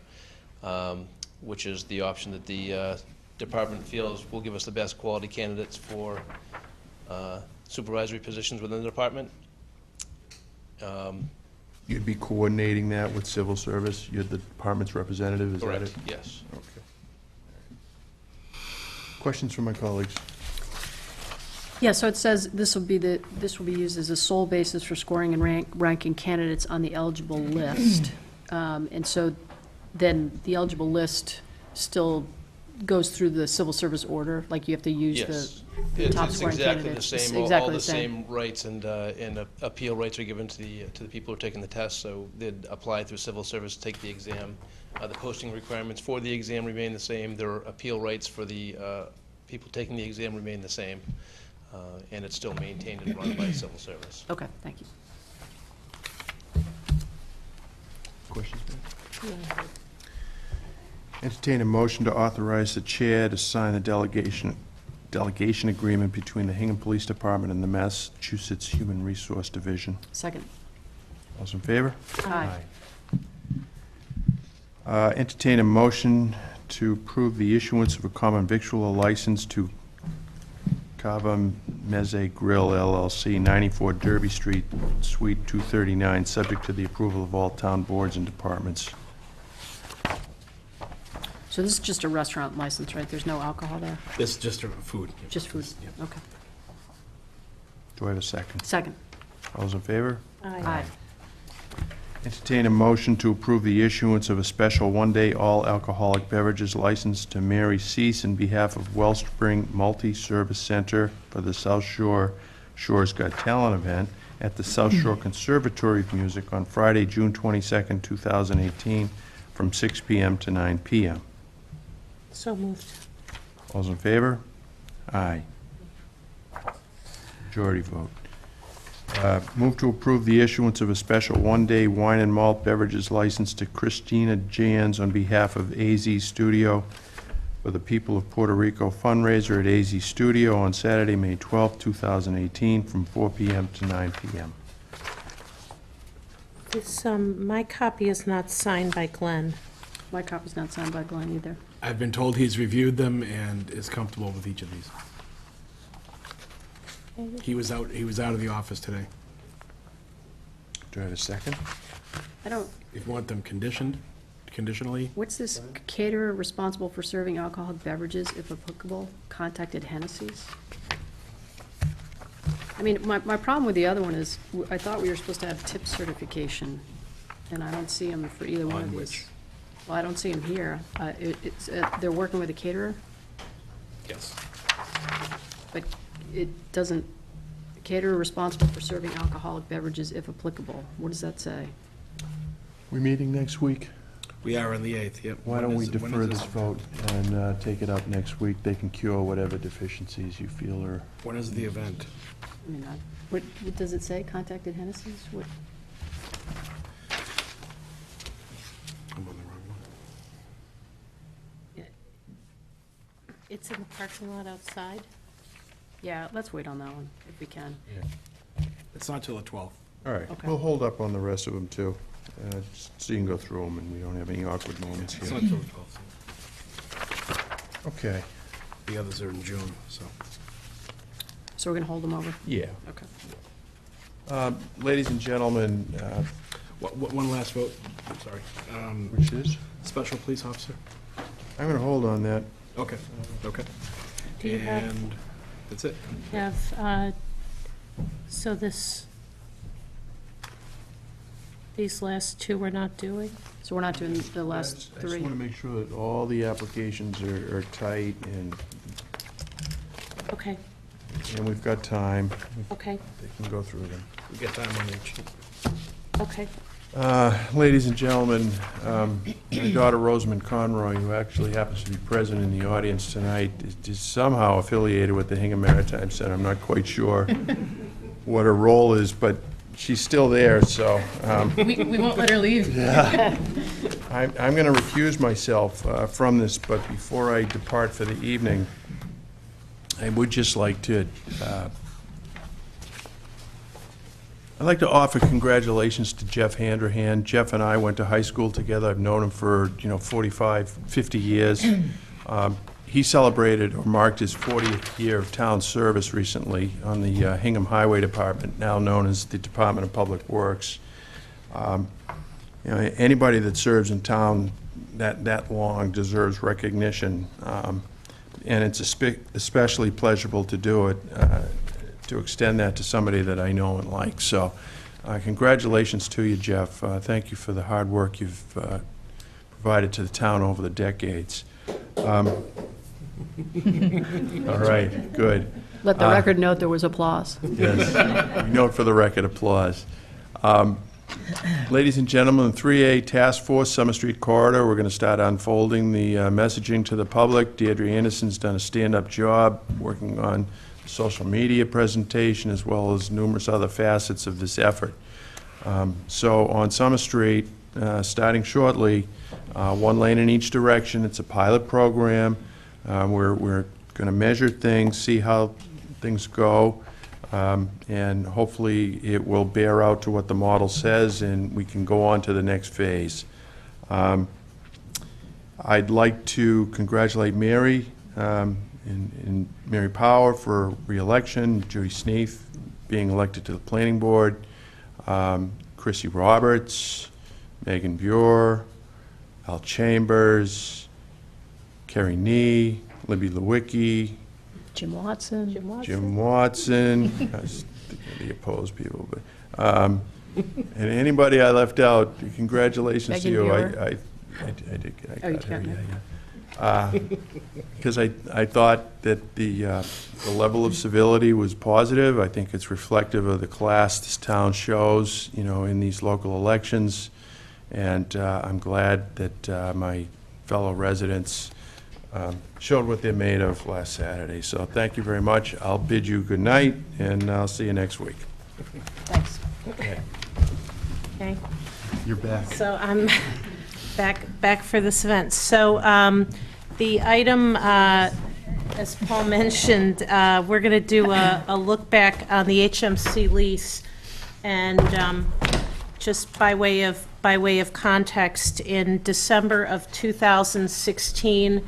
which is the option that the department feels will give us the best quality candidates for supervisory positions within the department. You'd be coordinating that with civil service? You're the department's representative, is that it? Correct, yes. Okay. Questions from my colleagues? Yeah, so it says this will be used as a sole basis for scoring and ranking candidates on the eligible list. And so then the eligible list still goes through the civil service order, like you have to use the top scoring candidates. It's exactly the same. All the same rights and appeal rights are given to the people who are taking the test. So they'd apply through civil service, take the exam. The posting requirements for the exam remain the same. Their appeal rights for the people taking the exam remain the same, and it's still maintained and run by civil service. Okay, thank you. Questions, ma'am? Entertain a motion to authorize the chair to sign a delegation agreement between the Hingham Police Department and the Massachusetts Human Resource Division. Second. All those in favor? Aye. Entertain a motion to approve the issuance of a common victualler license to Cava Mezze Grill LLC, 94 Derby Street, Suite 239, subject to the approval of all town boards and departments. So this is just a restaurant license, right? There's no alcohol there? This is just food. Just food? Yeah. Okay. Do I have a second? Second. All those in favor? Aye. Entertain a motion to approve the issuance of a special one-day all-alcoholic beverages license to Mary Cease in behalf of Wellspring Multi-Service Center for the South Shore's Got Talent event at the South Shore Conservatory of Music on Friday, June 22nd, 2018, from 6 p.m. to 9 p.m. So moved. All those in favor? Aye. Majority vote. Move to approve the issuance of a special one-day wine and malt beverages license to Christina Jans on behalf of AZ Studio for the People of Puerto Rico fundraiser at AZ Studio on Saturday, May 12, 2018, from 4 p.m. to 9 p.m. This, my copy is not signed by Glenn. My copy's not signed by Glenn either. I've been told he's reviewed them and is comfortable with each of these. He was out of the office today. Do I have a second? I don't, If you want them conditionally, what's this caterer responsible for serving alcoholic beverages, if applicable, contacted Hennessy's? I mean, my problem with the other one is, I thought we were supposed to have tip certification, and I don't see them for either one of On these. which? Well, I don't see them here. They're working with a caterer, yes. but it doesn't, caterer responsible for serving alcoholic beverages, if applicable. What does that say? We meeting next week? We are on the 8th, yep. Why don't we defer this vote and take it up next week? They can cure whatever deficiencies you feel are... When is the event? I mean, what does it say? Contacted Hennessy's? What? I'm on the wrong one. It's in the parking lot outside. Yeah, let's wait on that one, if we can. It's not till the 12th. All right, Okay. we'll hold up on the rest of them, too. so you can go through them and we don't have any awkward moments It's here. not till the 12th. Okay. The others are in June, so. So we're going to hold them over? Yeah. Okay. Ladies and gentlemen, One last vote, I'm sorry. which is? Special police officer? I'm going to hold on that. Okay, okay. Do you have- And that's it. So these last two we're not doing? So we're not doing the last I just three? want to make sure that all the applications are tight Okay, and we've got time. okay, They can go through them. We get time on each. okay. Ladies and gentlemen, my daughter Rosamond Conroy, who actually happens to be present in the audience tonight, is somehow affiliated with the Hingham Maritime Center. I'm not quite sure what her role is, but she's still there, so. We won't let her leave. Yeah. I'm going to recuse myself from this, but before I depart for the evening, I would just like to I'd like to offer congratulations to Jeff Handrahan. Jeff and I went to high school together. I've known him for, 45, 50 years. He celebrated or marked his 40th year of town service recently on the Hingham Highway Department, now known as the Department of Public Works. Anybody that serves in town that long deserves recognition, and it's especially pleasurable to do it, to extend that to somebody that I know and like. So congratulations to you, Jeff. Thank you for the hard work you've provided to the town over the decades. All right, good. Let the record note there was applause. Yes, note for the record, applause. Ladies and gentlemen, 3A Task Force, Summer Street Corridor, we're going to start unfolding the messaging to the public. Deirdre Anderson's done a stand-up job working on social media presentation as well as numerous other facets of this effort. So on Summer Street, starting shortly, one lane in each direction. It's a pilot program. We're going to measure things, see how things go, and hopefully it will bear out to what the model says and we can go on to the next phase. I'd like to congratulate Mary and Mary Power for re-election, Judy Sneath being elected to the planning board, Chrissy Roberts, Megan Buer, Al Chambers, Kerry Nee, Libby Lewicki, Jim Watson. Jim Watson, I was thinking of the opposed people, but, and anybody I left out, congratulations to Megan you. Buer. I did, I Oh, you got her, can't. yeah. Because I thought that the level of civility was positive. I think it's reflective of the class this town shows, in these local elections. And I'm glad that my fellow residents showed what they're made of last Saturday. So thank you very much. I'll bid you good night, and I'll see you next week. Thanks. Okay. Okay. You're back. So I'm back for this event. So the item, as Paul mentioned, we're going to do a look back on the HMC lease. And just by way of context, in December of 2016,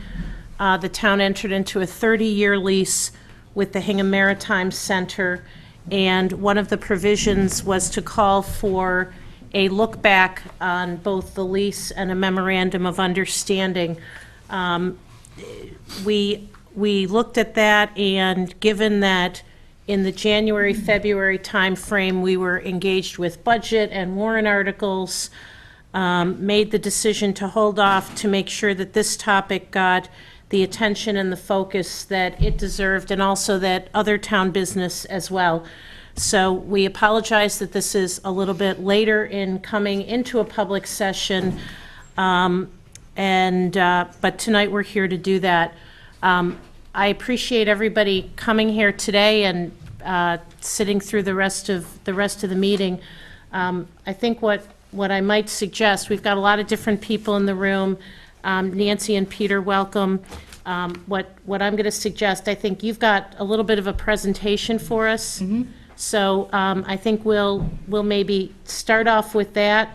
the town entered into a 30-year lease with the Hingham Maritime Center, and one of the provisions was to call for a look back on both the lease and a memorandum of understanding. We looked at that, and given that in the January-February timeframe we were engaged with budget and warrant articles, made the decision to hold off to make sure that this topic got the attention and the focus that it deserved, and also that other town business as well. So we apologize that this is a little bit later in coming into a public session, but tonight we're here to do that. I appreciate everybody coming here today and sitting through the rest of the meeting. I think what I might suggest, we've got a lot of different people in the room. Nancy and Peter, welcome. What I'm going to suggest, I think you've got a little bit of a presentation for us. So I think we'll maybe start off with that.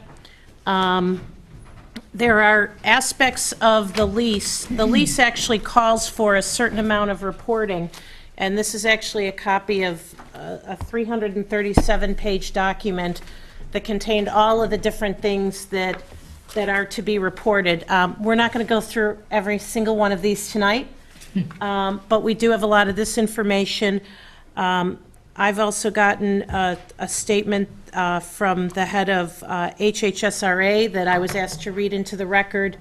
There are aspects of the lease. The lease actually calls for a certain amount of reporting, and this is actually a copy of a 337-page document that contained all of the different things that are to be reported. We're not going to go through every single one of these tonight, but we do have a lot of this information. I've also gotten a statement from the head of HHSRA that I was asked to read into the record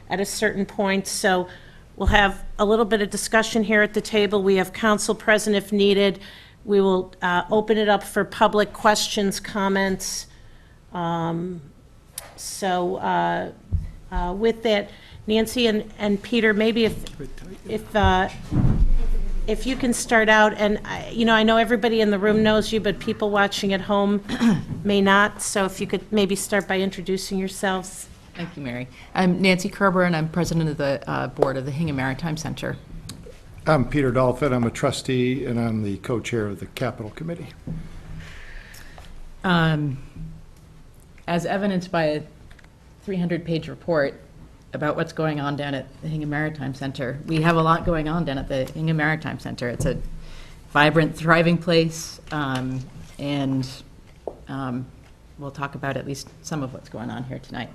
at a certain point. So we'll have a little bit of discussion here at the table. We have council present if needed. We will open it up for public questions, comments. With that, Nancy and Peter, maybe if you can start out, and I know everybody in the room knows you, but people watching at home may not, so if you could maybe start by introducing yourselves. Thank you, Mary. I'm Nancy Kerber, and I'm president of the board of the Hingham Maritime Center. I'm Peter Dolphin. I'm a trustee, and I'm the co-chair of the Capital Committee. As evidenced by a 300-page report about what's going on down at the Hingham Maritime Center, we have a lot going on down at the Hingham Maritime Center. It's a vibrant, thriving place, and we'll talk about at least some of what's going on here tonight.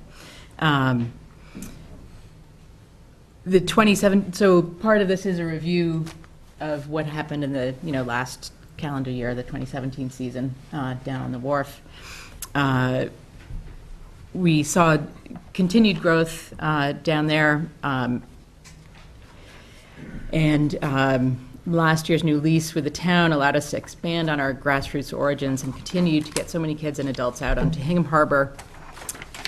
So part of this is a review of what happened in the last calendar year, the 2017 season, down on the wharf. We saw continued growth down there, and last year's new lease with the town allowed us to expand on our grassroots origins and continue to get so many kids and adults out onto Hingham Harbor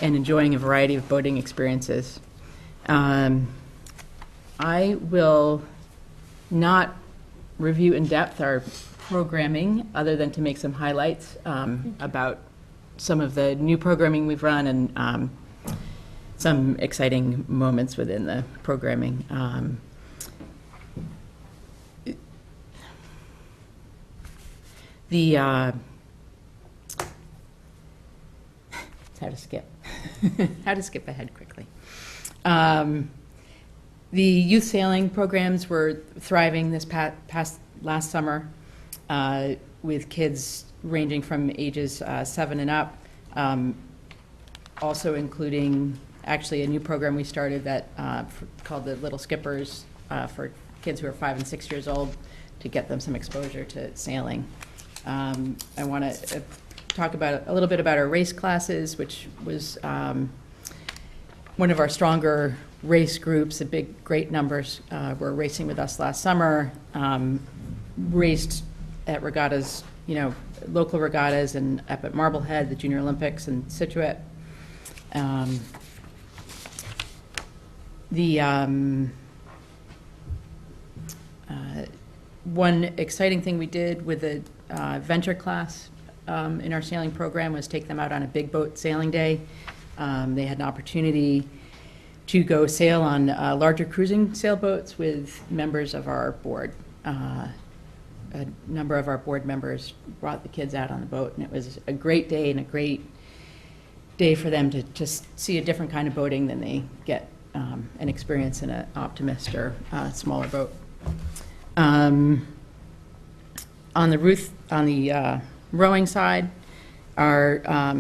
and enjoying a variety of boating experiences. I will not review in depth our programming other than to make some highlights about some of the new programming we've run and some exciting moments within the programming. How to skip. How to skip ahead quickly. The youth sailing programs were thriving this last summer with kids ranging from ages 7 and up, also including actually a new program we started that called the Little Skippers for kids who are 5 and 6 years old to get them some exposure to sailing. I want to talk about a little bit about our race classes, which was one of our stronger race groups. The great numbers were racing with us last summer, raced at regattas, local regattas and up at Marblehead, the Junior Olympics in Scituate. One exciting thing we did with the venture class in our sailing program was take them out on a big boat sailing day. They had an opportunity to go sail on larger cruising sailboats with members of our board. A number of our board members brought the kids out on the boat, and it was a great day and a great day for them to just see a different kind of boating than they get an experience in an Optimist or smaller boat. On the rowing side, our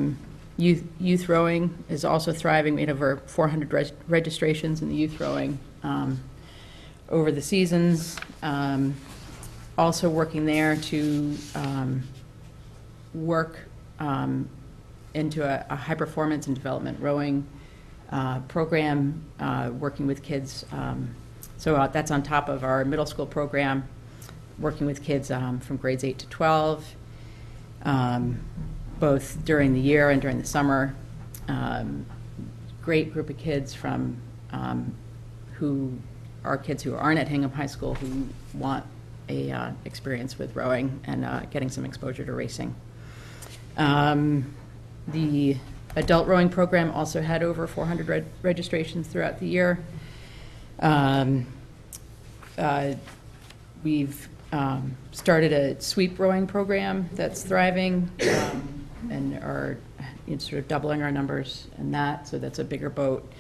youth rowing is also thriving. We had over 400 registrations in the youth rowing over the seasons. Also working there to work into a high performance and development rowing program, working with kids. So that's on top of our middle school program, working with kids from grades 8 to 12, both during the year and during the summer. Great group of kids from who are kids who aren't at Hingham High School who want a experience with rowing and getting some exposure to racing. The adult rowing program also had over 400 registrations throughout the year. We've started a sweep rowing program that's thriving and are sort of doubling our numbers in that, so that's a bigger boat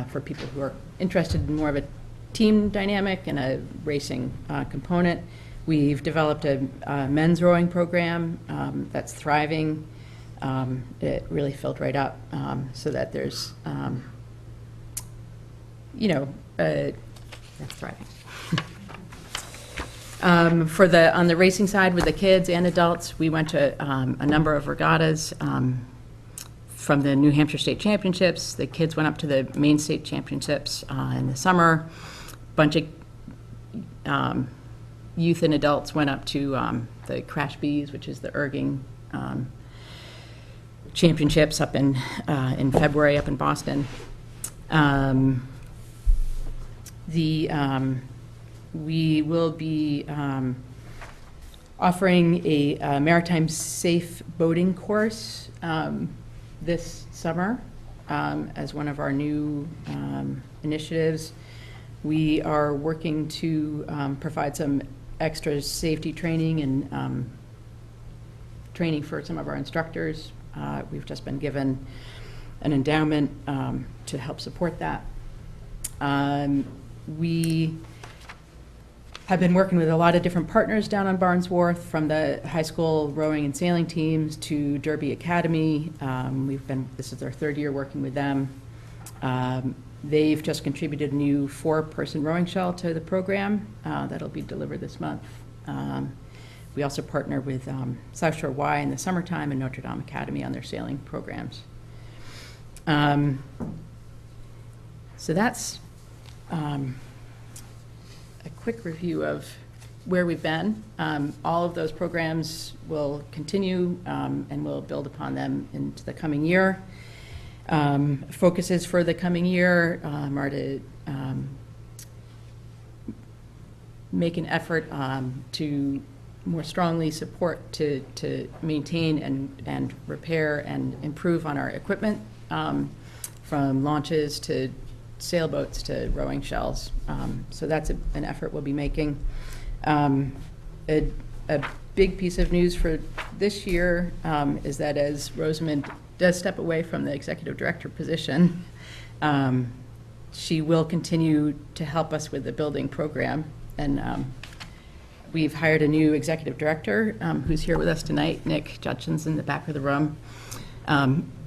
for people who are interested in more of a team dynamic and a racing component. We've developed a men's rowing program that's thriving. It really filled right up, so that there's, that's thriving. On the racing side with the kids and adults, we went to a number of regattas from the New Hampshire State Championships. The kids went up to the Maine State Championships in the summer. Bunch of youth and adults went up to the Crash Bees, which is the erging championships up in February up in Boston. We will be offering a maritime safe boating course this summer as one of our new initiatives. We are working to provide some extra safety training and training for some of our instructors. We've just been given an endowment to help support that. We have been working with a lot of different partners down on Barnes Wharf, from the high school rowing and sailing teams to Derby Academy. This is their third year working with them. They've just contributed a new 4-person rowing shell to the program that'll be delivered this month. We also partner with South Shore Y in the summertime and Notre Dame Academy on their sailing programs. So that's a quick review of where we've been. All of those programs will continue and we'll build upon them into the coming year. Focuses for the coming year are to make an effort to more strongly support to maintain and repair and improve on our equipment, from launches to sailboats to rowing shells. So that's an effort we'll be making. A big piece of news for this year is that as Rosamond does step away from the executive director position, she will continue to help us with the building program. And we've hired a new executive director who's here with us tonight, Nick Judson's in the back of the room.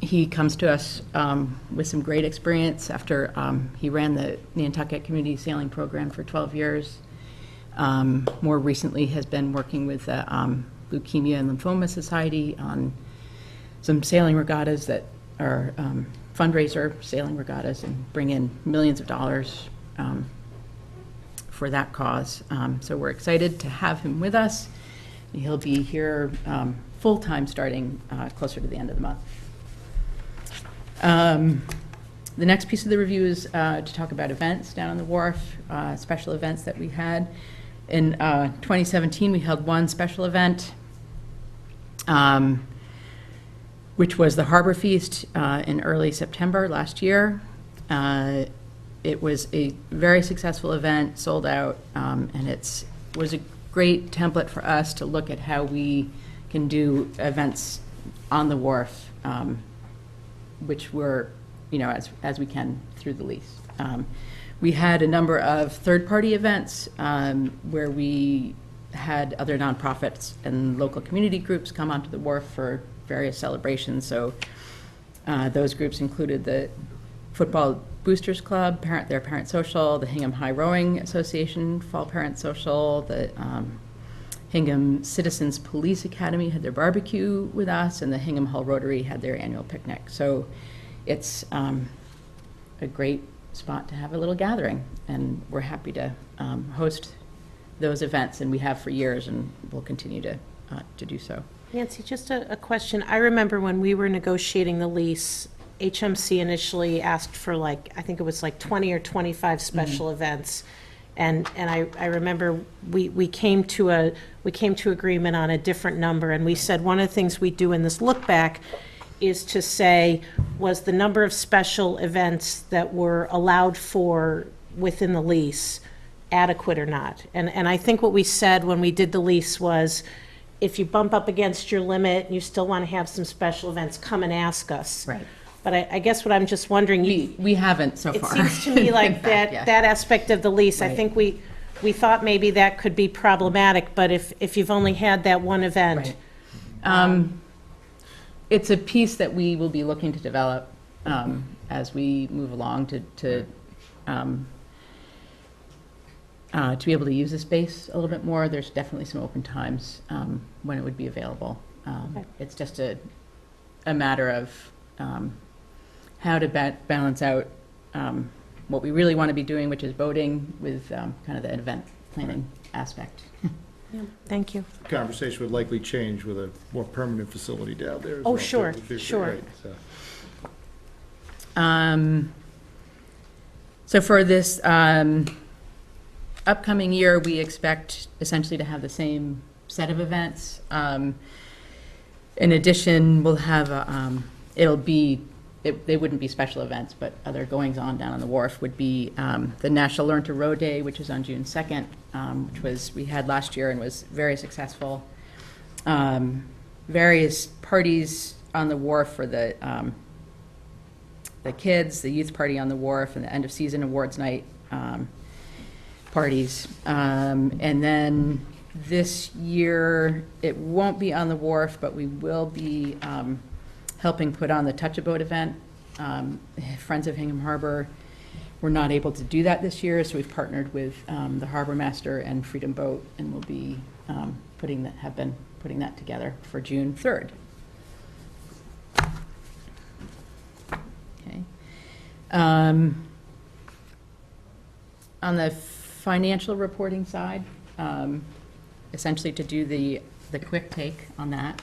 He comes to us with some great experience after he ran the Nantucket Community Sailing Program for 12 years. More recently has been working with the Leukemia and Lymphoma Society on some sailing regattas that are fundraiser sailing regattas and bring in millions of dollars for that cause. So we're excited to have him with us. He'll be here full-time starting closer to the end of the month. The next piece of the review is to talk about events down on the wharf, special events that we had. In 2017, we held one special event, which was the Harbor Feast in early September last year. It was a very successful event, sold out, and it was a great template for us to look at how we can do events on the wharf, which were, as we can through the lease. We had a number of third-party events where we had other nonprofits and local community groups come onto the wharf for various celebrations. So those groups included the Football Boosters Club, their Parent Social, the Hingham High Rowing Association Fall Parent Social, the Hingham Citizens Police Academy had their barbecue with us, and the Hingham Hall Rotary had their annual picnic. So it's a great spot to have a little gathering, and we're happy to host those events, and we have for years, and we'll continue to do so. Nancy, just a question. I remember when we were negotiating the lease, HMC initially asked for I think it was 20 or 25 special events. And I remember we came to agreement on a different number, and we said one of the things we do in this look back is to say, was the number of special events that were allowed for within the lease adequate or not? And I think what we said when we did the lease was, if you bump up against your limit, and you still want to have some special events, come and ask us. Right. But I guess what I'm just wondering. We haven't so It far. seems to me In like fact, that aspect of the lease, I Right. think we thought maybe that could be problematic, but if you've only had that one event. It's a piece that we will be looking to develop as we move along to be able to use the space a little bit more. There's definitely some open times when it would be available. It's just a matter of how to balance out what we really want to be doing, which is boating, with kind of the event planning aspect. Yeah, thank you. The conversation would likely change with a more permanent facility down there as Oh, well, sure, too. sure. Right, So for this upcoming year, we expect essentially to have the same set of events. In addition, we'll have, they wouldn't be special events, but other goings-on down on the wharf would be the National Learn to Row Day, which is on June 2nd, which we had last year and was very successful. Various parties on the wharf for the kids, the youth party on the wharf, and the end-of-season awards night parties. And then this year, it won't be on the wharf, but we will be helping put on the Touch a Boat event. Friends of Hingham Harbor were not able to do that this year, so we've partnered with the Harbor Master and Freedom Boat, and we'll be putting that together for June 3rd. Okay. On the financial reporting side, essentially to do the quick take on that,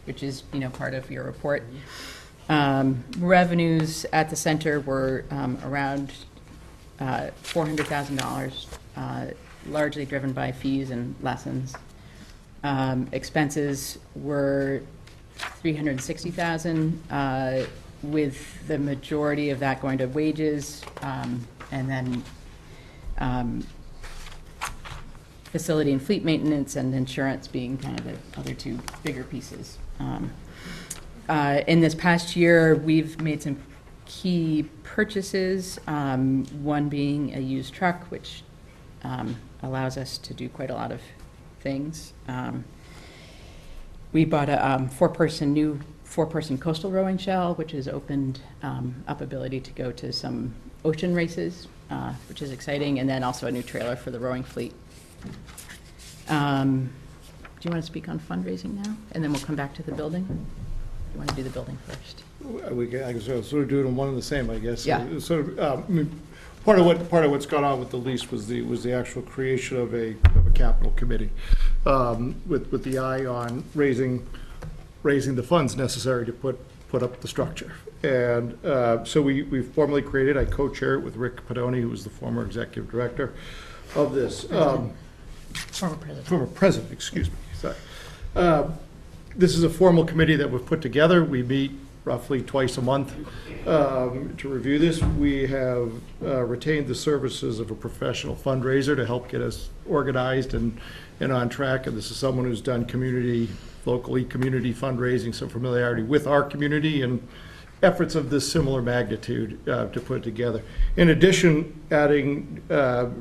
which is, part of your report. Revenues at the center were around $400,000, largely driven by fees and lessons. Expenses were $360,000, with the majority of that going to wages, and then facility and fleet maintenance and insurance being kind of the other two bigger pieces. In this past year, we've made some key purchases, one being a used truck, which allows us to do quite a lot of things. We bought a new four-person coastal rowing shell, which has opened up ability to go to some ocean races, which is exciting, and then also a new trailer for the rowing fleet. Do you want to speak on fundraising now? And then we'll come back to the building? You want to do the building first? I can sort of do it in one and the same, I guess. Yeah. Part of what's gone on with the lease was the actual creation of a capital committee, with the eye on raising the funds necessary to put up the structure. And so we formally created, I co-chair it with Rick Padoni, who was the former executive director of this. Former president, excuse me, sorry. This is a formal committee that we've put together. We meet roughly twice a month to review this. We have retained the services of a professional fundraiser to help get us organized and on track. And this is someone who's done locally community fundraising, some familiarity with our community and efforts of this similar magnitude to put together. In addition, adding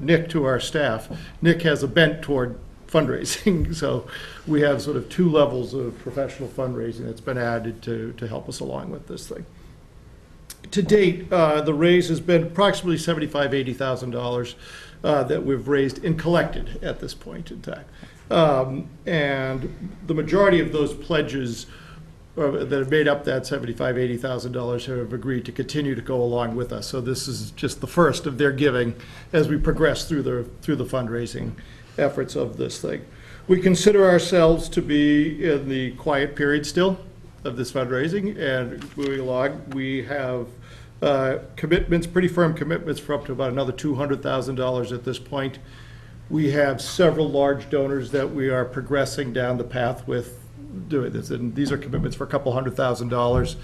Nick to our staff, Nick has a bent toward fundraising, so we have sort of two levels of professional fundraising that's been added to help us along with this thing. To date, the raise has been approximately $75,000, $80,000 that we've raised and collected at this point in time. And the majority of those pledges that have made up that $75,000, $80,000 have agreed to continue to go along with us. So this is just the first of their giving as we progress through the fundraising efforts of this thing. We consider ourselves to be in the quiet period still of this fundraising, and moving along, we have commitments, pretty firm commitments for up to about another $200,000 at this point. We have several large donors that we are progressing down the path with doing this, and these are commitments for a couple $100,000.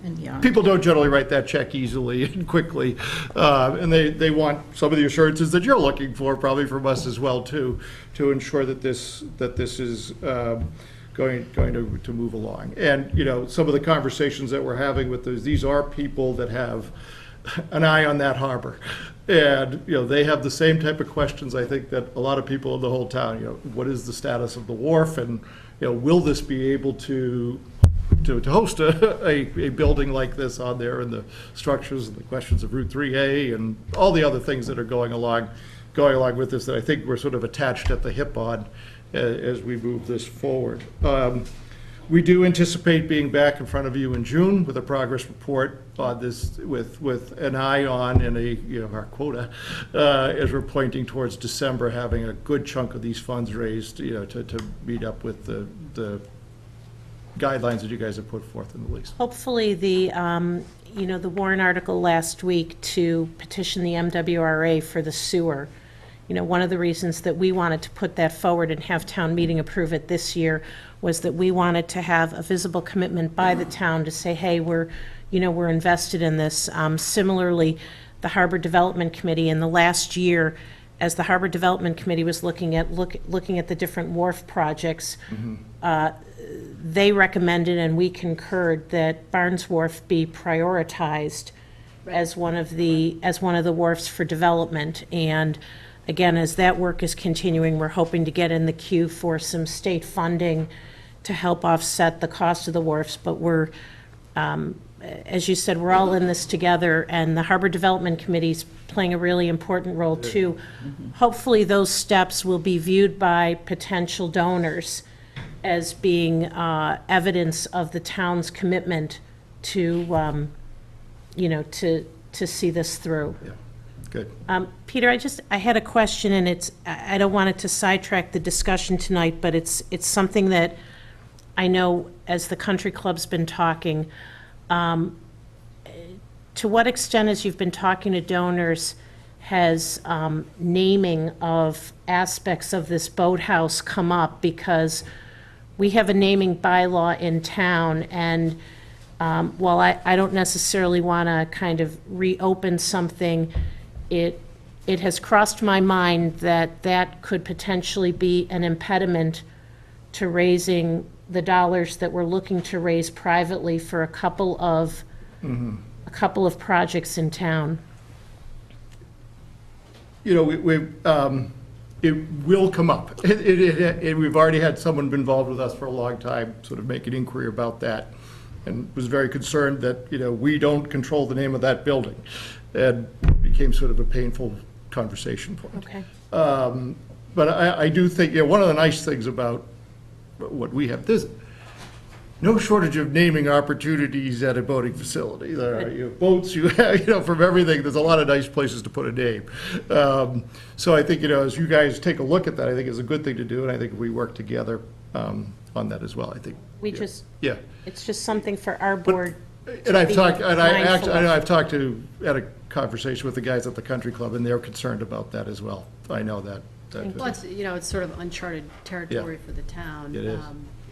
And beyond. people don't generally write that check easily and quickly. And they want some of the assurances that you're looking for, probably from us as well, too, to ensure that this is going to move along. And, you know, some of the conversations that we're having with these are people that have an eye on that harbor. And, you know, they have the same type of questions, I think, that a lot of people in the whole town, you know, what is the status of the wharf? And, you know, will this be able to host a building like this on there, and the structures and the questions of Route 3A and all the other things that are going along with this that I think we're sort of attached at the hip on as we move this forward. We do anticipate being back in front of you in June with a progress report on this, with an eye on and our quota, as we're pointing towards December, having a good chunk of these funds raised, you know, to meet up with the guidelines that you guys have put forth in the lease. Hopefully, the warrant article last week to petition the MWRA for the sewer. You know, one of the reasons that we wanted to put that forward and have town meeting approve it this year was that we wanted to have a visible commitment by the town to say, hey, we're invested in this. Similarly, the Harbor Development Committee in the last year, as the Harbor Development Committee was looking at the different wharf projects, they recommended, and we concurred, that Barnes Wharf be prioritized as one of the wharfs for development. And again, as that work is continuing, we're hoping to get in the queue for some state funding to help offset the cost of the wharfs. But we're, as you said, we're all in this together, and the Harbor Development Committee's playing a really important role too. Hopefully those steps will be viewed by potential donors as being evidence of the town's commitment to, to see this through. Yeah, good. Peter, I had a question, and I don't want it to sidetrack the discussion tonight, but it's something that I know as the country club's been talking. To what extent, as you've been talking to donors, has naming of aspects of this boathouse come up? Because we have a naming bylaw in town, and while I don't necessarily want to kind of reopen something, it has crossed my mind that could potentially be an impediment to raising the dollars that we're looking to raise privately for a couple of projects in town. You know, it will come up. We've already had someone involved with us for a long time, sort of make an inquiry about that, and was very concerned that, you know, we don't control the name of that building. And it became sort of a painful conversation point. Okay. But I do think, one of the nice things about what we have, there's no shortage of naming opportunities at a boating facility. There are boats, from everything. There's a lot of nice places to put a name. So I think, as you guys take a look at that, I think it's a good thing to do, and I think if we work together on that as well, I think. It's just something for our board. And I've talked, I've talked to, had a conversation with the guys at the country club, and they're concerned about that as well. I know that. Well, it's sort of uncharted territory for the town. It is.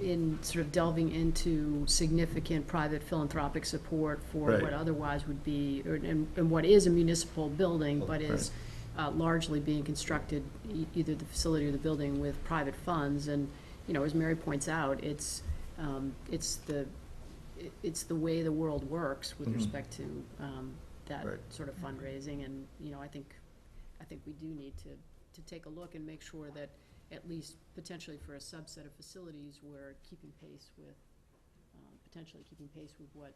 In sort of delving into significant private philanthropic support for what otherwise would be, and what is a municipal building, but is largely being constructed, either the facility or the building, with private funds. And, as Mary points out, it's the way the world works with respect to that sort of fundraising. And, I think we do need to take a look and make sure that at least potentially for a subset of facilities, we're potentially keeping pace with what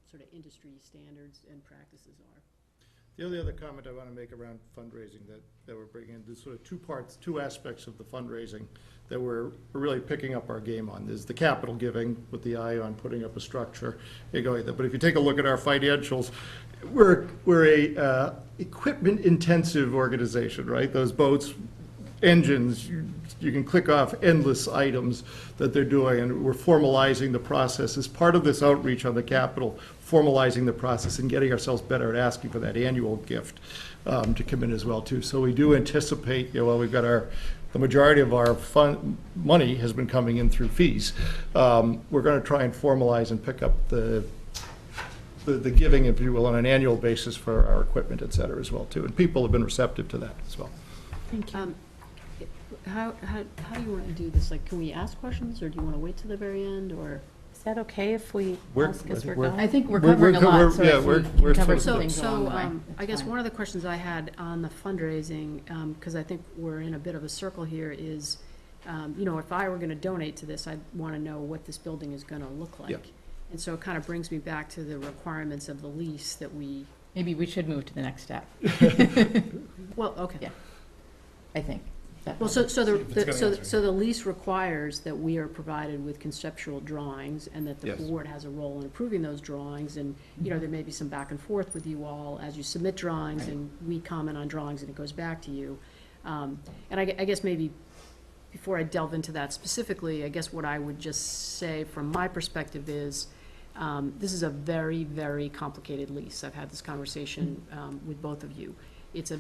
sort of industry standards and practices are. The only other comment I want to make around fundraising that we're bringing in, there's sort of two aspects of the fundraising that we're really picking up our game on. There's the capital giving with the eye on putting up a structure and going there. But if you take a look at our financials, we're a equipment intensive organization, right? Those boats, engines, you can click off endless items that they're doing, and we're formalizing the process as part of this outreach on the capital, formalizing the process and getting ourselves better at asking for that annual gift to come in as well too. So we do anticipate, we've got the majority of our money has been coming in through fees. We're going to try and formalize and pick up the the giving, if you will, on an annual basis for our equipment, et cetera, as well, too. And people have been receptive to that as well. Thank you. How do you want to do this? Like, can we ask questions, or do you want to wait till the very end, or? Is that okay if we We're- ask as I think we're we're- going? I think we're We're- covering a we're- lot, so yeah, if we're- we we're can cover sort some of- things along the way. I guess one of the questions I had on the fundraising, because I think we're in a bit of a circle here, is, if I were going to donate to this, I'd want to know what this building is going to look like. Yeah. And so it kind of brings me back to the requirements of the lease that we, Maybe we should move to the next step. well, okay. Yeah. I think. Well, so it's gonna answer. the lease requires that we are provided with conceptual drawings, and that the Yes. board has a role in approving those drawings, and, there may be some back and forth with you all as you submit drawings, and we comment on drawings, and it goes back to you. And I guess maybe, before I delve into that specifically, I guess what I would just say from my perspective is, this is a very, very complicated lease. I've had this conversation with both of you. It's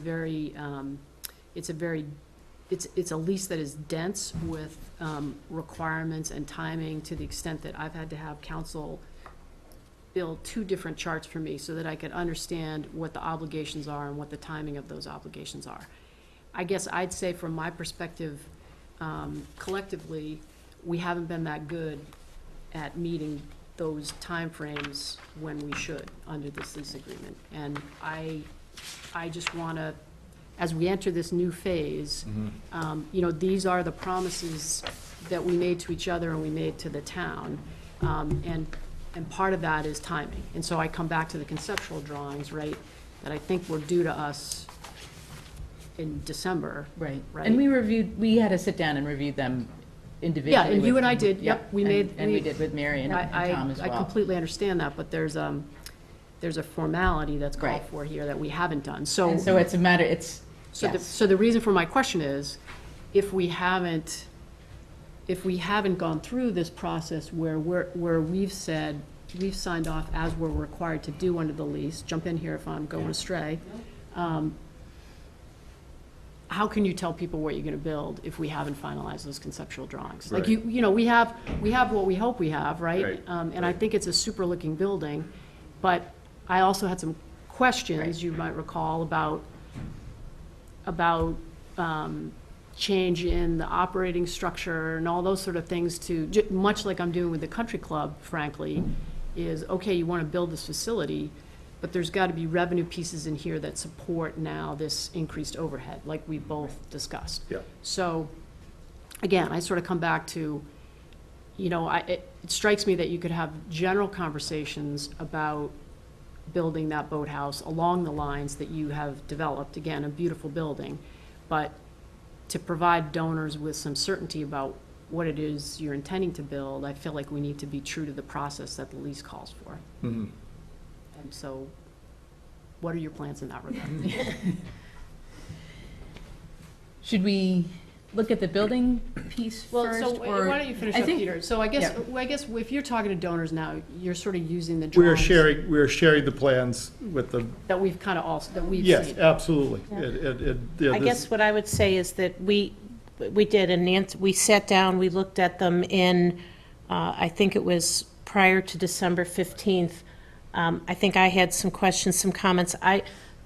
a lease that is dense with requirements and timing, to the extent that I've had to have counsel build 2 different charts for me so that I could understand what the obligations are and what the timing of those obligations are. I guess I'd say from my perspective, collectively, we haven't been that good at meeting those timeframes when we should under this lease agreement. And I just want to, as we enter this new phase, these are the promises that we made to each other and we made to the town. And part of that is timing. And so I come back to the conceptual drawings, right, that I think were due to us in December. Right. Right? And we had to sit down and review them individually. Yeah, and you with- and I did, yep, we made. And we did with Mary and Tom as well. I completely understand that, but there's a formality that's called Right. for here that we haven't done, And so it's a matter, yes. So the reason for my question is, if we haven't gone through this process where we've said, we've signed off as we're required to do under the lease, jump in here if I'm going astray, how can you tell people what you're gonna build if we haven't finalized those conceptual drawings? Like, Right. we have what we hope we have, right? Right. And I think it's a super looking building, but I also had some questions, you might recall, about change in the operating structure and all those sort of things to, much like I'm doing with the country club, frankly, is, okay, you want to build this facility, but there's got to be revenue pieces in here that support now this increased overhead, like we both discussed. Yeah. So, again, I sort of come back to, it strikes me that you could have general conversations about building that boathouse along the lines that you have developed. Again, a beautiful building, but to provide donors with some certainty about what it is you're intending to build, I feel like we need to be true to the process that the lease calls for. Mhm. And so, what are your plans in that regard? Should we look at the building piece Well, first? so or- why don't you finish I up, think- Peter? So I guess if you're talking to donors now, you're sort of using the We are drawings sharing the plans with the, that we've kind of also, that we've seen. yes, absolutely. I guess what I would say is that we did, and Nancy, we sat down, we looked at them in, I think it was prior to December 15th. I think I had some questions, some comments.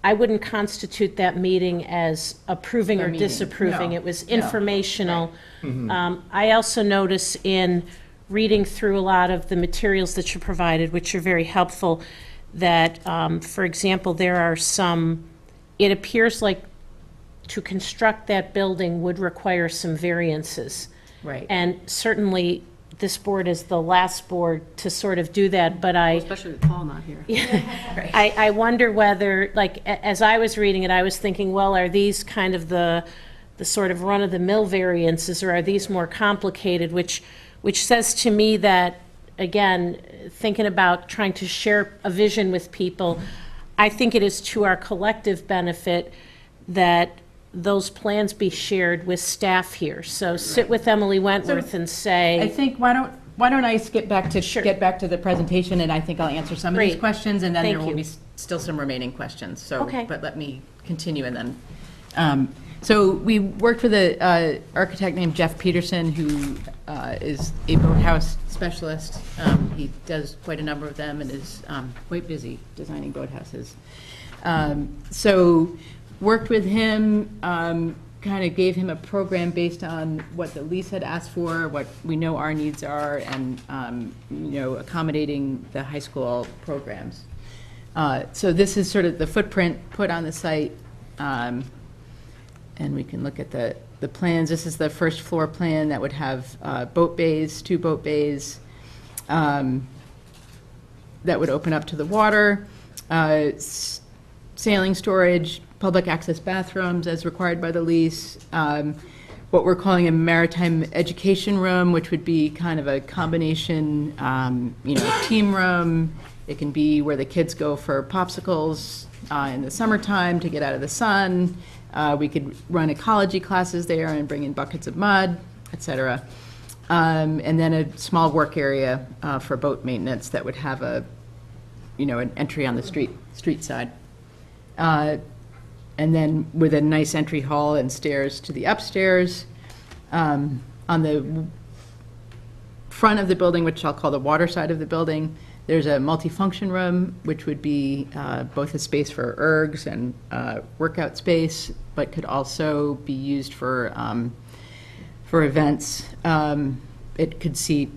I wouldn't constitute that meeting as approving A or meeting. disapproving. No, It was no. informational. Mhm. I also notice in reading through a lot of the materials that you provided, which are very helpful, that, for example, there are some, it appears like to construct that building would require some variances. Right. And certainly, this board is the last board to sort of do that, but Especially with Paul not here. I wonder whether, like, as I was reading it, I was thinking, well, are these kind of the sort of run-of-the-mill variances, or are these more complicated, which says to me that, again, thinking about trying to share a vision with people, I think it is to our collective benefit that those plans be shared with staff here. So sit with Emily Wentworth and say. I think, why don't I skip back to, get back to the presentation, and I think I'll answer some of these Great. questions, and then Thank there will you. be still some remaining questions. So, Okay. but let me continue, and then, So we worked with an architect named Jeff Peterson, who is a boathouse specialist. He does quite a number of them and is quite busy designing boathouses. So worked with him, kind of gave him a program based on what the lease had asked for, what we know our needs are, and accommodating the high school programs. So this is sort of the footprint put on the site. And we can look at the plans. This is the first floor plan that would have boat bays, 2 boat bays that would open up to the water, sailing storage, public access bathrooms as required by the lease, what we're calling a maritime education room, which would be kind of a combination, team room. It can be where the kids go for popsicles in the summertime to get out of the sun. We could run ecology classes there and bring in buckets of mud, et cetera. And then a small work area for boat maintenance that would have an entry on the street side. And then with a nice entry hall and stairs to the upstairs. On the front of the building, which I'll call the water side of the building, there's a multifunction room, which would be both a space for ergs and workout space, but could also be used for events. It could seat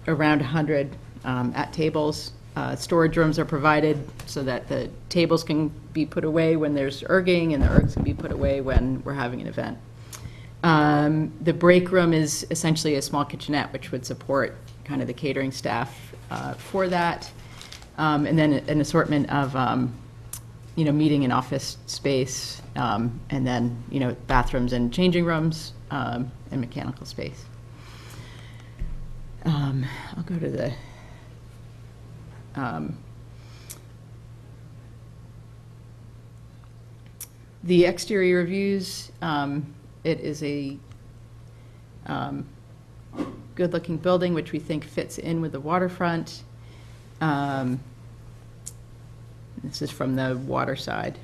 around 100 at tables. Storage rooms are provided so that the tables can be put away when there's erging, and the ergs can be put away when we're having an event. The break room is essentially a small kitchenette, which would support kind of the catering staff for that, and then an assortment of meeting and office space, and then bathrooms and changing rooms, and mechanical space. I'll go to the exterior reviews. It is a good-looking building, which we think fits in with the waterfront. This is from the water side.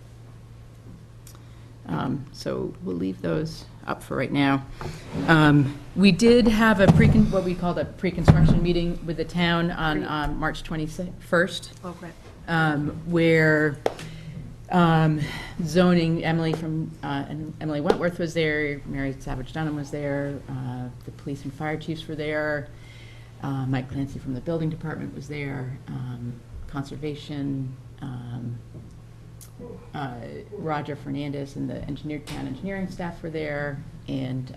So we'll leave those up for right now. We did have what we called a pre-construction meeting with the town on March 21st. Okay. Where zoning, Emily Wentworth was there, Mary Savage Dunham was there, the police and fire chiefs were there, Mike Clancy from the building department was there, conservation, Roger Fernandez and the town engineering staff were there, and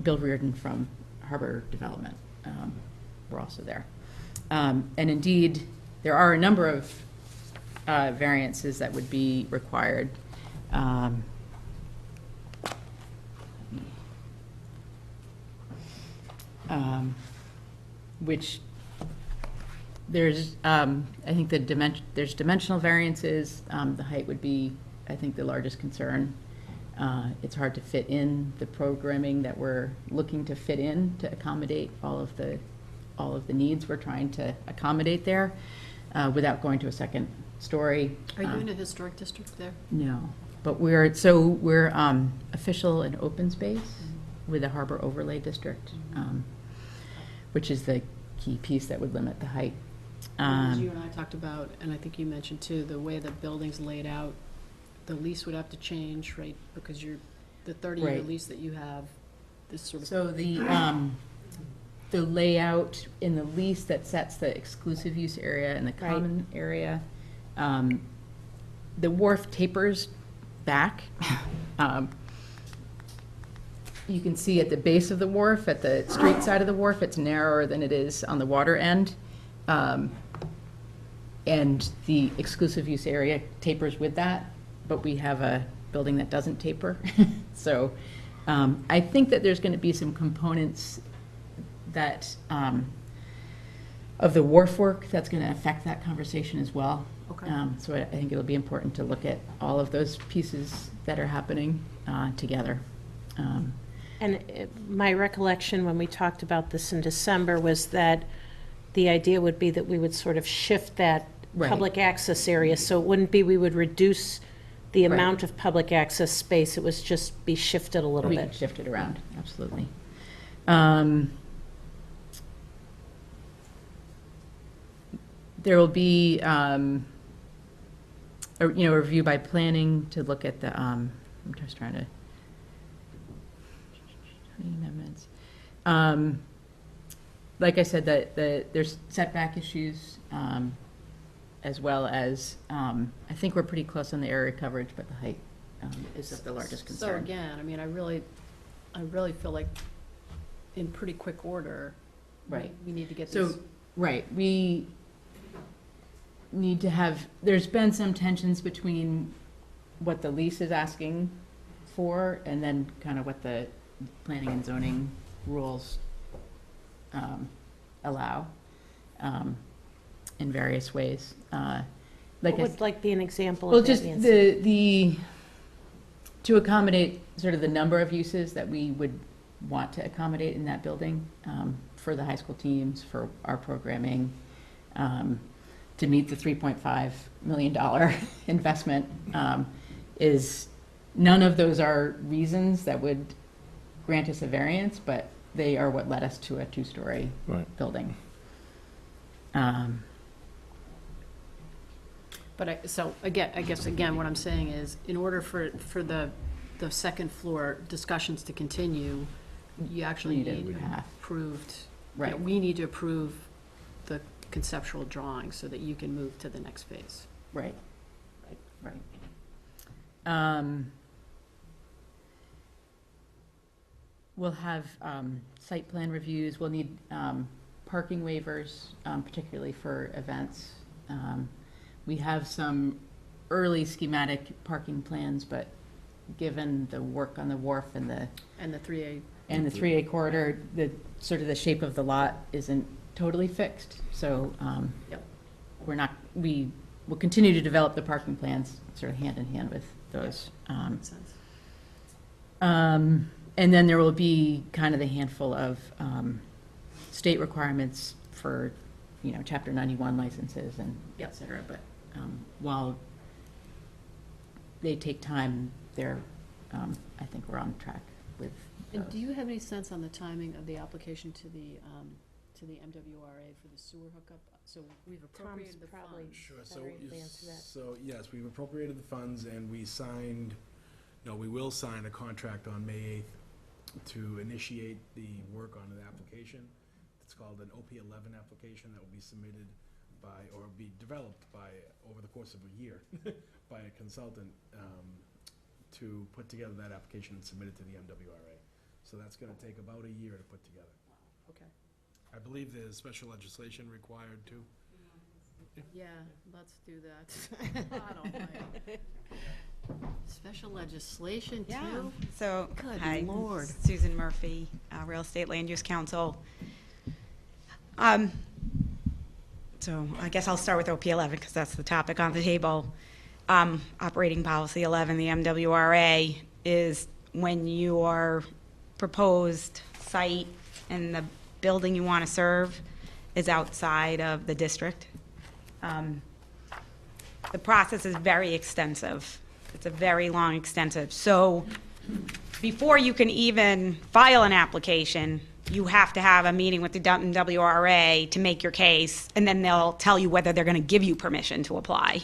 Bill Reardon from Harbor Development were also there. And indeed, there are a number of variances that would be required. Which there's, I think there's dimensional variances. The height would be, I think, the largest concern. It's hard to fit in the programming that we're looking to fit in to accommodate all of the needs we're trying to accommodate there, without going to a second story. Are you in a historic district there? No, but we're official and open space with a harbor overlay district, which is the key piece that would limit the height. As you and I talked about, and I think you mentioned too, the way the building's laid out, the lease would have to change, right? Because the 30-year Right. lease that you have, this sort of. So the layout in the lease that sets the exclusive use area and the common area, the wharf tapers back. You can see at the base of the wharf, at the street side of the wharf, it's narrower than it is on the water end. And the exclusive use area tapers with that, but we have a building that doesn't taper. So I think that there's going to be some components that of the wharf work that's going to affect that conversation as well. Okay. So I think it'll be important to look at all of those pieces that are happening together. My recollection when we talked about this in December was that the idea would be that we would sort of shift that Right. public access area, so it wouldn't be we would reduce the Right. amount of public access space, it was just be shifted a little We bit. could shift it around, absolutely. There will be, a review by planning to look at the, I'm just trying to, amendments. Like I said, there's setback issues, as well as, I think we're pretty close on the area coverage, but the height is the largest So concern. again, I mean, I really feel like in pretty quick order, Right. we need to get So, this. right, we need to have, there's been some tensions between what the lease is asking for and then kind of what the planning and zoning rules allow in various ways. What Like I would like be an example Well, of that, just Nancy? to accommodate sort of the number of uses that we would want to accommodate in that building, for the high school teams, for our programming, to meet the $3.5 million investment, is, none of those are reasons that would grant us a variance, but they are what led us to a two-story building. But so again, I guess again, what I'm saying is, in order for the second floor discussions to continue, you actually Need a need path. approved, Right. we need to approve the conceptual drawing so that you can move to the next phase. Right. We'll have site plan reviews, we'll need parking waivers, particularly for events. We have some early schematic parking plans, but given the work on the wharf and the 3A. And the 3A corridor, the sort of the shape of the lot isn't totally fixed, so we're not, we will continue to develop the parking plans sort of hand in hand with those. Makes sense. And then there will be kind of the handful of state requirements for, Chapter 91 licenses and et cetera, but while they take time, they're, I think we're on track with those. And do you have any sense on the timing of the application to the MWRA for the sewer hookup? So we've appropriated the funds. Sure, so yes, we've appropriated the funds and we will sign a contract on May 8th to initiate the work on an application. It's called an OP11 application that will be submitted by, or be developed by, over the course of a year, by a consultant to put together that application and submit it to the MWRA. So that's going to take about a year to put together. Okay. I believe there's special legislation required too. Yeah, let's do that. I don't mind. Special legislation too? Yeah, so, Good hi, Lord. Susan Murphy, Real Estate Land Use Council. So I guess I'll start with OP11 because that's the topic on the table. Operating Policy 11, the MWRA, is when your proposed site and the building you want to serve is outside of the district. The process is very extensive. It's a very long, extensive. So before you can even file an application, you have to have a meeting with the MWRA to make your case, and then they'll tell you whether they're going to give you permission to apply.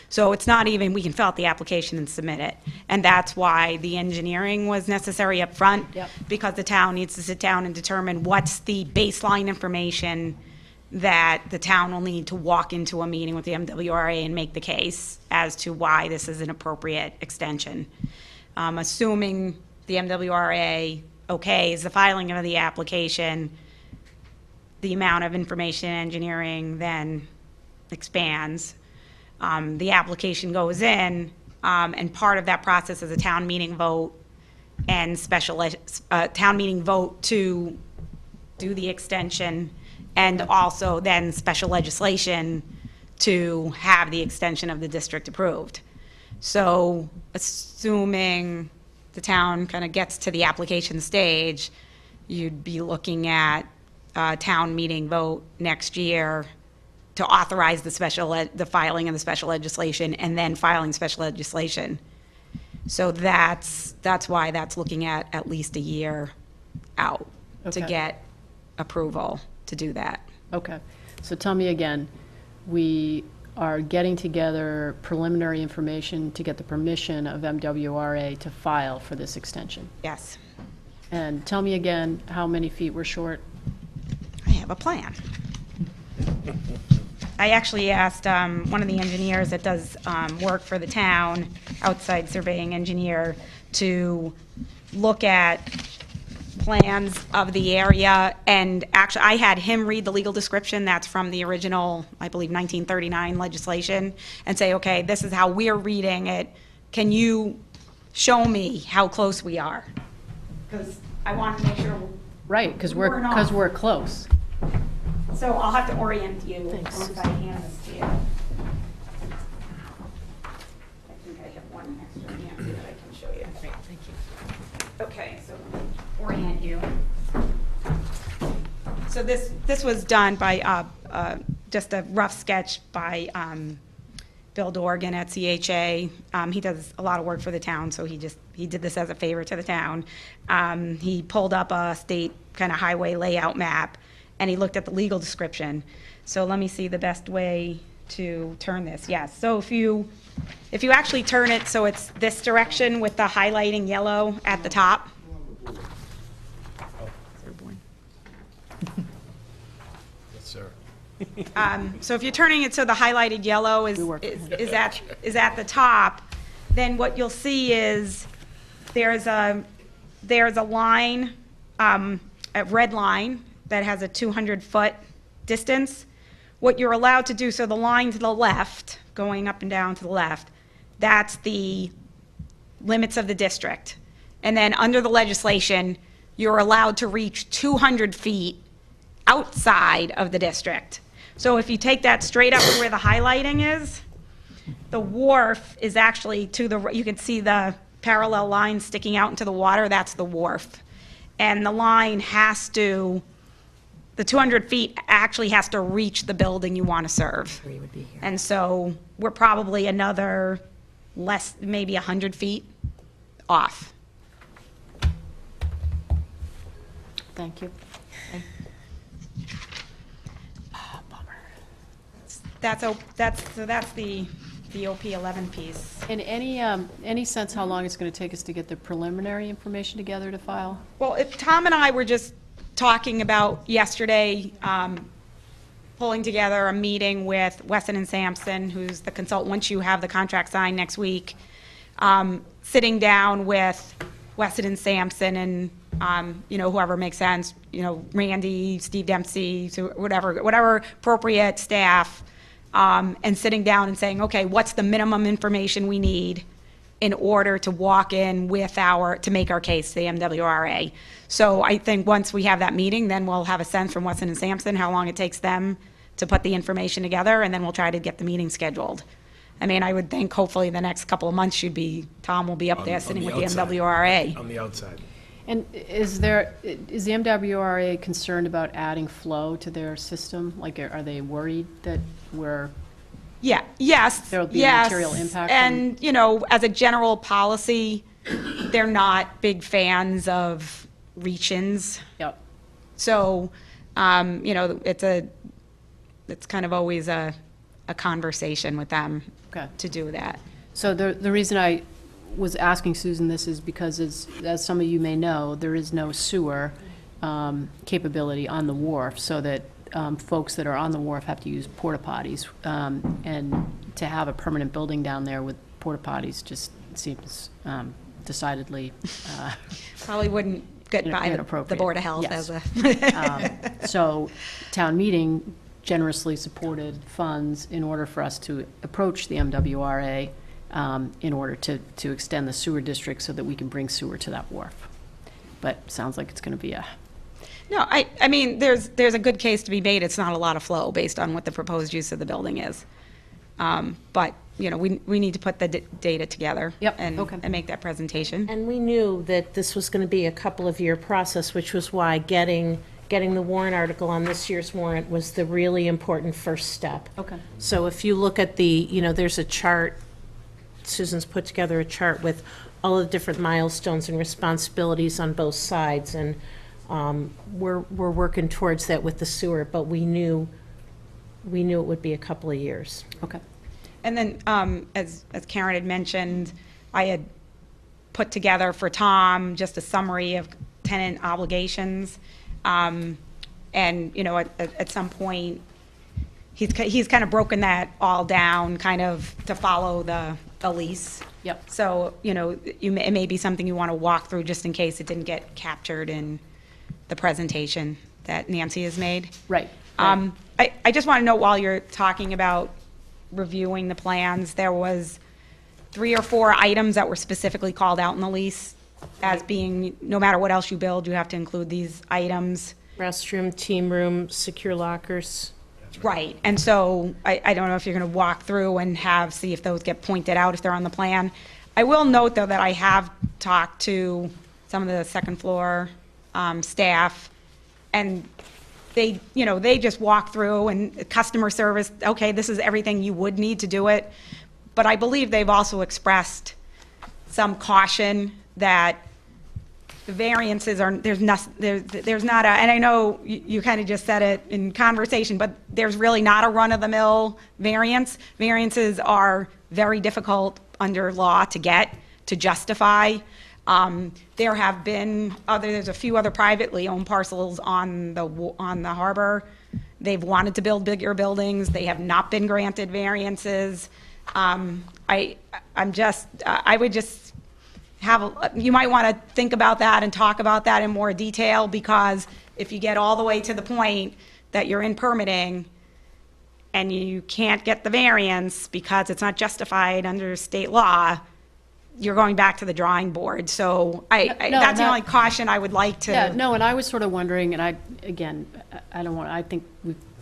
So it's not even, we can fill out the application and submit it. And that's why the engineering was necessary up front, because the town needs to sit down and determine what's the baseline information that the town will need to walk into a meeting with the MWRA and make the case as to why this is an appropriate extension. Assuming the MWRA okays the filing of the application, the amount of information engineering then expands. The application goes in, and part of that process is a town meeting vote and town meeting vote to do the extension, and also then special legislation to have the extension of the district approved. So assuming the town kind of gets to the application stage, you'd be looking at a town meeting vote next year to authorize the filing of the special legislation and then filing special legislation. So that's why that's looking at least a year out to Okay. get approval to do that. Okay, so tell me again, we are getting together preliminary information to get the permission of MWRA to file for this extension. Yes. And tell me again how many feet we're short? I have a plan. I actually asked one of the engineers that does work for the town, outside surveying engineer, to look at plans of the area, and actually, I had him read the legal description that's from the original, I believe, 1939 legislation, and say, okay, this is how we're reading it. Can you show me how close we are? Because I want to make sure. Right, because we're close. So I'll have to orient you once I hand this to you. I think I have one extra hand that I can show you. Great, thank you. Okay, so orient you. So this was done by just a rough sketch by Bill Dorgan at CHA. He does a lot of work for the town, so he did this as a favor to the town. He pulled up a state kind of highway layout map, and he looked at the legal description. So let me see the best way to turn this. Yes, so if you actually turn it so it's this direction with the highlighting yellow at the top. Yes, sir. So if you're turning it so the highlighted yellow is at the top, then what you'll see is there's a line, a red line that has a 200-foot distance. What you're allowed to do, so the line to the left, going up and down to the left, that's the limits of the district. And then under the legislation, you're allowed to reach 200 feet outside of the district. So if you take that straight up to where the highlighting is, the wharf is actually to the, you can see the parallel line sticking out into the water, that's the wharf. And the line has to, the 200 feet actually has to reach the building you want to serve. And so we're probably another less, maybe 100 feet off. Thank you. That's the OP 11 piece. And any sense how long it's going to take us to get the preliminary information together to file? Well, if Tom and I were just talking about yesterday, pulling together a meeting with Weston and Sampson, who's the consultant, once you have the contract signed next week, sitting down with Weston and Sampson and, whoever makes sense, Randy, Steve Dempsey, so whatever appropriate staff, and sitting down and saying, okay, what's the minimum information we need in order to walk in with to make our case to the MWRA. So I think once we have that meeting, then we'll have a sense from Weston and Sampson how long it takes them to put the information together, and then we'll try to get the meting scheduled. I mean, I would think hopefully the next couple of months Tom will be up there sitting with the MWRA. On the outside. And is the MWRA concerned about adding flow to their system? Like, are they worried that Yes. There will be a material impact? And, as a general policy, they're not big fans of reach-ins. Yep. So, it's kind of always a conversation with them to do that. So the reason I was asking Susan this is because, as some of you may know, there is no sewer capability on the wharf, so that folks that are on the wharf have to use porta potties, and to have a permanent building down there with porta potties just seems decidedly probably wouldn't get by the Board of Health. Yes. as a so town meeting generously supported funds in order for us to approach the MWRA in order to extend the sewer district so that we can bring sewer to that wharf. But sounds like it's going to be No, I mean, there's a good case to be made. It's not a lot of flow based on what the proposed use of the building is. But, we need to put the data together and make that presentation. And we knew that this was going to be a couple of year process, which was why getting getting the warrant article on this year's warrant was the really important first step. Okay. So if you look at the, there's a chart, Susan's put together a chart with all the different milestones and responsibilities on both sides, and we're working towards that with the sewer, but we knew it would be a couple of years. Okay. And then, as Karen had mentioned, I had put together for Tom just a summary of tenant obligations. And, at some point, he's kind of broken that all down, kind of to follow the lease. Yep. So, it may be something you want to walk through just in case it didn't get captured in the presentation that Nancy has made. Right. I just want to know, while you're talking about reviewing the plans, there was 3 or 4 items that were specifically called out in the lease as being, no matter what else you build, you have to include these items. Restroom, team room, secure lockers. Right, and so I don't know if you're going to walk through and see if those get pointed out, if they're on the plan. I will note, though, that I have talked to some of the second floor staff, and they just walk through, and customer service, okay, this is everything you would need to do it. But I believe they've also expressed some caution that the variances are, there's not and I know you kind of just said it in conversation, but there's really not a run-of-the-mill variance. Variances are very difficult under law to get, to justify. There have been there's a few other privately owned parcels on the harbor. They've wanted to build bigger buildings. They have not been granted variances. I would just you might want to think about that and talk about that in more detail, because if you get all the way to the point that you're in permitting and you can't get the variance because it's not justified under state law, you're going back to the drawing board. So that's the only caution I would like to. Yeah, no, and I was sort of wondering, and I think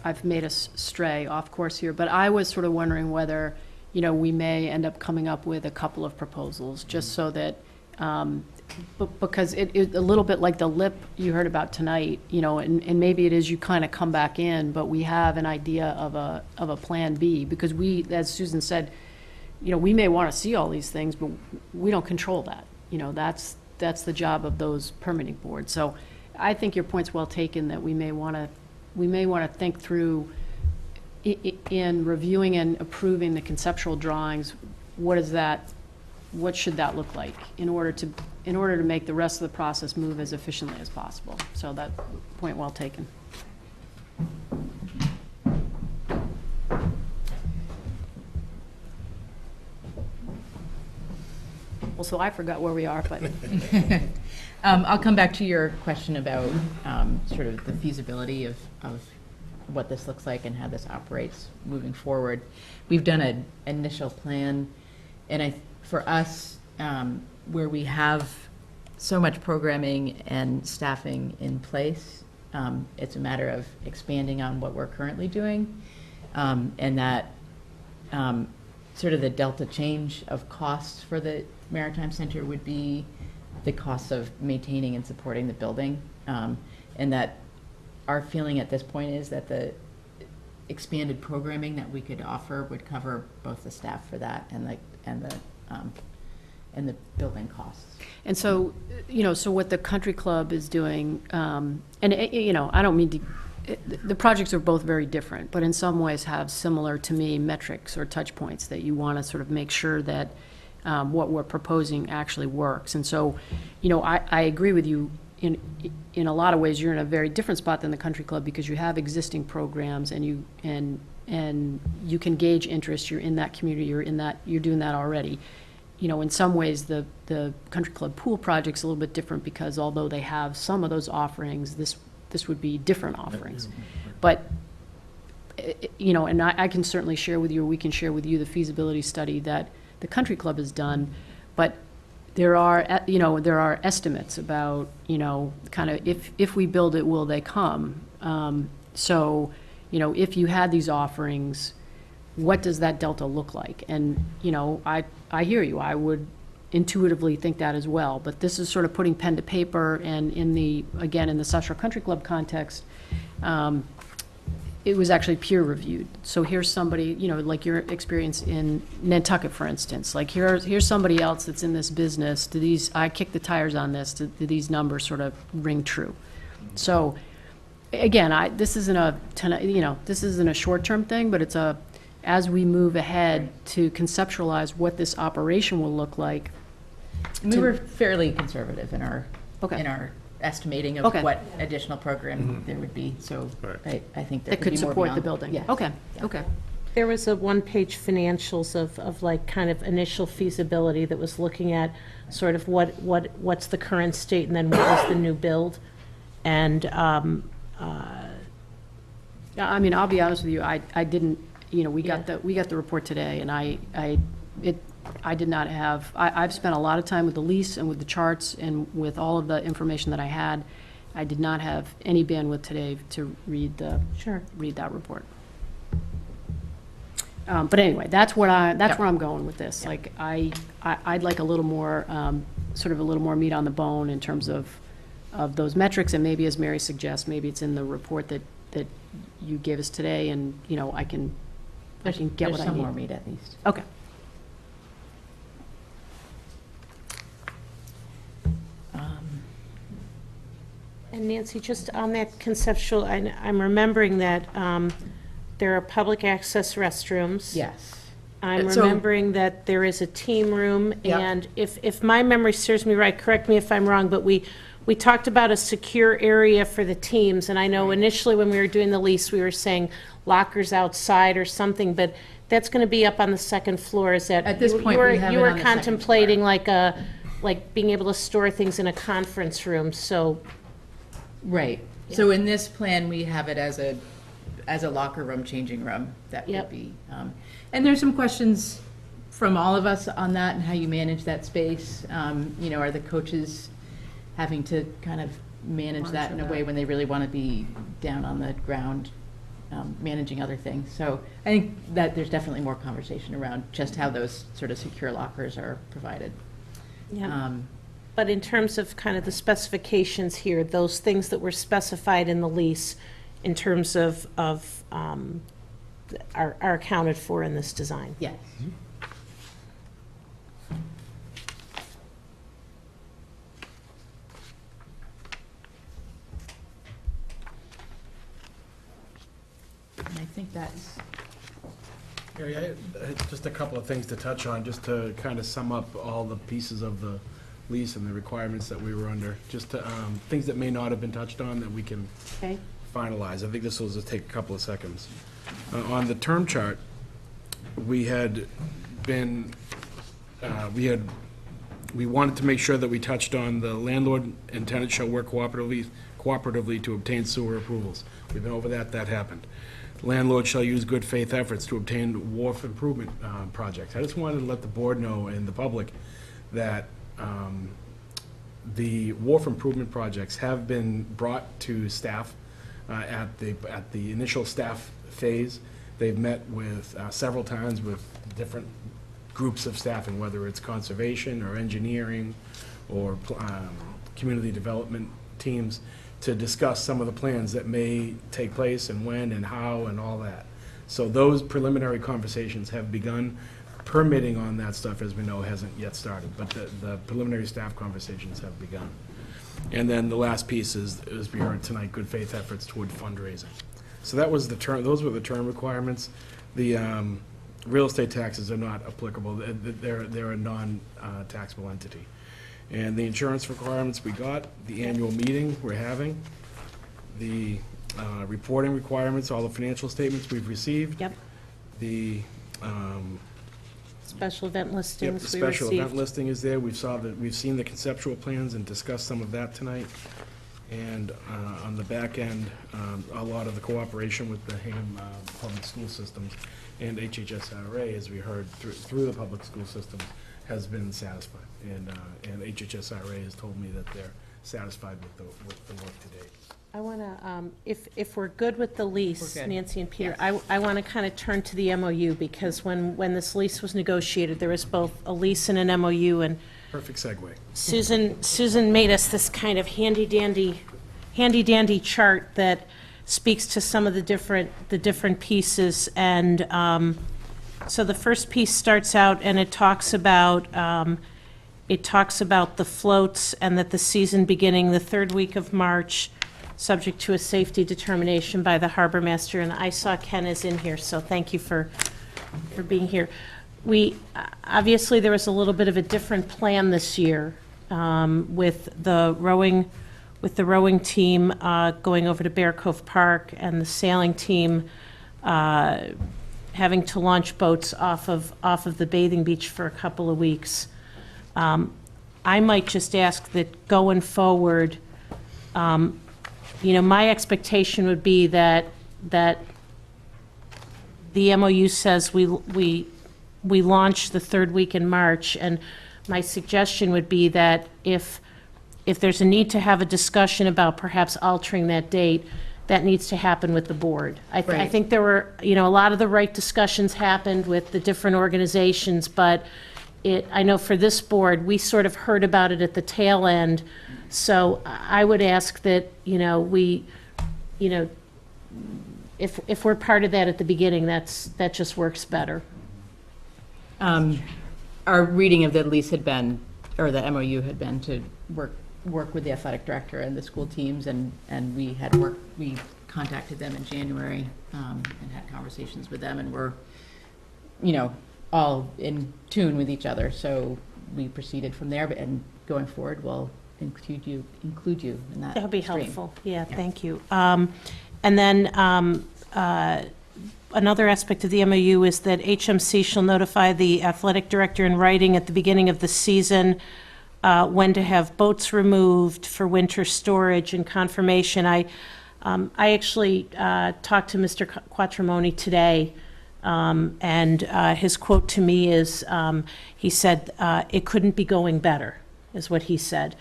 I've made us stray off course here, but I was sort of wondering whether, we may end up coming up with a couple of proposals, just so that, because it a little bit like the lip you heard about tonight, and maybe it is you kind of come back in, but we have an idea of a plan B, because we, as Susan said, we may want to see all these things, but we don't control that. That's the job of those permitting boards. So I think your point's well taken, that we may want to think through, in reviewing and approving the conceptual drawings, what should that look like in order to make the rest of the process move as efficiently as possible. So that point well taken. Well, so I forgot where we are, but. I'll come back to your question about sort of the feasibility of what this looks like and how this operates moving forward. We've done an initial plan, and for us, where we have so much programming and staffing in place, it's a matter of expanding on what we're currently doing, and that sort of the delta change of costs for the Maritime Center would be the costs of maintaining and supporting the building, and that our feeling at this point is that the expanded programming that we could offer would cover both the staff for that and the building costs. And so, so what the country club is doing, and I don't mean to, the projects are both very different, but in some ways have similar, to me, metrics or touch points that you want to sort of make sure that what we're proposing actually works. And so, I agree with you. In a lot of ways, you're in a very different spot than the country club, because you have existing programs and you can gauge interest. You're in that community. You're doing that already. In some ways, the country club pool project's a little bit different, because although they have some of those offerings, this would be different offerings. But and I can certainly share with you, or we can share with you, the feasibility study that the country club has done, but there are estimates about, kind of if we build it, will they come? So, if you had these offerings, what does that delta look like? And, I hear you. I would intuitively think that as well, but this is sort of putting pen to paper, and again, in the South Shore Country Club context, it was actually peer reviewed. So here's somebody, like your experience in Nantucket, for instance, like here's somebody else that's in this business. I kick the tires on this, do these numbers sort of ring true? So, again, this isn't a short-term thing, but it's as we move ahead to conceptualize what this operation will look like. We were fairly conservative in our estimating of what additional program there would be, so I think there That could be more support the beyond. building. Yes. Okay, Yeah. okay. There was a one-page financials of like kind of initial feasibility that was looking at sort of what's the current state and then what was the new build. And, Yeah, I mean, I'll be honest with you, I didn't, we got the report today, and I did not have, I've spent a lot of time with the lease and with the charts and with all of the information that I had. I did not have any bandwidth today to read that report. But anyway, that's where I'm going with this. Like, I'd like a little more, sort of a little more meat on the bone in terms of those metrics, and maybe, as Mary suggests, maybe it's in the report that you gave us today, and, I can get what I need. There's some more meat at least. Okay. And Nancy, just on that conceptual, I'm remembering that there are public access restrooms. Yes. I'm So- remembering that there is a team room, Yep. and if my memory serves me right, correct me if I'm wrong, but we talked about a secure area for the teams, and I know initially when we were doing the lease, we were saying lockers outside or something, but that's going to be up on the second floor. Is that? At this point, you we have you it were on the second contemplating like being able to store things in a conference room, so. Right. So in this plan, we have it as a locker room, changing room. That would Yep. be, and there's some questions from all of us on that and how you manage that space. Are the coaches having to kind of manage that in a way when they really want to be down on the ground, managing other things? So I think that there's definitely more conversation around just how those sort of secure lockers are provided. Yeah. But in terms of kind of the specifications here, those things that were specified in the lease in terms of are accounted for in this design? Yes. And I think that's, Gary, I had just a couple of things to touch on, just to kind of sum up all the pieces of the lease and the requirements that we were under, just to, things that may not have been touched on that we can Okay. finalize. I think this will just take a couple of seconds. On the term chart, we had been, we wanted to make sure that we touched on the landlord and tenant shall work cooperatively to obtain sewer approvals. We've been over that happened. Landlord shall use good faith efforts to obtain wharf improvement projects. I just wanted to let the board know and the public that the wharf improvement projects have been brought to staff at the initial staff phase. They've met with several times with different groups of staffing, whether it's conservation or engineering or community development teams, to discuss some of the plans that may take place and when and how and all that. So those preliminary conversations have begun. Permitting on that stuff, as we know, hasn't yet started, but the preliminary staff conversations have begun. And then the last piece is, as we heard tonight, good faith efforts toward fundraising. So that was the term, those were the term requirements. The real estate taxes are not applicable. They're a non-taxable entity. And the insurance requirements we got, the annual meeting we're having, the reporting requirements, all the financial statements we've received. Yep. The Special event Yep, listings the we special event received. listing is there. We've seen the conceptual plans and discussed some of that tonight. And on the back end, a lot of the cooperation with the Hingham Public School Systems and HHSRA, as we heard through the public school systems, has been satisfied. And HHSRA has told me that they're satisfied with the work to date. I want to, if we're good with the lease, We're good. Nancy and Peter, I want to kind of turn to the MOU, because when this lease was negotiated, there was both a lease and an MOU, and Perfect segue. Susan made us this kind of handy dandy chart that speaks to some of the different pieces. And so the first piece starts out and it talks about the floats and that the season beginning the third week of March, subject to a safety determination by the harbor master. And I saw Ken is in here, so thank you for being here. Obviously, there was a little bit of a different plan this year with the rowing team going over to Bear Cove Park and the sailing team having to launch boats off of the bathing beach for a couple of weeks. I might just ask that going forward, my expectation would be that the MOU says we launch the third week in March, and my suggestion would be that if there's a need to have a discussion about perhaps altering that date, that needs to happen with the board. I think there were, a lot of the right discussions happened with the different organizations, but I know for this board, we sort of heard about it at the tail end. So I would ask that, if we're part of that at the beginning, that just works better. Our reading of the lease had been, or the MOU had been to work with the athletic director and the school teams, and we contacted them in January and had conversations with them, and we're, all in tune with each other. So we proceeded from there, and going forward, we'll include you in that. That would be stream. helpful. Yeah, thank you. And then another aspect of the MOU is that HMC shall notify the athletic director in writing at the beginning of the season when to have boats removed for winter storage and confirmation. I actually talked to Mr. Quattromoni today, and his quote to me is, he said, it couldn't be going better, is what he said.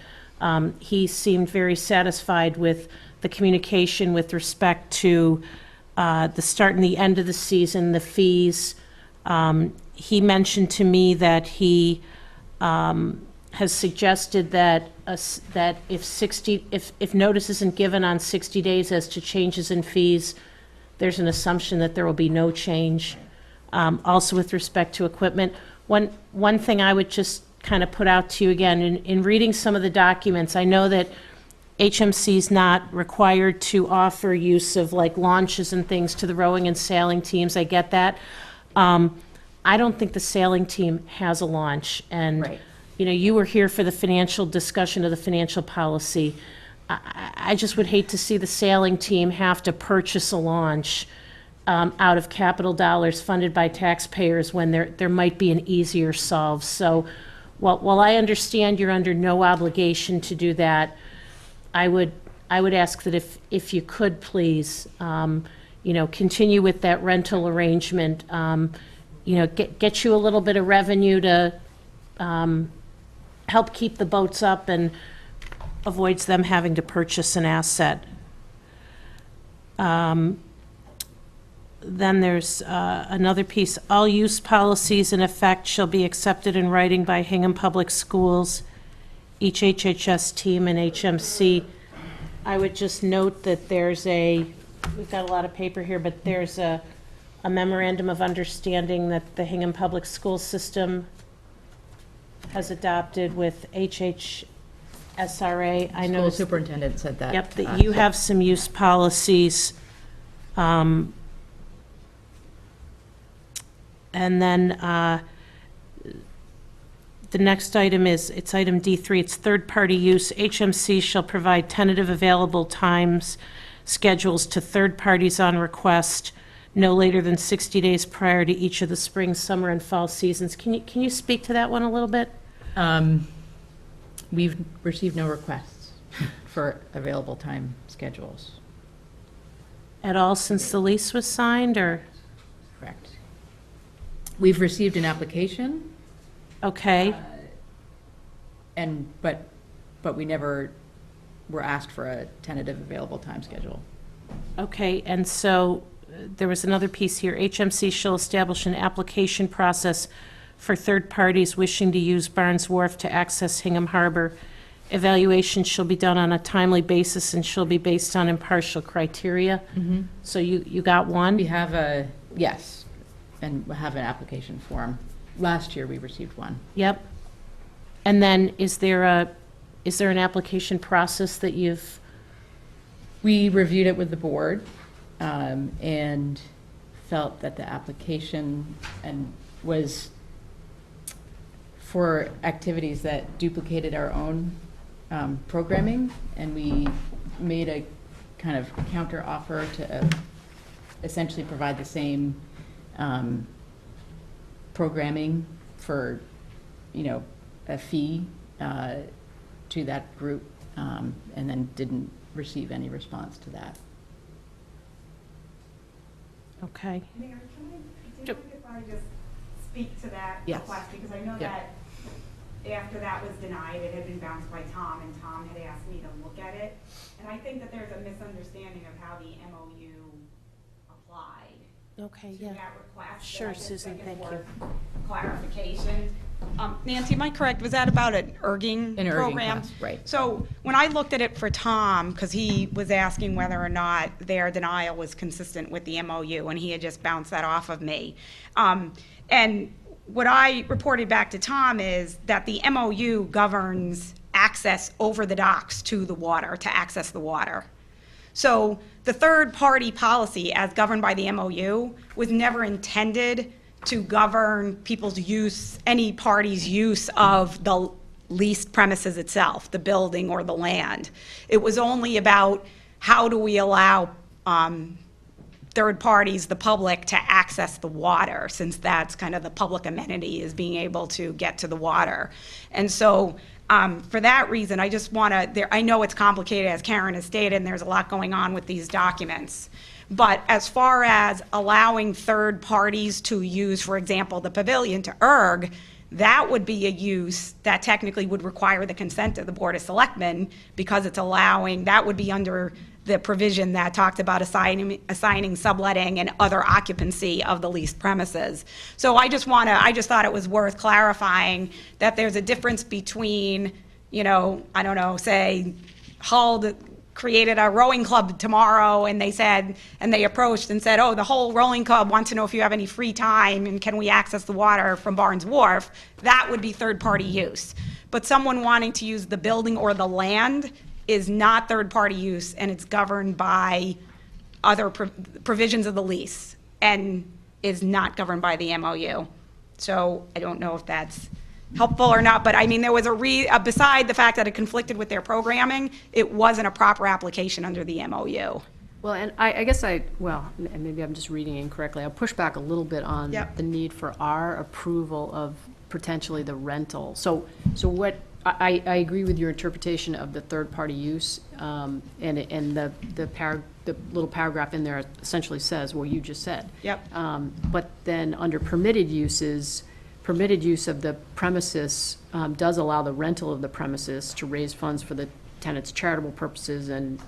He seemed very satisfied with the communication with respect to the start and the end of the season, the fees. He mentioned to me that he has suggested that if notice isn't given on 60 days as to changes in fees, there's an assumption that there will be no change. Also with respect to equipment, one thing I would just kind of put out to you again, in reading some of the documents, I know that HMC is not required to offer use of like launches and things to the rowing and sailing teams. I get that. I don't think the sailing team has a launch. And, you were here for the financial discussion of the financial policy. I just would hate to see the sailing team have to purchase a launch out of capital dollars funded by taxpayers when there might be an easier solve. So while I understand you're under no obligation to do that, I would ask that if you could please, continue with that rental arrangement, get you a little bit of revenue to help keep the boats up and avoids them having to purchase an asset. Then there's another piece. All use policies in effect shall be accepted in writing by Hingham Public Schools, each HHS team, and HMC. I would just note that we've got a lot of paper here, but there's a memorandum of understanding that the Hingham Public School System has adopted with HHSRA. I know School superintendent said that. Yep, that you have some use policies. And then the next item it's item D3, it's third-party use. HMC shall provide tentative available times, schedules to third parties on request, no later than 60 days prior to each of the spring, summer, and fall seasons. Can you speak to that one a little bit? We've received no requests for available time schedules. At all since the lease was signed, or? Correct. We've received an application. Okay. But we never were asked for a tentative available time schedule. Okay, and so there was another piece here. HMC shall establish an application process for third parties wishing to use Barnes Wharf to access Hingham Harbor. Evaluation shall be done on a timely basis and shall be based on impartial criteria. So you got one? We have yes, and we have an application form. Last year, we received one. Yep. And then is there an application process that you've? We reviewed it with the board and felt that the application was for activities that duplicated our own programming, and we made a kind of counter offer to essentially provide the same programming for, a fee to that group, and then didn't receive any response to that. Okay. Mayor, if I just speak to that Yes. request, because I know that after that was denied, it had been bounced by Tom, and Tom had asked me to look at it. And I think that there's a misunderstanding of how the MOU applied Okay, to that request. Sure, that I just Susan, think is thank you. worth clarification. Nancy, am I correct? Was that about an erging An erging program? class, right. So when I looked at it for Tom, because he was asking whether or not their denial was consistent with the MOU, and he had just bounced that off of me. And what I reported back to Tom is that the MOU governs access over the docks to the water, to access the water. So the third-party policy, as governed by the MOU, was never intended to govern people's use, any party's use of the leased premises itself, the building or the land. It was only about how do we allow third parties, the public, to access the water, since that's kind of the public amenity, is being able to get to the water. And so for that reason, I just want to, I know it's complicated, as Karen has stated, and there's a lot going on with these documents. But as far as allowing third parties to use, for example, the pavilion to erg, that would be a use that technically would require the consent of the Board of Selectmen, because it's allowing, that would be under the provision that talked about assigning subletting and other occupancy of the leased premises. So I just thought it was worth clarifying that there's a difference between, I don't know, say Hull created a rowing club tomorrow, and they approached and said, oh, the whole rowing club wants to know if you have any free time and can we access the water from Barnes Wharf. That would be third-party use. But someone wanting to use the building or the land is not third-party use, and it's governed by other provisions of the lease and is not governed by the MOU. So I don't know if that's helpful or not, but I mean, there was beside the fact that it conflicted with their programming, it wasn't a proper application under the MOU. Well, and I guess and maybe I'm just reading incorrectly. I'll push back a little bit on the need for our approval of potentially the rental. So what, I agree with your interpretation of the third-party use, and the little paragraph in there essentially says what you just said. Yep. But then under permitted uses, permitted use of the premises does allow the rental of the premises to raise funds for the tenant's charitable purposes and,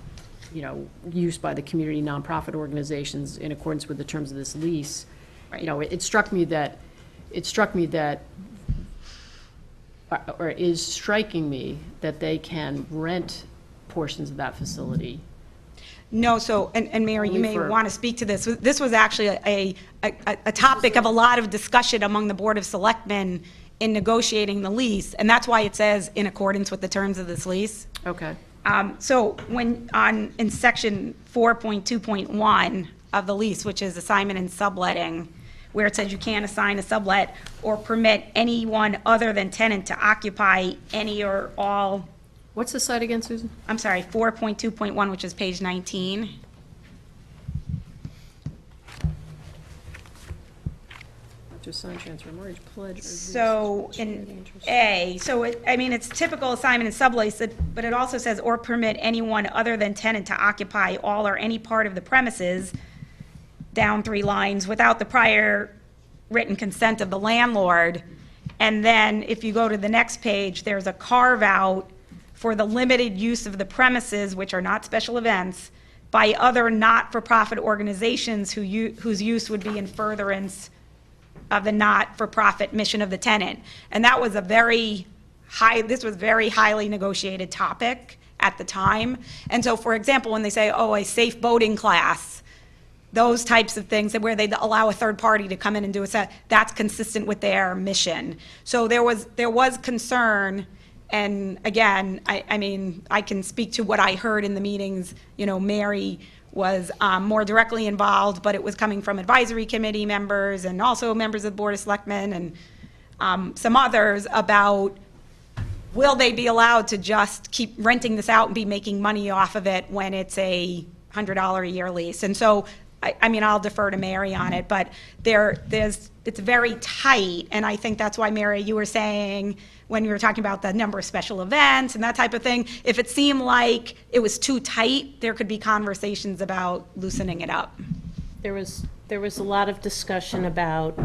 use by the community nonprofit organizations in accordance with the terms of this lease. Right. It struck me that, or is striking me that they can rent portions of that facility. No, so, and Mary, you may want to speak to this. This was actually a topic of a lot of discussion among the Board of Selectmen in negotiating the lease, and that's why it says in accordance with the terms of this lease. Okay. So in section 4.2.1 of the lease, which is assignment and subletting, where it says you can't assign a sublet or permit anyone other than tenant to occupy any or all. What's the site again, Susan? I'm sorry, 4.2.1, which is page 19. To sign, transfer, mortgage, pledge. So in A, it's typical assignment and sublease, but it also says or permit anyone other than tenant to occupy all or any part of the premises, down 3 lines, without the prior written consent of the landlord. And then if you go to the next page, there's a carve out for the limited use of the premises, which are not special events, by other not-for-profit organizations whose use would be in furtherance of the not-for-profit mission of the tenant. And that was this was very highly negotiated topic at the time. And so, for example, when they say, oh, a safe boating class, those types of things where they allow a third party to come in and do a set, that's consistent with their mission. So there was concern, and again, I mean, I can speak to what I heard in the meetings. You know, Mary was more directly involved, but it was coming from advisory committee members and also members of the Board of Selectmen and some others about, will they be allowed to just keep renting this out and be making money off of it when it's a $100 a year lease? And so, I mean, I'll defer to Mary on it, but it's very tight, and I think that's why, Mary, you were saying, when you were talking about the number of special events and that type of thing, if it seemed like it was too tight, there could be conversations about loosening it up. There was a lot of discussion about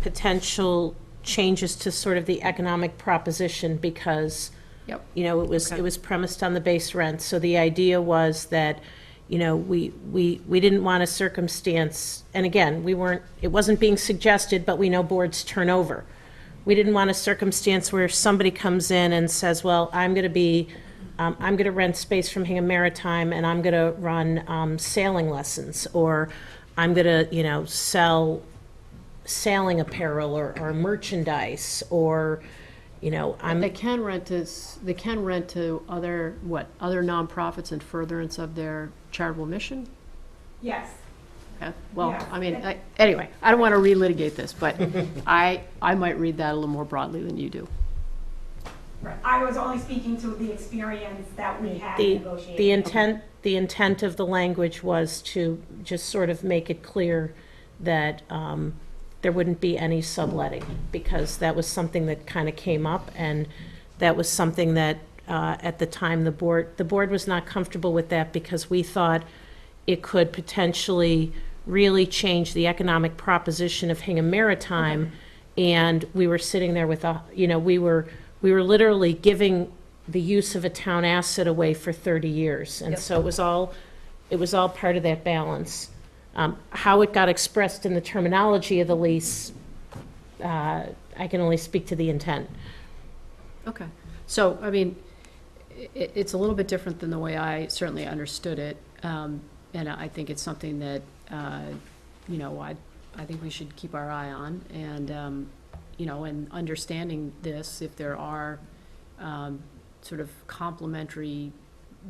potential changes to sort of the economic proposition because, you know, it was premised on the base rent. So the idea was that, you know, we didn't want a circumstance, and again, it wasn't being suggested, but we know boards turn over. We didn't want a circumstance where somebody comes in and says, well, I'm going to rent space from Hingham Maritime and I'm going to run sailing lessons, or I'm going to, you know, sell sailing apparel or merchandise, or, you know, They can rent to other nonprofits in furtherance of their charitable mission? Yes. Okay. Well, Yes. I mean, anyway, I don't want to relitigate this, but I might read that a little more broadly than you do. Right. I was only speaking to the experience that we had negotiating. The intent of the language was to just sort of make it clear that there wouldn't be any subletting, because that was something that kind of came up, and that was something that at the time the board was not comfortable with that, because we thought it could potentially really change the economic proposition of Hingham Maritime. And we were sitting there with we were literally giving the use of a town asset away for 30 years. And so it was all part of that balance. How it got expressed in the terminology of the lease, I can only speak to the intent. Okay. So, I mean, it's a little bit different than the way I certainly understood it. And I think it's something that, you know, I think we should keep our eye on. And, you know, and understanding this, if there are sort of complementary,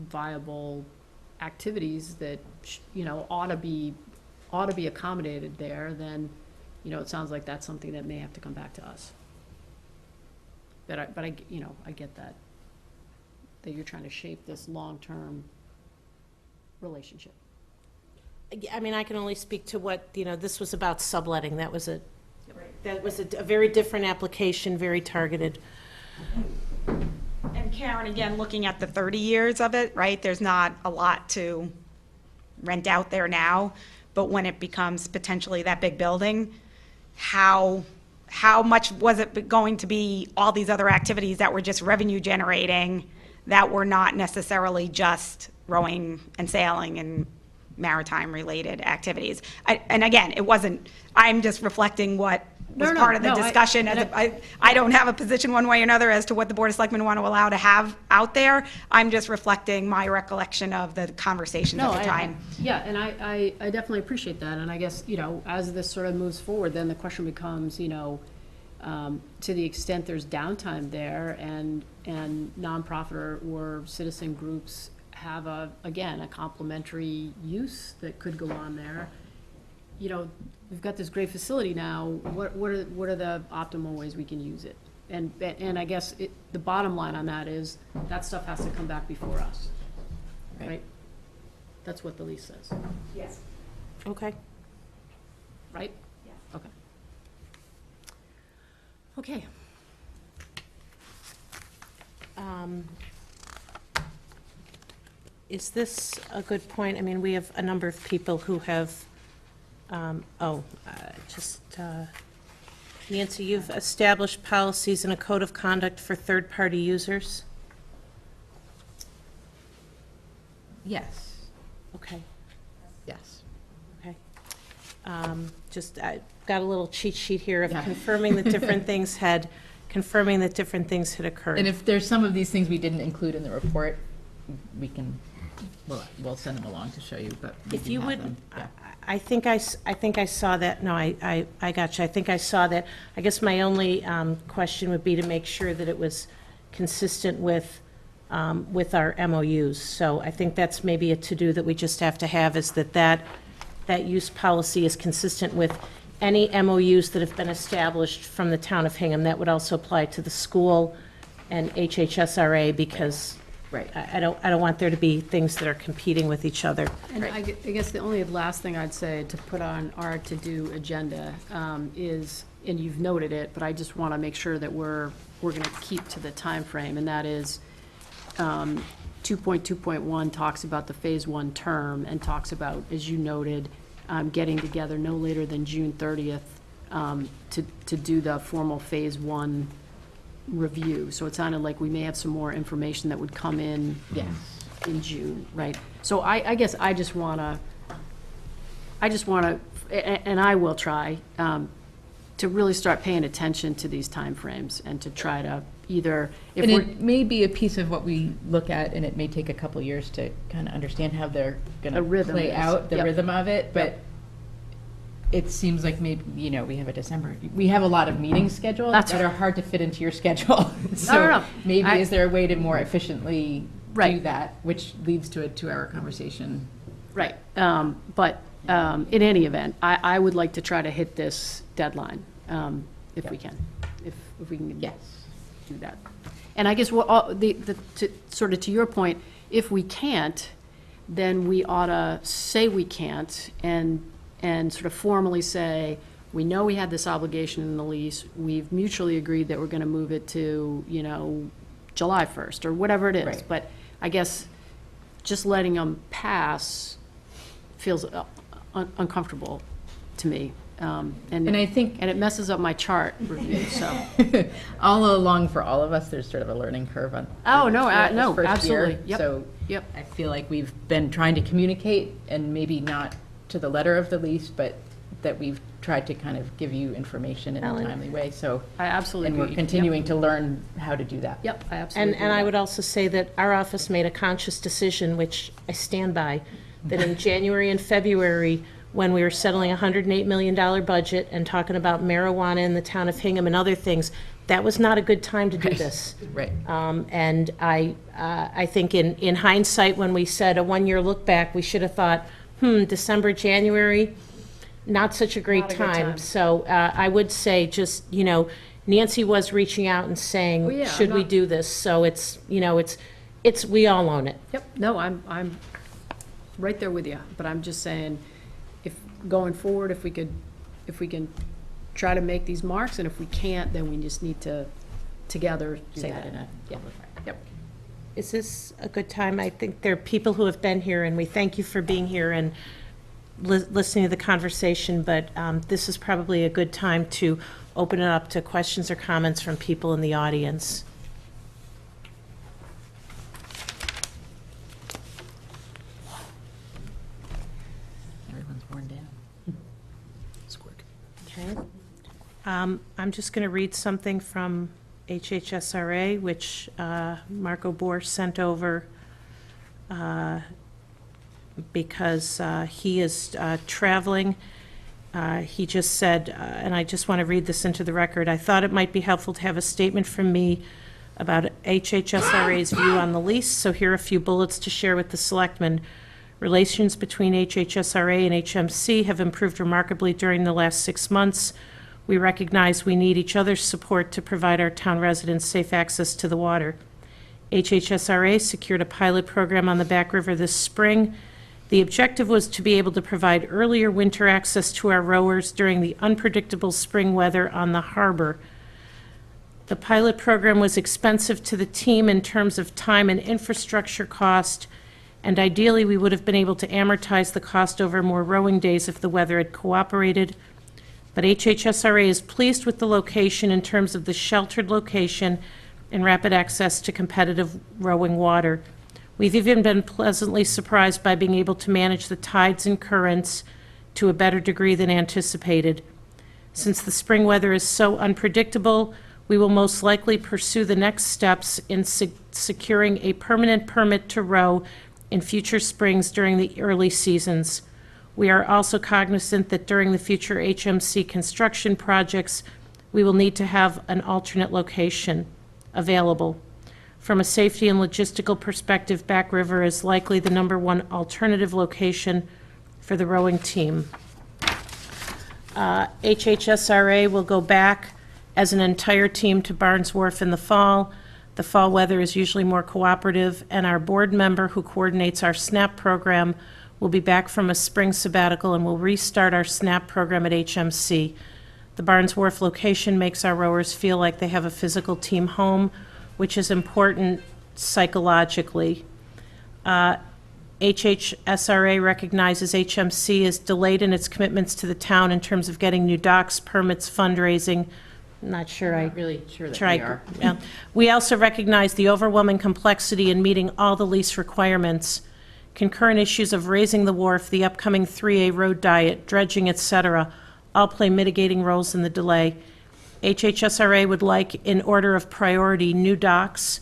viable activities that, you know, ought to be accommodated there, then, you know, it sounds like that's something that may have to come back to us. But I you know, I get that you're trying to shape this long-term relationship. I mean, I can only speak to what, you know, this was about subletting. That was a very different application, very targeted. And Karen, again, looking at the 30 years of it, right, there's not a lot to rent out there now, but when it becomes potentially that big building, how much was it going to be all these other activities that were just revenue generating, that were not necessarily just rowing and sailing and maritime related activities? And again, it wasn't, I'm just reflecting what was part of the discussion. I don't have a position one way or another as to what the Board of Selectmen want to allow to have out there. I'm just reflecting my recollection of the conversations at the time. Yeah, and I definitely appreciate that. And I guess, you know, as this sort of moves forward, then the question becomes, you know, to the extent there's downtime there and nonprofit or citizen groups have again, a complementary use that could go on there. You know, we've got this great facility now. What are the optimal ways we can use it? And I guess the bottom line on that is that stuff has to come back before us, right? That's what the lease says. Yes. Okay. Right? Yes. Okay. Okay. Is this a good point? I mean, we have a number of people who have, Nancy, you've established policies and a code of conduct for third-party users? Yes. Okay. Yes. Okay. I got a little cheat sheet here of confirming that different things had occurred. And if there's some of these things we didn't include in the report, we'll send them along to show you, but If you would, them. Yeah. I think I saw that, no, I got you, I think I saw that. I guess my only question would be to make sure that it was consistent with our MOUs. So I think that's maybe a to-do that we just have to have, is that use policy is consistent with any MOUs that have been established from the town of Hingham. That would also apply to the school and HHSRA, because I don't want there to be things that are competing with each other. And I guess the only last thing I'd say to put on our to-do agenda is, and you've noted it, but I just want to make sure that we're going to keep to the time frame, and that is 2.2.1 talks about the Phase 1 term and talks about, as you noted, getting together no later than June 30th to do the formal Phase 1 review. So it sounded like we may have some more information that would come in in June, right? So I guess I just want to, and I will try, to really start paying attention to these timeframes and to try to either, if And we're, it may be a piece of what we look at, and it may take a couple years to kind of understand how they're going The to rhythm play is. out, the Yep. rhythm of it, but it seems like maybe, we have we have a lot of meetings scheduled That's that are hard to fit into your schedule. So no. maybe is there a way to more efficiently do Right. that, which leads to a 2-hour conversation? right. But in any event, I would like to try to hit this deadline, if we can, if we can do that. And I guess sort of to your point, if we can't, then we ought to say we can't and sort of formally say, we know we had this obligation in the lease, we've mutually agreed that we're going to move it to, July 1st, or whatever it is. Right. But I guess just letting them pass feels uncomfortable to me. And I think, and it messes up my chart review, so. all along for all of us, there's sort of a learning curve on. Oh, no, this no, first year. absolutely. Yep. So Yep. I feel like we've been trying to communicate, and maybe not to the letter of the lease, but that we've tried to kind of give you information in a Ellen. timely way, so. I absolutely And we're agree. continuing to learn how to do that. Yep, I absolutely And agree I with would that. also say that our office made a conscious decision, which I stand by, that in January and February, when we were settling a $108 million budget and talking about marijuana in the town of Hingham and other things, that was not a good time to do this. Right. And I think in hindsight, when we said a one-year look back, we should have thought, December, January, not such a great Not a good time. time. So I would say just, Nancy was reaching out and saying, Oh, yeah, I'm should we not- do this? So it's, we all own it. Yep, no, I'm right there with you, but I'm just saying, if, going forward, if we can try to make these marks, and if we can't, then we just need to together Do say that that. in a Yeah. public forum. Yep. Is this a good time? I think there are people who have been here, and we thank you for being here and listening to the conversation, but this is probably a good time to open it up to questions or comments from people in the audience. Everyone's worn down. It's quick. Okay. I'm just going to read something from HHSRA, which Marco Bohr sent over because he is traveling. He just said, and I just want to read this into the record, I thought it might be helpful to have a statement from me about HHSRA's view on the lease, so here are a few bullets to share with the selectmen. Relations between HHSRA and HMC have improved remarkably during the last 6 months. We recognize we need each other's support to provide our town residents safe access to the water. HHSRA secured a pilot program on the Back River this spring. The objective was to be able to provide earlier winter access to our rowers during the unpredictable spring weather on the harbor. The pilot program was expensive to the team in terms of time and infrastructure cost, and ideally, we would have been able to amortize the cost over more rowing days if the weather had cooperated. But HHSRA is pleased with the location in terms of the sheltered location and rapid access to competitive rowing water. We've even been pleasantly surprised by being able to manage the tides and currents to a better degree than anticipated. Since the spring weather is so unpredictable, we will most likely pursue the next steps in securing a permanent permit to row in future springs during the early seasons. We are also cognizant that during the future HMC construction projects, we will need to have an alternate location available. From a safety and logistical perspective, Back River is likely the #1 alternative location for the rowing team. HHSRA will go back as an entire team to Barnes Wharf in the fall. The fall weather is usually more cooperative, and our board member who coordinates our SNAP program will be back from a spring sabbatical and will restart our SNAP program at HMC. The Barnes Wharf location makes our rowers feel like they have a physical team home, which is important psychologically. HHSRA recognizes HMC is delayed in its commitments to the town in terms of getting new docks, permits, fundraising. I'm not sure Not really sure that tried. we are. Yeah. We also recognize the overwhelming complexity in meeting all the lease requirements, concurrent issues of raising the wharf, the upcoming 3A road diet, dredging, etc., all play mitigating roles in the delay. HHSRA would like, in order of priority, new docks,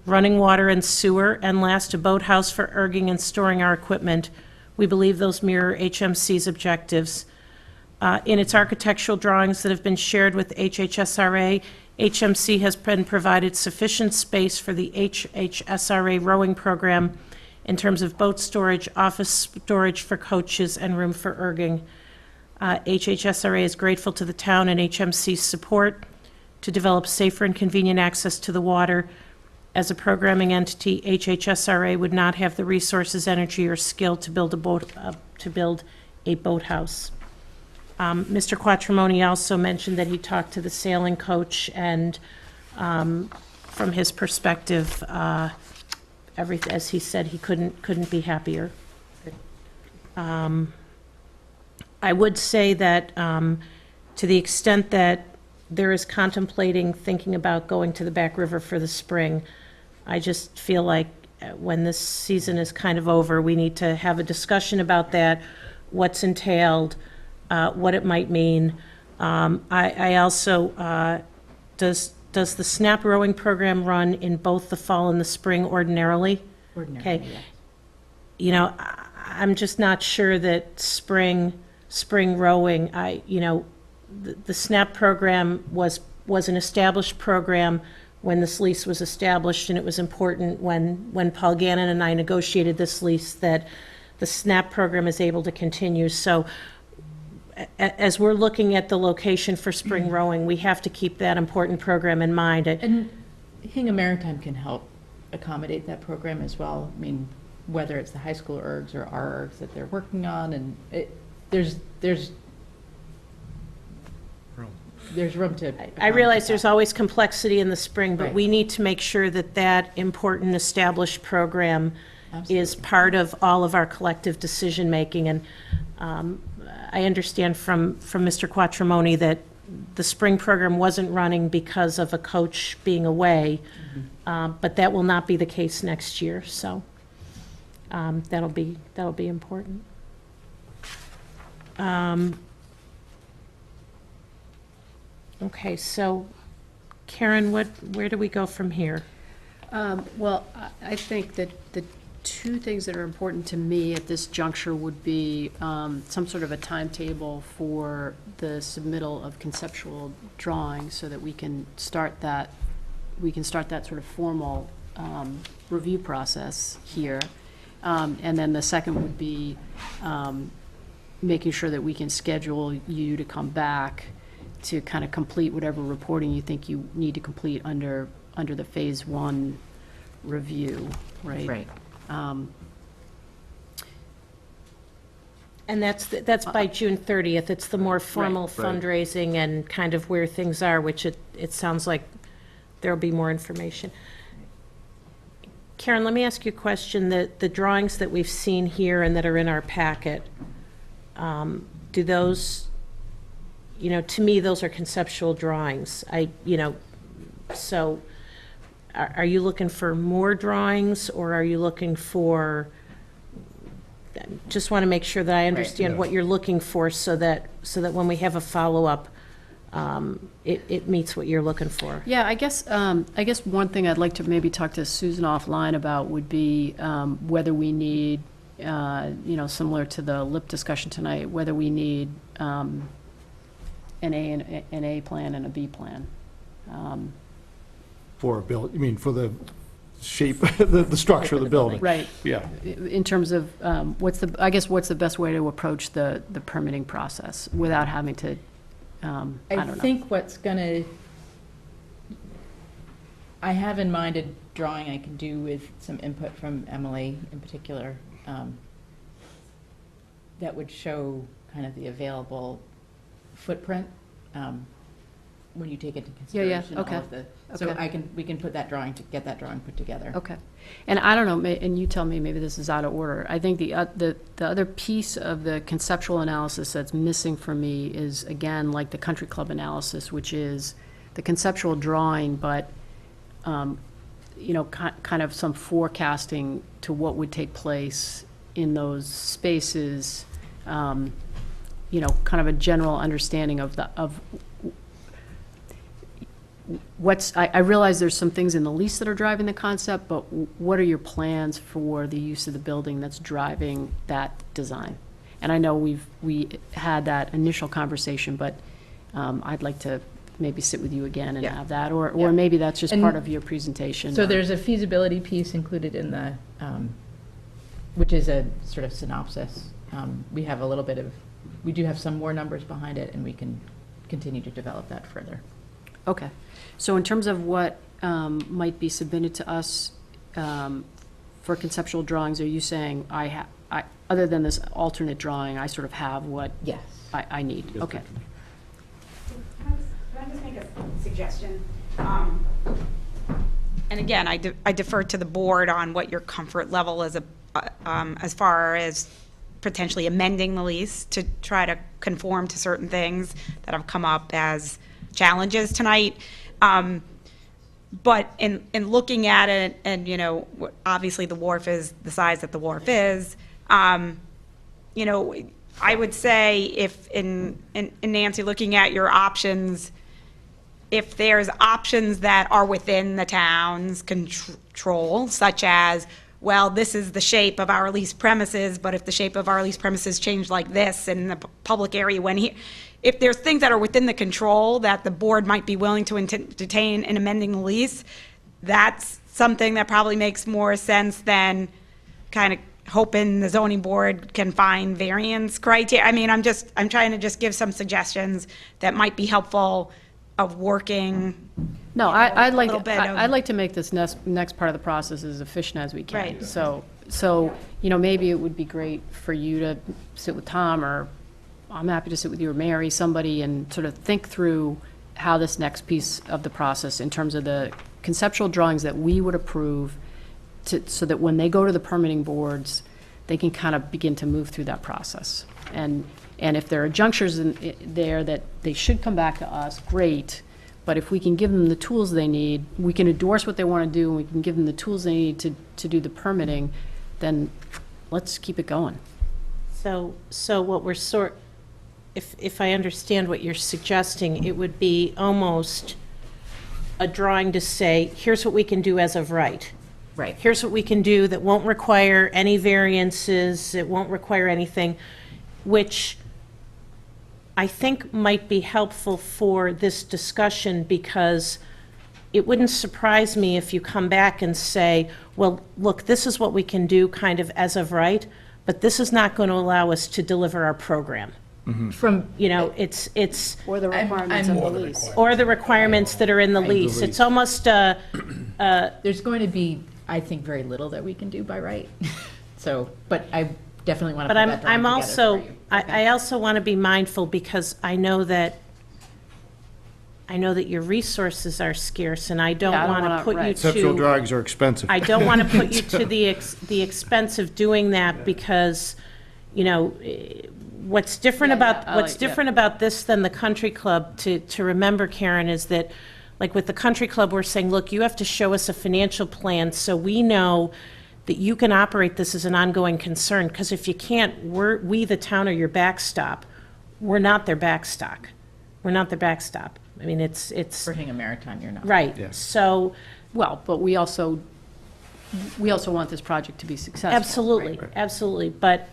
running water and sewer, and last, a boathouse for erging and storing our equipment. We believe those mirror HMC's objectives. In its architectural drawings that have been shared with HHSRA, HMC has been provided sufficient space for the HHSRA rowing program in terms of boat storage, office storage for coaches, and room for erging. HHSRA is grateful to the town and HMC's support to develop safer and convenient access to the water. As a programming entity, HHSRA would not have the resources, energy, or skill to build a boathouse. Mr. Quattromoni also mentioned that he talked to the sailing coach, and from his perspective, as he said, he couldn't be happier. I would say that to the extent that there is contemplating thinking about going to the Back River for the spring, I just feel like when this season is kind of over, we need to have a discussion about that, what's entailed, what it might mean. I also, does the SNAP rowing program run in both the fall and the spring ordinarily? Ordinarily, Okay. yeah. You know, I'm just not sure that spring rowing, the SNAP program was an established program when this lease was established, and it was important when Paul Gannon and I negotiated this lease that the SNAP program is able to continue. So as we're looking at the location for spring rowing, we have to keep that important program in mind. And Hingham Maritime can help accommodate that program as well. I mean, whether it's the high school ergs or our ergs that they're working on, and there's room to. I realize there's always complexity in the spring, but Right. we need to make sure that that important established program is part of all of our collective decision-making. And I understand from Mr. Quattromoni that the spring program wasn't running because of a coach being away, but that will not be the case next year, so that'll be important. Okay, so Karen, where do we go from here? Well, I think that the two things that are important to me at this juncture would be some sort of a timetable for the submittal of conceptual drawings so that we can start that sort of formal review process here. And then the second would be making sure that we can schedule you to come back to kind of complete whatever reporting you think you need to complete under the Phase 1 review, right? Right. And that's by June 30th. It's the more formal fundraising and kind of where things are, which it sounds like there'll be more information. Karen, let me ask you a question. The drawings that we've seen here and that are in our packet, do those, to me, those are conceptual drawings. So are you looking for more drawings, or are you looking for, to make sure that I understand Yeah. what you're looking for, so that when we have a follow-up, it meets what you're looking for. Yeah, I guess one thing I'd like to maybe talk to Susan offline about would be whether we need, similar to the LIP discussion tonight, whether we need an A plan and a B plan. For a build, you mean for the shape, the structure of the building? Right. Yeah. In terms of, what's the best way to approach the permitting process without having to, I don't know. think what's gonna, I have in mind a drawing I can do with some input from Emily in particular, that would show kind of the available footprint, when you take into consideration all okay. of the, so Okay. we can put that drawing, get that drawing put together. Okay. And I don't know, and you tell me, maybe this is out of order. I think the other piece of the conceptual analysis that's missing for me is, again, like the country club analysis, which is the conceptual drawing, but, kind of some forecasting to what would take place in those spaces, kind of a general understanding of I realize there's some things in the lease that are driving the concept, but what are your plans for the use of the building that's driving that design? And I know we had that initial conversation, but I'd like to maybe sit with you again and have that, or maybe that's just part of your presentation. So there's a feasibility piece included in the, which is a sort of synopsis. We have a little bit of, we do have some more numbers behind it, and we can continue to develop that further. Okay. So in terms of what might be submitted to us for conceptual drawings, are you saying other than this alternate drawing, I sort of have what I need? Okay. Can I just make a suggestion? And again, I defer to the board on what your comfort level is as far as potentially amending the lease to try to conform to certain things that have come up as challenges tonight. But in looking at it, and, obviously the wharf is the size that the wharf is, I would say if, in Nancy, looking at your options, if there's options that are within the town's control, such as, well, this is the shape of our leased premises, but if the shape of our leased premises changed like this in the public area if there's things that are within the control that the board might be willing to entertain in amending the lease, that's something that probably makes more sense than kind of hoping the zoning board can find variance criteria. I mean, I'm trying to just give some suggestions that might be helpful of working. No, I'd like to make this next part of the process as efficient as we can. Right. So maybe it would be great for you to sit with Tom, or I'm happy to sit with you or Mary, somebody, and sort of think through how this next piece of the process, in terms of the conceptual drawings that we would approve, so that when they go to the permitting boards, they can kind of begin to move through that process. And if there are junctures there that they should come back to us, great. But if we can give them the tools they need, we can endorse what they want to do, and we can give them the tools they need to do the permitting, then let's keep it going. So what we're if I understand what you're suggesting, it would be almost a drawing to say, here's what we can do as of right. Right. Here's what we can do that won't require any variances, it won't require anything, which I think might be helpful for this discussion, because it wouldn't surprise me if you come back and say, well, look, this is what we can do kind of as of right, but this is not going to allow us to deliver our program. From, it's or the requirements of the lease, or the requirements that are in the lease. It's almost there's going to be, I think, very little that we can do by right. So, but I definitely want to put that drawing together for you. I also want to be mindful, because I know that your resources are scarce, and I don't want to put you to. Conceptual drawings are expensive. I don't want to put you to the expense of doing that, because, what's different about this than the country club, to remember, Karen, is that, like with the country club, we're saying, look, you have to show us a financial plan so we know that you can operate this as an ongoing concern, because if you can't, we, the town, are your backstop. We're not their backstop. We're not their backstop. I mean, it's. For Hingham Maritime, you're not. Right, so. Well, but we also want this project to be successful. Absolutely, absolutely, but.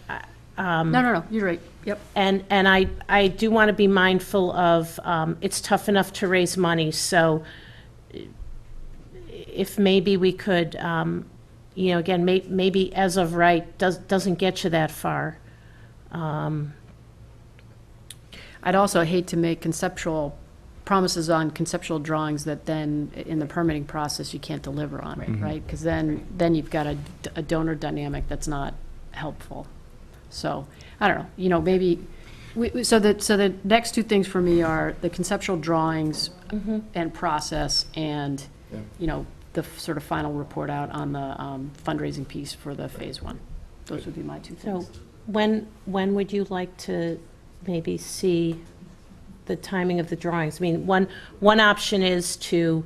No, you're right, yep. And I do want to be mindful of, it's tough enough to raise money, so if maybe we could, again, maybe as of right, doesn't get you that far. I'd also hate to make promises on conceptual drawings that then, in the permitting process, you can't deliver on, right? Because then you've got a donor dynamic that's not helpful. So, I don't know, maybe, so the next two things for me are the conceptual drawings and process and, the sort of final report out on the fundraising piece for the phase one. Those would be my two things. So when would you like to maybe see the timing of the drawings? I mean, one option is to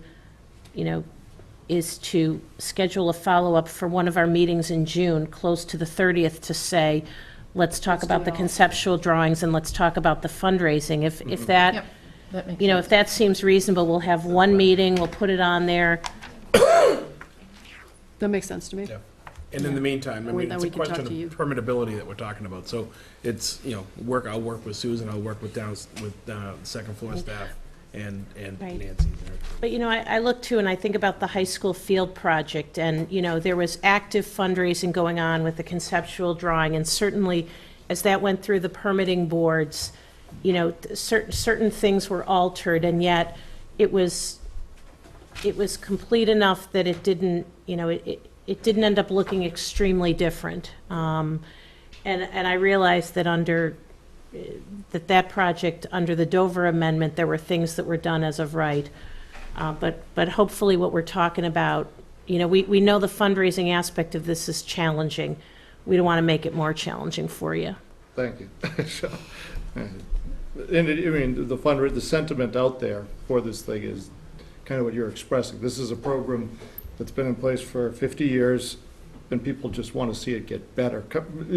schedule a follow-up for one of our meetings in June, close to the 30th, to say, let's talk about the conceptual drawings and let's talk about the fundraising. If that, Yep, that makes if that seems reasonable, we'll have one meeting, we'll put it on there. That makes sense to me. Yeah. And in the meantime, I mean, Then it's a we can talk question to you. of permittability that we're talking about. So it's, I'll work with Susan, I'll work with second floor staff and Right. Nancy. But, I look too, and I think about the high school field project, and, there was active fundraising going on with the conceptual drawing, and certainly, as that went through the permitting boards, certain things were altered, and yet it was complete enough that it didn't, it didn't end up looking extremely different. And I realized that that project, under the Dover Amendment, there were things that were done as of right. But hopefully what we're talking about, we know the fundraising aspect of this is challenging. We don't want to make it more challenging for you. Thank you. The sentiment out there for this thing is kind of what you're expressing. This is a program that's been in place for 50 years, and people just want to see it get better.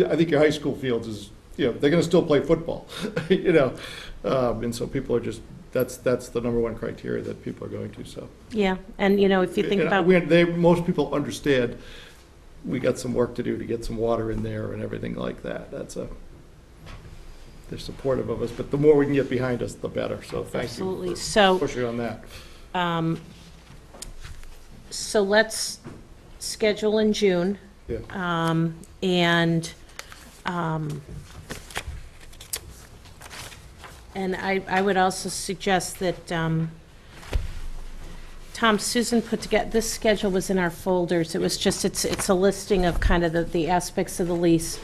I think your high school fields is, they're going to still play football, and so people are just, that's the number one criteria that people are going to, so. Yeah, and if you think about. Most people understand we got some work to do to get some water in there and everything like that. They're supportive of us, but the more we can get behind us, the better, so thank Absolutely. you So, for pushing on that. So let's schedule in June. Yeah. And I would also suggest that, Tom, Susan put together, this schedule was in our folders. It was just, it's a listing of kind of the aspects of the lease.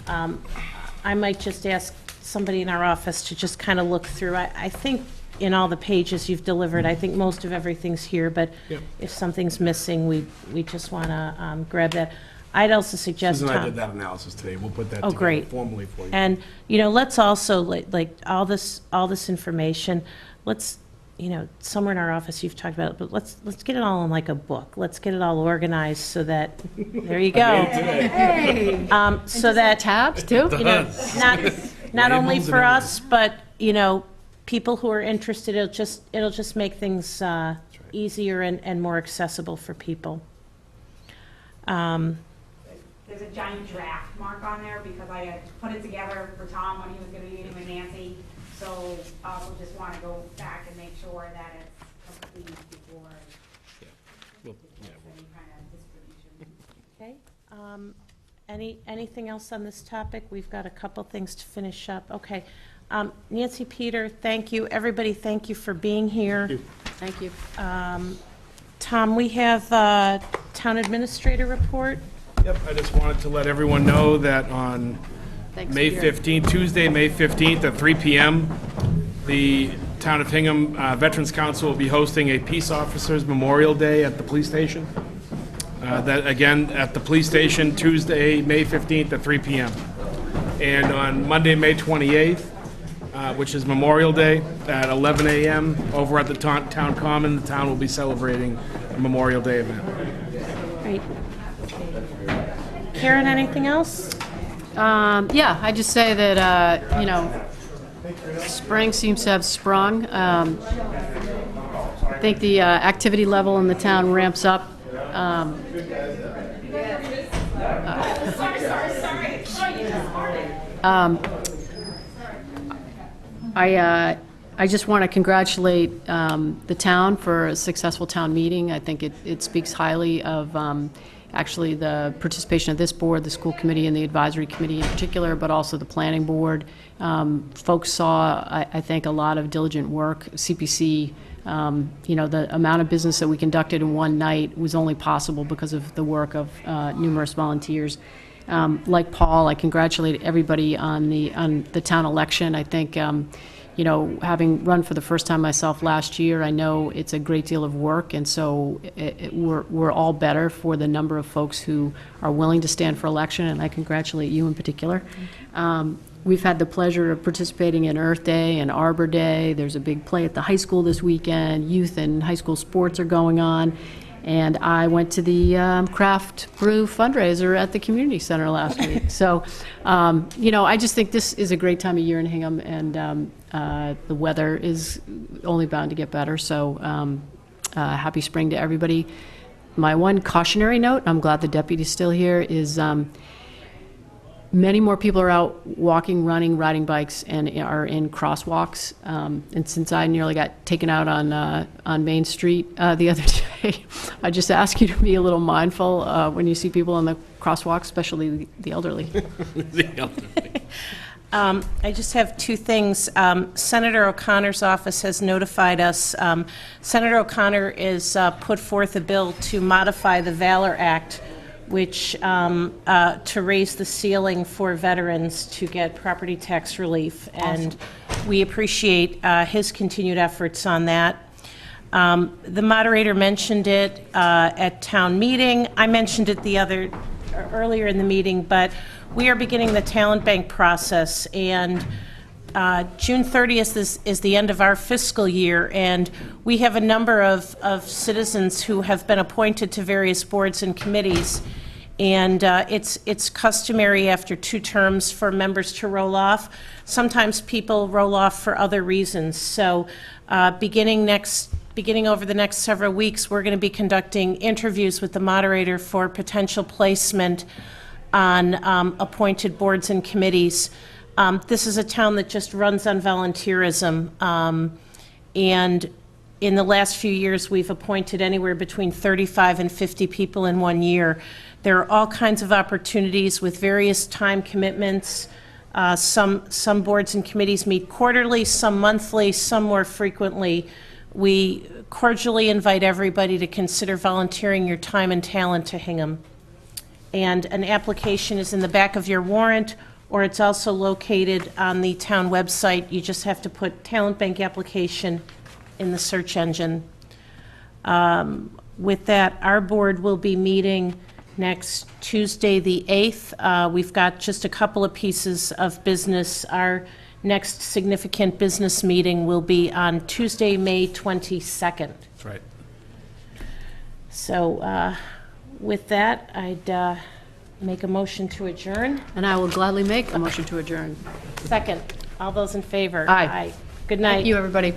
I might just ask somebody in our office to just kind of look through. I think in all the pages you've delivered, I think most of everything's here, but Yep. if something's missing, we just want to grab that. I'd also suggest, Susan Tom. and I did that analysis today. We'll put that Oh, together great. formally for you. And, let's also, like, all this information, let's, somewhere in our office you've talked about it, but let's get it all in like a book. Let's get it all organized so that, there you go. Hey! So that, Tabs, too? not only for us, but, people who are interested, it'll just make things easier and more accessible for people. There's a giant draft mark on there because I had put it together for Tom when he was going to be meeting with Nancy. So we'll just want to go back and make sure that it's complete before any kind of distribution. Okay. Anything else on this topic? We've got a couple things to finish up. Okay. Nancy, Peter, thank you. Everybody, thank you for being here. Thank you. Tom, we have a town administrator report. Yep, I just wanted to let everyone know that on May 15th, Tuesday, May 15th at 3 p.m., the Town of Hingham Veterans Council will be hosting a Peace Officers Memorial Day at the police station. That, again, at the police station, Tuesday, May 15th at 3 p.m. And on Monday, May 28th, which is Memorial Day, at 11 a.m., over at the Town Common, the town will be celebrating a Memorial Day event. Great. Karen, anything else? Yeah, I just say that, spring seems to have sprung. I think the activity level in the town ramps up. I just want to congratulate the town for a successful town meeting. I think it speaks highly of actually the participation of this board, the school committee, and the advisory committee in particular, but also the planning board. Folks saw, I think, a lot of diligent work. CPC, the amount of business that we conducted in one night was only possible because of the work of numerous volunteers. Like Paul, I congratulate everybody on the town election. I think, having run for the first time myself last year, I know it's a great deal of work, and so we're all better for the number of folks who are willing to stand for election, and I congratulate you in particular. We've had the pleasure of participating in Earth Day and Arbor Day. There's a big play at the high school this weekend. Youth and high school sports are going on. And I went to the craft brew fundraiser at the community center last week. So, I just think this is a great time of year in Hingham, and the weather is only bound to get better. So, happy spring to everybody. My one cautionary note, I'm glad the deputy's still here, is many more people are out walking, running, riding bikes, and are in crosswalks. And since I nearly got taken out on Main Street the other day, I just ask you to be a little mindful when you see people on the crosswalks, especially the elderly. The elderly. I just have two things. Senator O'Connor's office has notified us. Senator O'Connor is put forth a bill to modify the Valor Act, which to raise the ceiling for veterans to get property tax relief. And we appreciate his continued efforts on that. The moderator mentioned it at town meeting. I mentioned it earlier in the meeting, but we are beginning the talent bank process, and June 30th is the end of our fiscal year, and we have a number of citizens who have been appointed to various boards and committees, and it's customary after 2 terms for members to roll off. Sometimes people roll off for other reasons. So beginning over the next several weeks, we're going to be conducting interviews with the moderator for potential placement on appointed boards and committees. This is a town that just runs on volunteerism, and in the last few years, we've appointed anywhere between 35 and 50 people in 1 year. There are all kinds of opportunities with various time commitments. Some boards and committees meet quarterly, some monthly, some more frequently. We cordially invite everybody to consider volunteering your time and talent to Hingham. And an application is in the back of your warrant, or it's also located on the town website. You just have to put Talent Bank application in the search engine. With that, our board will be meeting next Tuesday, the 8th. We've got just a couple of pieces of business. Our next significant business meeting will be on Tuesday, May 22nd. That's right. So with that, I'd make a motion to adjourn. And I will gladly make a motion to adjourn. Second. All those in favor? Aye. Good night. Thank you, everybody.